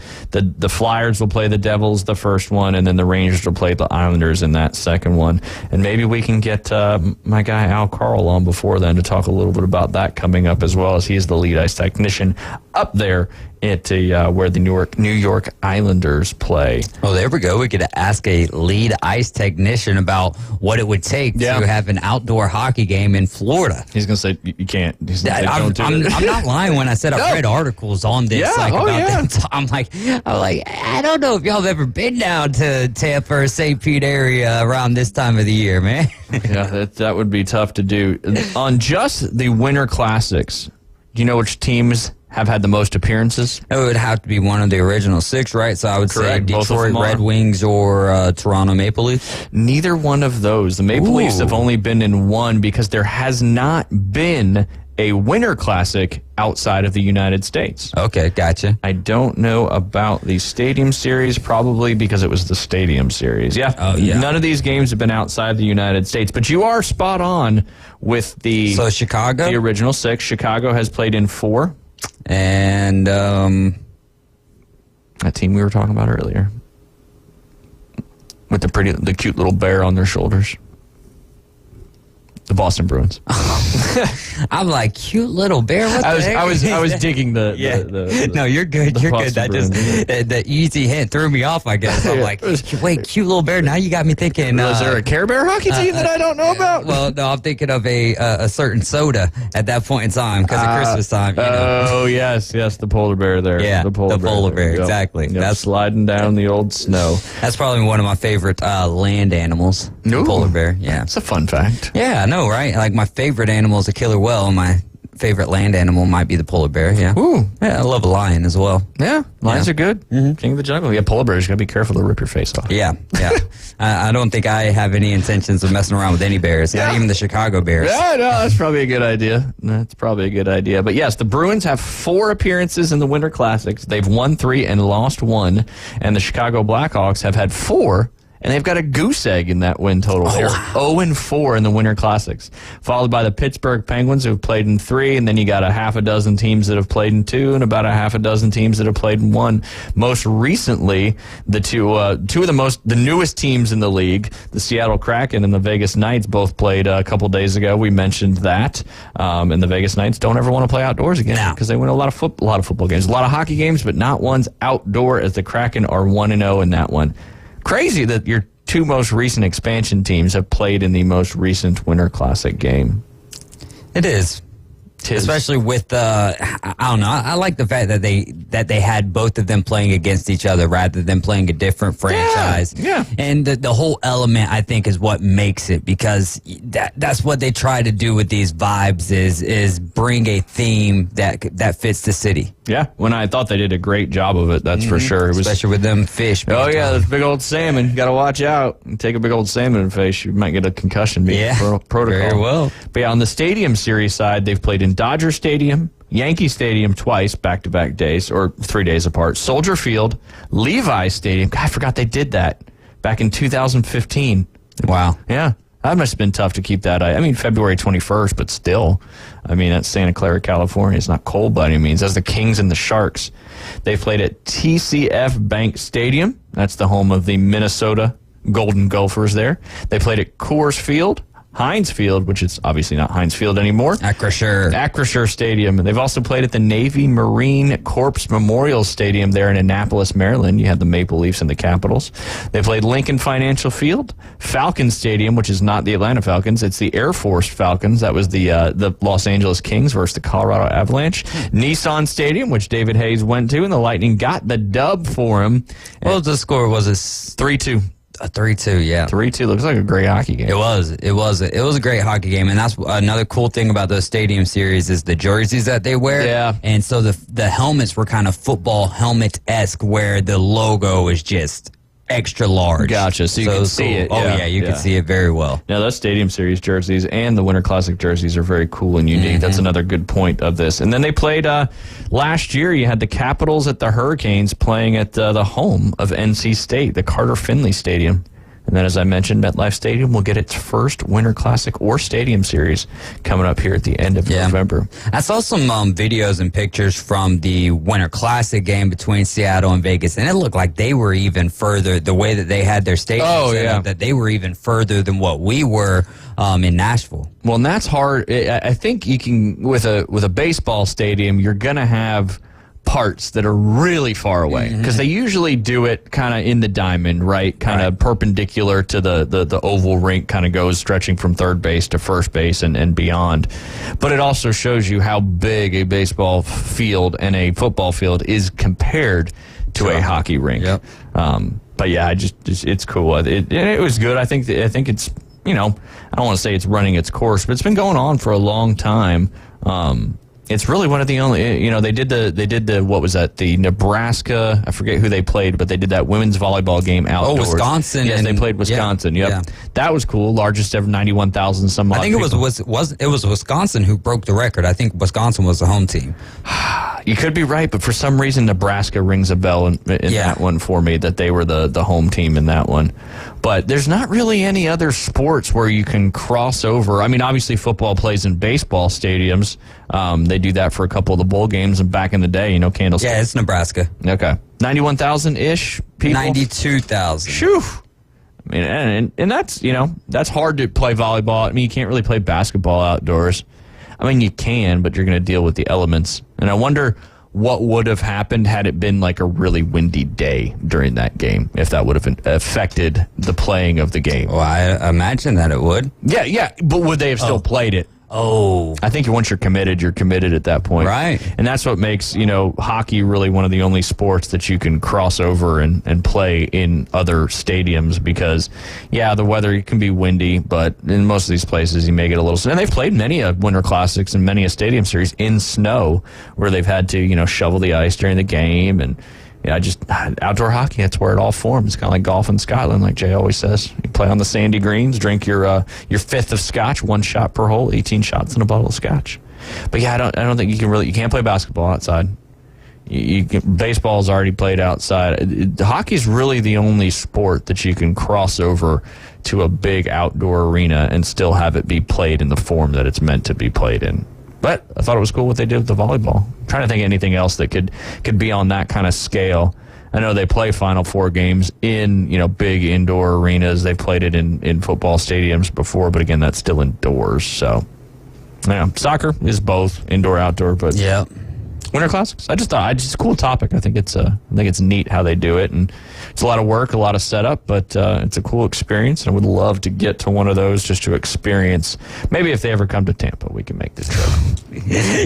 Flyers will play the Devils the first one, and then the Rangers will play the Islanders in that second one. And maybe we can get my guy Al Carl on before then to talk a little bit about that coming up, as well as he is the lead ice technician up there at where the New York Islanders play. Oh, there we go. We could ask a lead ice technician about what it would take to have an outdoor hocky game in Florida. He's going to say, you can't. He's gonna say, don't do it. I'm not lying when I said I've read articles on this. That. I'm like, I don't know if y'all have ever been down to Tampa or St. Pete area around this time of the year, man. That would be tough to do. On just the Winter Classics, do you know which teams have had the most appearances? It would have to be one of the original 6, right? So I would Correct. say Both of Detroit them Red are. Wings or Toronto Maple Leafs. Neither one of those. The Maple Leafs have only been in one because there has not been a Winter Classic outside of the United States. Okay, gotcha. I don't know about the Stadium Series, probably because it was the Stadium Series. Yeah. Oh, yeah. None of these games have been outside the United States, but you are spot on with the So Chicago? the original 6. Chicago has played in 4. And that team we were talking about earlier with the cute little bear on their shoulders. The Boston Bruins. I'm like, cute little bear. What I the heck? was digging the no, you're good. You're good. That Boston just the easy hint threw me off. I guess I'm like, wait, cute little bear. Now you got me thinking. Was there a Care Bear hockey team that I don't know about? Well, no, I'm thinking of a certain soda at that point in time because of Christmas time. You know? Oh yes, the polar bear there. Yeah, the polar bear. Yep. Exactly. Yep. That's sliding down the old snow. That's probably one of my favorite land animals. The polar bear. Yeah, it's a fun fact. Yeah, I know, right? Like my favorite animal is a killer whale. And my favorite land animal might be the polar bear. Yeah. Ooh. Yeah, I love a lion as well. Yeah, lions are good. Mm-hmm. King of the jungle. Yeah, polar bears. You gotta be careful to rip your face off. Yeah, yeah. I don't think I have any intentions of messing around with any bears. Not even the Chicago Bears. Yeah, no, that's probably a good idea. But yes, the Bruins have 4 appearances in the Winter Classics. They've won 3 and lost 1. And the Chicago Blackhawks have had 4. And they've got a goose egg in that win total. They're 0-4 in the Winter Classics, followed by the Pittsburgh Penguins, who have played in 3, and then you got a half a dozen teams that have played in 2, and about a half a dozen teams that have played in 1. Most recently, the two of the newest teams in the league, the Seattle Kraken and the Vegas Knights, both played a couple days ago. We mentioned that, and the Vegas Knights don't ever want to play outdoors again because they win a lot of football games, a lot of hockey games, but not ones outdoor. As the Kraken are 1-0 in that one. Crazy that your 2 most recent expansion teams have played in the most recent Winter Classic game. It is. Especially with I don't know. I like the fact that they had both of them playing against each other rather than playing a different franchise. Yeah. And the whole element, I think, is what makes it, because that's what they try to do with these vibes is bring a theme that fits the city. Yeah. When I thought they did a great job of it, that's for sure. It was, especially with them fish. Oh yeah, those big old salmon. You got to watch out. You take a big old salmon in the face, you might get a concussion. Protocol. Very well. But yeah, on the Stadium Series side, they've played in Dodger Stadium, Yankee Stadium twice, back-to-back days, or 3 days apart. Soldier Field, Levi Stadium. God, I forgot they did that back in 2015. Wow. Yeah. That must have been tough to keep that. I mean, February 21st, but still. I mean, that's Santa Clara, California. It's not cold by any means. That's the Kings and the Sharks. They played at TCF Bank Stadium. That's the home of the Minnesota Golden Gophers there. They played at Coors Field, Heinz Field, which is obviously not Heinz Field anymore. Acrisure Stadium. They've also played at the Navy Marine Corps Memorial Stadium there in Annapolis, Maryland. You had the Maple Leafs and the Capitals. They played Lincoln Financial Field, Falcon Stadium, which is not the Atlanta Falcons. It's the Air Force Falcons. That was the Los Angeles Kings versus the Colorado Avalanche. Nissan Stadium, which David Hayes went to, and the Lightning got the dub for him. What was the score? Was it 3-2? A 3-2, yeah. 3-2 looks like a great hockey game. It was a great hockey game, and that's another cool thing about those Stadium Series is the jerseys that they wear. Yeah. And so the helmets were kind of football helmet-esque, where the logo is just extra large. Gotcha. So you can see it. Oh yeah, you can see it very well. Now those Stadium Series jerseys and the Winter Classic jerseys are very cool and unique. Mm-hmm. That's another good point of this. And then they played last year. You had the Capitals at the Hurricanes playing at the home of NC State, the Carter Finley Stadium. And then, as I mentioned, MetLife Stadium will get its first Winter Classic or Stadium Series coming up here at the end of November. I saw some videos and pictures from the Winter Classic game between Seattle and Vegas, and it looked like they were even further, the way that they had their stadium set up, that they were even further than what we were in Nashville. Well, and that's hard. I think you can, with a baseball stadium, you're going to have parts that are really far away because they usually do it kind of in the diamond, right? Kind of perpendicular to the oval rink, kind of goes stretching from third base to first base and beyond. But it also shows you how big a baseball field and a football field is compared to a hockey rink. Yep. But yeah, it's cool. It was good. I think it's, I don't want to say it's running its course, but it's been going on for a long time. It's really one of the only, they did the what was that? The Nebraska, I forget who they played, but they did that women's volleyball game outdoors. Oh, Wisconsin. Yes, they played Wisconsin. Yep. Yeah. That was cool. Largest ever, 91,000 some odd. I think it was Wisconsin who broke the record. I think Wisconsin was the home team. You could be right, but for some reason Nebraska rings a bell in that one for me, that they were the home team in that one. But there's not really any other sports where you can cross over. I mean, obviously football plays in baseball stadiums. They do that for a couple of the bowl games, and back in the day, Candlestick. Yeah, it's Nebraska. Okay. 91,000-ish people? 92,000. Shoo! I mean, and that's, that's hard to play volleyball. I mean, you can't really play basketball outdoors. I mean, you can, but you're going to deal with the elements. And I wonder what would have happened had it been like a really windy day during that game, if that would have affected the playing of the game. Well, I imagine that it would. Yeah, but would they have still played it? Oh. I think once you're committed at that point. Right. And that's what makes, hockey really one of the only sports that you can cross over and play in other stadiums because, the weather can be windy, but in most of these places you may get a little... And they've played many a Winter Classics and many a Stadium Series in snow where they've had to, shovel the ice during the game and... outdoor hockey, that's where it all forms. It's kind of like golf in Scotland, like Jay always says. You play on the sandy greens, drink your fifth of scotch, 1 shot per hole, 18 shots in a bottle of scotch. But I don't think you can't play basketball outside. Baseball's already played outside. Hockey's really the only sport that you can cross over to a big outdoor arena and still have it be played in the form that it's meant to be played in. But I thought it was cool what they did with the volleyball. I'm trying to think of anything else that could be on that kind of scale. I know they play Final Four games in, big indoor arenas. They played it in football stadiums before, but again, that's still indoors. So, soccer is both indoor, outdoor, but Winter Classics. I just thought it's a cool topic. I think it's neat how they do it, and it's a lot of work, a lot of setup, but it's a cool experience. And I would love to get to one of those just to experience. Maybe if they ever come to Tampa, we can make this trip.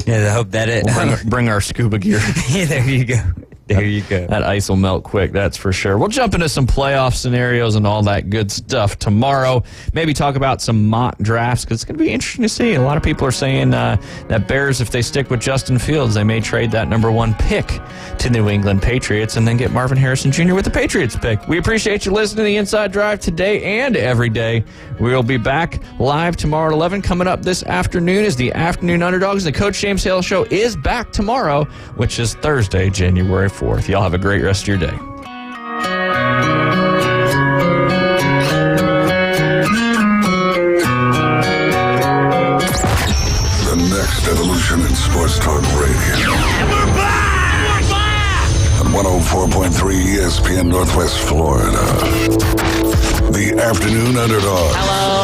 I hope that it. We'll bring our scuba gear. There you go. There you go. That ice will melt quick, that's for sure. We'll jump into some playoff scenarios and all that good stuff tomorrow. Maybe talk about some mock drafts because it's going to be interesting to see. A lot of people are saying that Bears, if they stick with Justin Fields, they may trade that number 1 pick to New England Patriots and then get Marvin Harrison Jr. with the Patriots pick. We appreciate you listening to the Inside Drive today and every day. We'll be back live tomorrow at 11. Coming up this afternoon is the Afternoon Underdogs. The Coach James Hale Show is back tomorrow, which is Thursday, January 4th. Y'all have a great rest of your day. The next evolution in sports talk radio. We're back! On 104.3 ESPN Northwest Florida. The Afternoon Underdog. Hello.